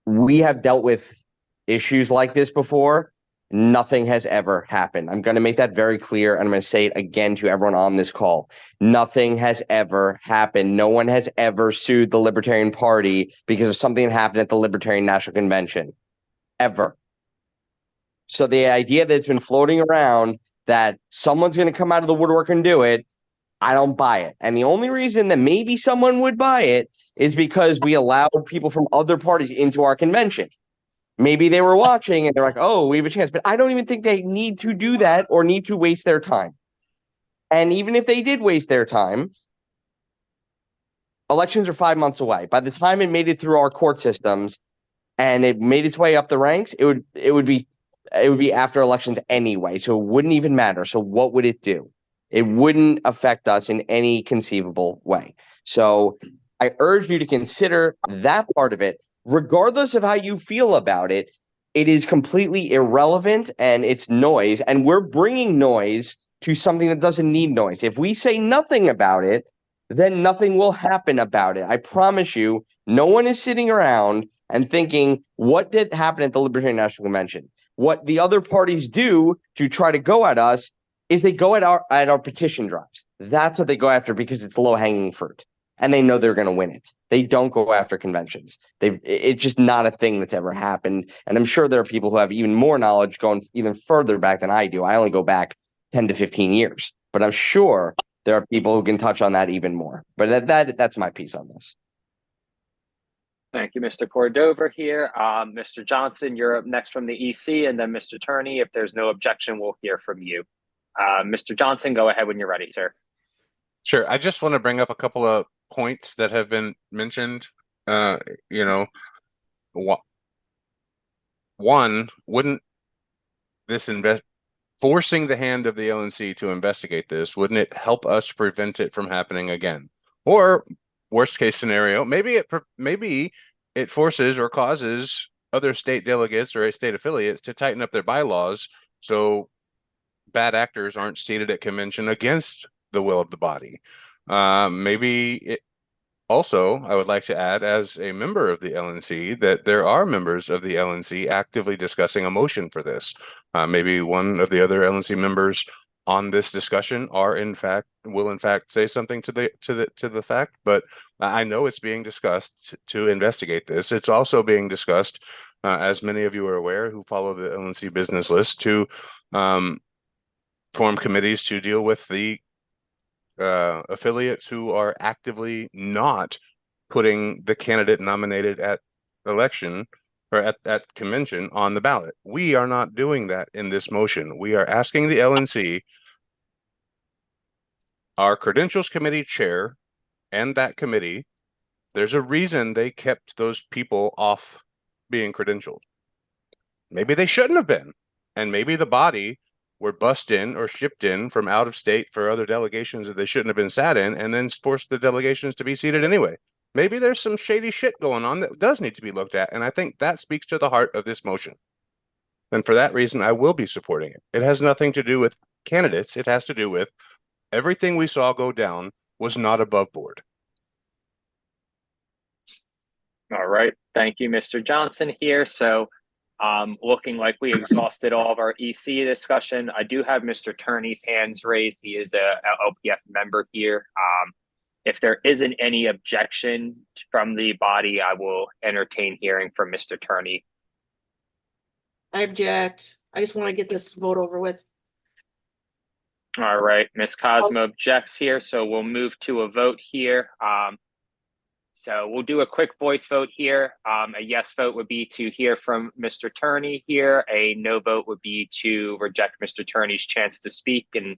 we have dealt with issues like this before. Nothing has ever happened. I'm going to make that very clear, and I'm going to say it again to everyone on this call. Nothing has ever happened. No one has ever sued the Libertarian Party because of something that happened at the Libertarian National Convention. Ever. So the idea that's been floating around that someone's going to come out of the woodwork and do it, I don't buy it. And the only reason that maybe someone would buy it is because we allowed people from other parties into our convention. Maybe they were watching and they're like, oh, we have a chance. But I don't even think they need to do that or need to waste their time. And even if they did waste their time, elections are 5 months away. By the time it made it through our court systems and it made its way up the ranks, it would be after elections anyway. So it wouldn't even matter. So what would it do? It wouldn't affect us in any conceivable way. So I urge you to consider that part of it. Regardless of how you feel about it, it is completely irrelevant and it's noise. And we're bringing noise to something that doesn't need noise. If we say nothing about it, then nothing will happen about it. I promise you, no one is sitting around and thinking, what did happen at the Libertarian National Convention? What the other parties do to try to go at us is they go at our petition drives. That's what they go after because it's low-hanging fruit. And they know they're going to win it. They don't go after conventions. It's just not a thing that's ever happened. And I'm sure there are people who have even more knowledge going even further back than I do. I only go back 10 to 15 years. But I'm sure there are people who can touch on that even more. But that's my piece on this. Thank you, Mr. Cordova here. Mr. Johnson, you're up next from the EC, and then Mr. Turney, if there's no objection, we'll hear from you. Mr. Johnson, go ahead when you're ready, sir. Sure. I just want to bring up a couple of points that have been mentioned. One, wouldn't this forcing the hand of the LNC to investigate this, wouldn't it help us prevent it from happening again? Or worst case scenario, maybe it forces or causes other state delegates or state affiliates to tighten up their bylaws so bad actors aren't seated at convention against the will of the body. Maybe it also, I would like to add as a member of the LNC that there are members of the LNC actively discussing a motion for this. Maybe one of the other LNC members on this discussion will in fact say something to the fact, but I know it's being discussed to investigate this. It's also being discussed, as many of you are aware who follow the LNC business list, to form committees to deal with the affiliates who are actively not putting the candidate nominated at election or at convention on the ballot. We are not doing that in this motion. We are asking the LNC, our credentials committee chair and that committee, there's a reason they kept those people off being credentialed. Maybe they shouldn't have been. And maybe the body were bussed in or shipped in from out of state for other delegations that they shouldn't have been sat in, and then forced the delegations to be seated anyway. Maybe there's some shady shit going on that does need to be looked at, and I think that speaks to the heart of this motion. And for that reason, I will be supporting it. It has nothing to do with candidates. It has to do with everything we saw go down was not above board. All right. Thank you, Mr. Johnson here. So Looking like we exhausted all of our EC discussion. I do have Mr. Turney's hands raised. He is a LPF member here. If there isn't any objection from the body, I will entertain hearing from Mr. Turney. I object. I just want to get this vote over with. All right, Ms. Cosmo objects here, so we'll move to a vote here. So we'll do a quick voice vote here. A yes vote would be to hear from Mr. Turney here. A no vote would be to reject Mr. Turney's chance to speak and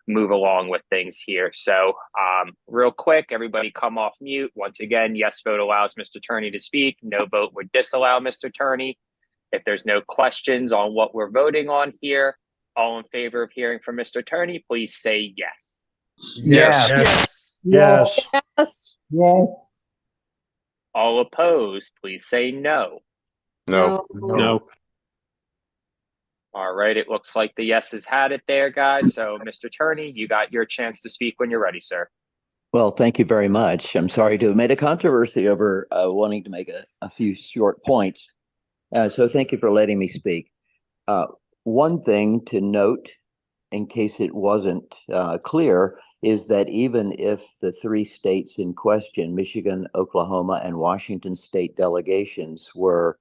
move along with things here. So real quick, everybody come off mute. Once again, yes vote allows Mr. Turney to speak. No vote would disallow Mr. Turney. If there's no questions on what we're voting on here, all in favor of hearing from Mr. Turney, please say yes. Yes. Yes. Yes. Yes. Yes. All opposed, please say no. No. No. All right, it looks like the yeses had it there, guys. So, Mr. Turney, you got your chance to speak when you're ready, sir. Well, thank you very much. I'm sorry to have made a controversy over wanting to make a few short points. So thank you for letting me speak. One thing to note, in case it wasn't clear, is that even if the three states in question, Michigan, Oklahoma, and Washington state delegations were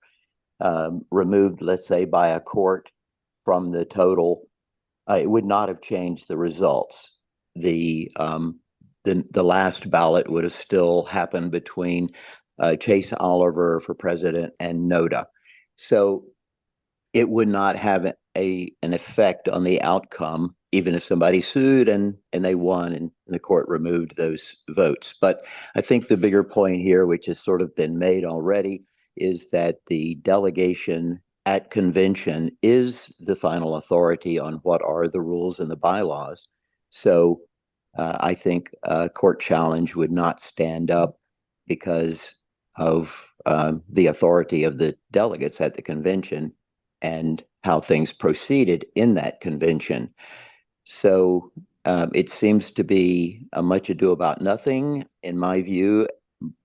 removed, let's say, by a court from the total, it would not have changed the results. The last ballot would have still happened between Chase Oliver for president and Noda. So it would not have an effect on the outcome, even if somebody sued and they won and the court removed those votes. But I think the bigger point here, which has sort of been made already, is that the delegation at convention is the final authority on what are the rules and the bylaws. So I think a court challenge would not stand up because of the authority of the delegates at the convention and how things proceeded in that convention. So it seems to be a much ado about nothing, in my view,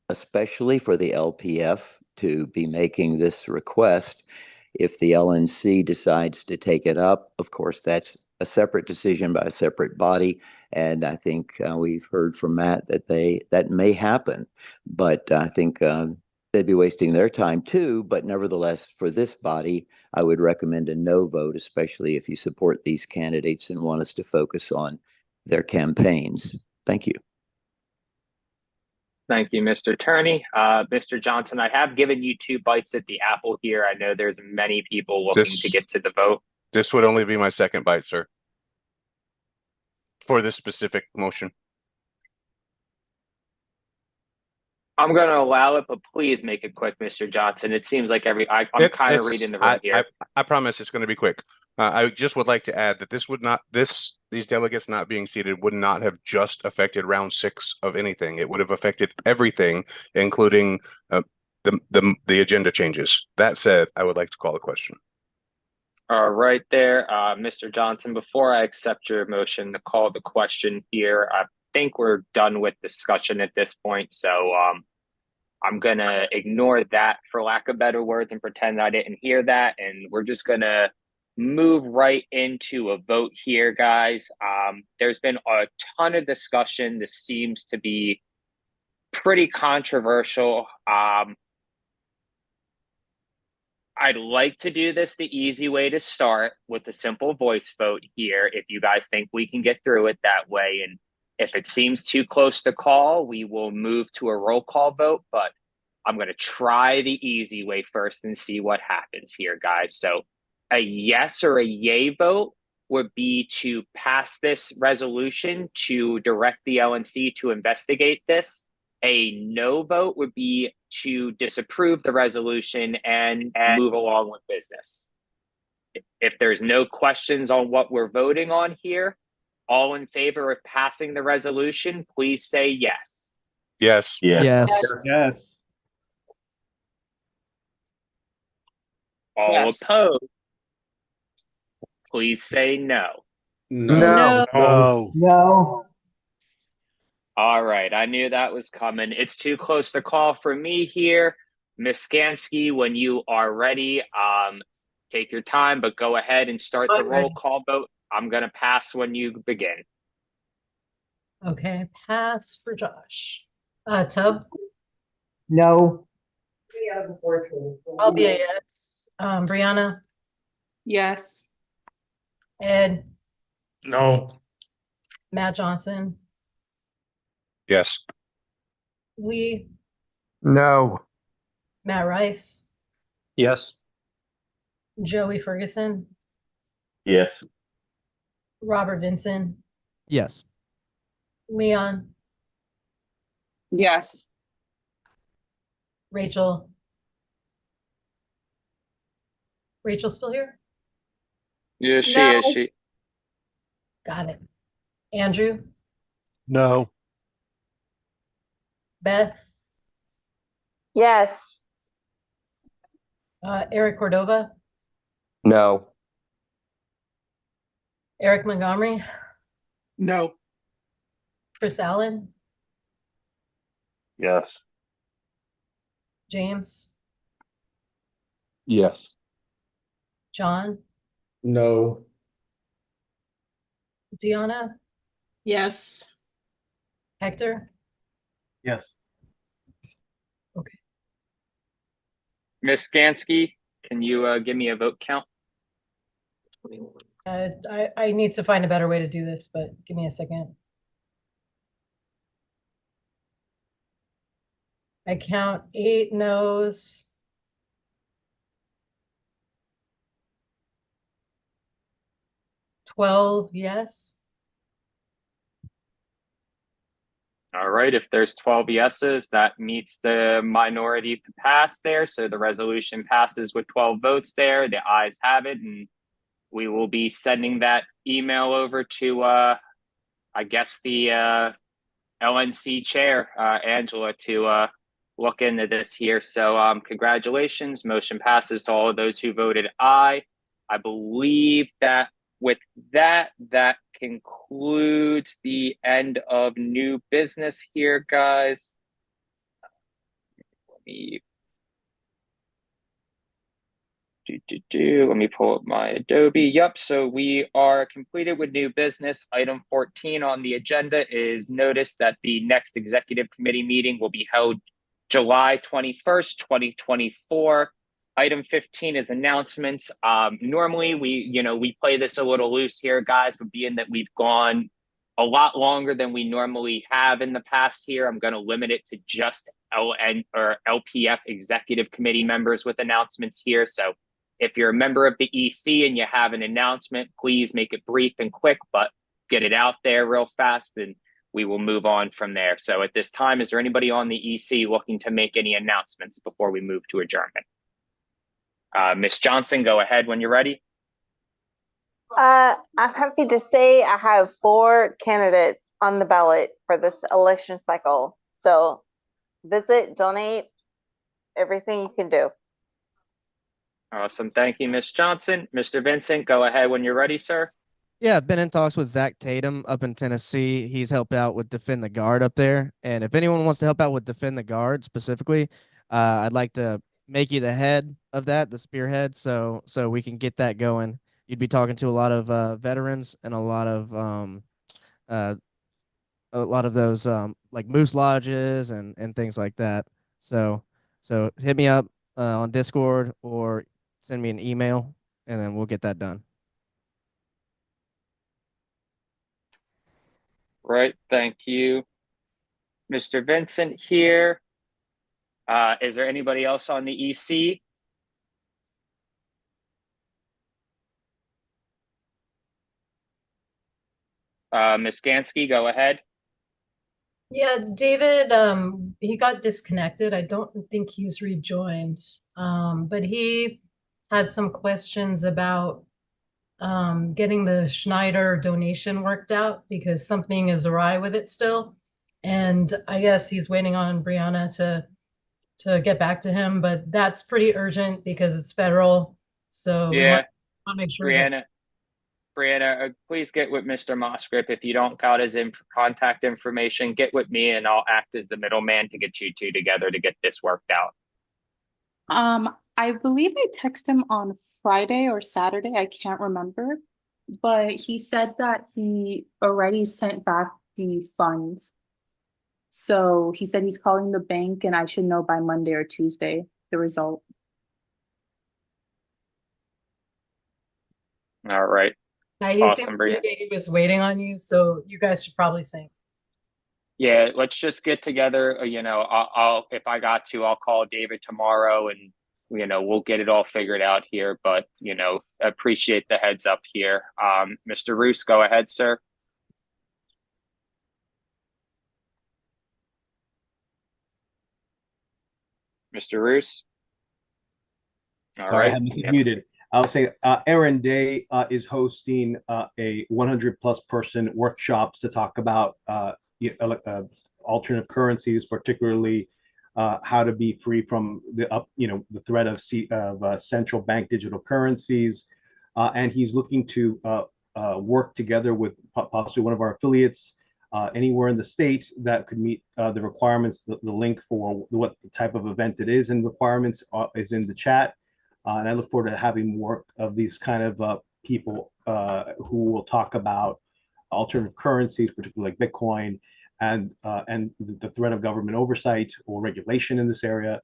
especially for the LPF to be making this request. If the LNC decides to take it up, of course, that's a separate decision by a separate body. And I think we've heard from Matt that that may happen. But I think they'd be wasting their time too. But nevertheless, for this body, I would recommend a no vote, especially if you support these candidates and want us to focus on their campaigns. Thank you. Thank you, Mr. Turney. Mr. Johnson, I have given you 2 bites at the apple here. I know there's many people looking to get to the vote. This would only be my second bite, sir, for this specific motion. I'm going to allow it, but please make it quick, Mr. Johnson. It seems like I'm kind of reading the room here. I promise it's going to be quick. I just would like to add that these delegates not being seated would not have just affected round 6 of anything. It would have affected everything, including the agenda changes. That said, I would like to call a question. All right there, Mr. Johnson, before I accept your motion to call the question here, I think we're done with discussion at this point. So I'm going to ignore that, for lack of better words, and pretend I didn't hear that. And we're just going to move right into a vote here, guys. There's been a ton of discussion. This seems to be pretty controversial. I'd like to do this the easy way to start, with a simple voice vote here, if you guys think we can get through it that way. And if it seems too close to call, we will move to a roll call vote. But I'm going to try the easy way first and see what happens here, guys. So a yes or a yay vote would be to pass this resolution to direct the LNC to investigate this. A no vote would be to disapprove the resolution and move along with business. If there's no questions on what we're voting on here, all in favor of passing the resolution, please say yes. Yes. Yes. Yes. All Yes. opposed, please say no. No. No. No. All right, I knew that was coming. It's too close to call for me here. Ms. Skansky, when you are ready, take your time, but go ahead and start the I'm roll ready. call vote. I'm going to pass when you begin. Okay, pass for Josh. Tub, No. I'll be a yes. Brianna, Yes. Ed, No. Matt Johnson, Yes. Lee, No. Matt Rice, Yes. Joey Ferguson, Yes. Robert Vincent, Yes. Leon, Yes. Rachel. Rachel still here? Yeah, she is. She. Got it. Andrew, No. Beth, Yes. Eric Cordova, No. Eric Montgomery, No. Chris Allen, Yes. James, Yes. John, No. Deanna, Yes. Hector. Yes. Miss Skansky, can you give me a vote count? I need to find a better way to do this, but give me a second. I count 8 no's. $12 yes. All right, if there's 12 yeses, that meets the minority to pass there. So the resolution passes with 12 votes there. The ayes have it, and we will be sending that email over to, I guess, the LNC chair, Angela, to look into this here. So congratulations. Motion passes to all of those who voted aye. I believe that with that, that concludes the end of new business here, guys. Let me Let me pull up my Adobe. Yep. So we are completed with new business. Item 14 on the agenda is notice that the next executive committee meeting will be held July 21st, 2024. Item 15 is announcements. Normally we play this a little loose here, guys, but being that we've gone a lot longer than we normally have in the past here, I'm going to limit it to just LPF executive committee members with announcements here. So if you're a member of the EC and you have an announcement, please make it brief and quick, but get it out there real fast, and we will move on from there. So at this time, is there anybody on the EC looking to make any announcements before we move to adjournment? Ms. Johnson, go ahead when you're ready. I'm happy to say I have 4 candidates on the ballot for this election cycle. So visit, donate, everything you can do. Awesome. Thank you, Ms. Johnson. Mr. Vincent, go ahead when you're ready, sir. Yeah, I've been in talks with Zach Tatum up in Tennessee. He's helped out with Defend the Guard up there. And if anyone wants to help out with Defend the Guard specifically, I'd like to make you the head of that, the spearhead, so we can get that going. You'd be talking to a lot of veterans and a lot of those like moose lodges and things like that. So hit me up on Discord or send me an email, and then we'll get that done. Right. Thank you, Mr. Vincent here. Is there anybody else on the EC? Ms. Gansky, go ahead. Yeah, David, he got disconnected. I don't think he's rejoined. But he had some questions about getting the Schneider donation worked out because something is awry with it still. And I guess he's waiting on Brianna to get back to him, but that's pretty urgent because it's federal. So we want to make sure Brianna, please get with Mr. Mosgrip. If you don't got his contact information, get with me and I'll act as the middleman to get you two together to get this worked out. I believe I texted him on Friday or Saturday. I can't remember. But he said that he already sent back the funds. So he said he's calling the bank and I should know by Monday or Tuesday the result. All right. He Awesome, Brianna. he was waiting on you, so you guys should probably sync. Yeah, let's just get together. I'll if I got to, I'll call David tomorrow and we'll get it all figured out here. But appreciate the heads up here. Mr. Roos, go ahead, sir. Mr. Roos. All Sorry, I right. had myself muted. I was saying Aaron Day is hosting a 100+ person workshops to talk about alternative currencies, particularly how to be free from the threat of central bank digital currencies, and he's looking to work together with possibly one of our affiliates anywhere in the state that could meet the requirements. The link for what type of event it is and requirements is in the chat. And I look forward to having more of these kind of people who will talk about alternative currencies, particularly like Bitcoin, and the threat of government oversight or regulation in this area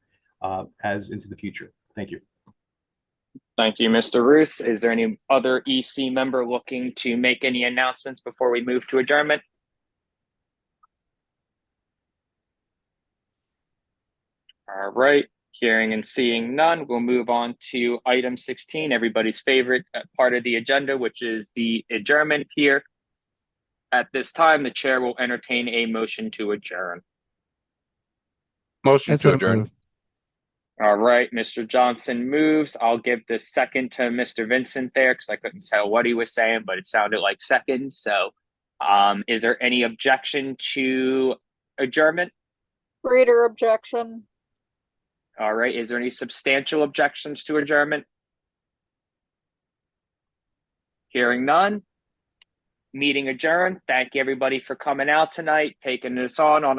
as into the future. Thank you. Thank you, Mr. Roos. Is there any other EC member looking to make any announcements before we move to adjournment? All right. Hearing and seeing none, we'll move on to item 16, everybody's favorite part of the agenda, which is the adjournment here. At this time, the chair will entertain a motion to adjourn. Motion to adjourn. All right, Mr. Johnson moves. I'll give the second to Mr. Vincent there because I couldn't tell what he was saying, but it sounded like second. So is there any objection to adjournment? Reader objection. All right. Is there any substantial objections to adjournment? Hearing none. Meeting adjourned. Thank you, everybody, for coming out tonight, taking this on a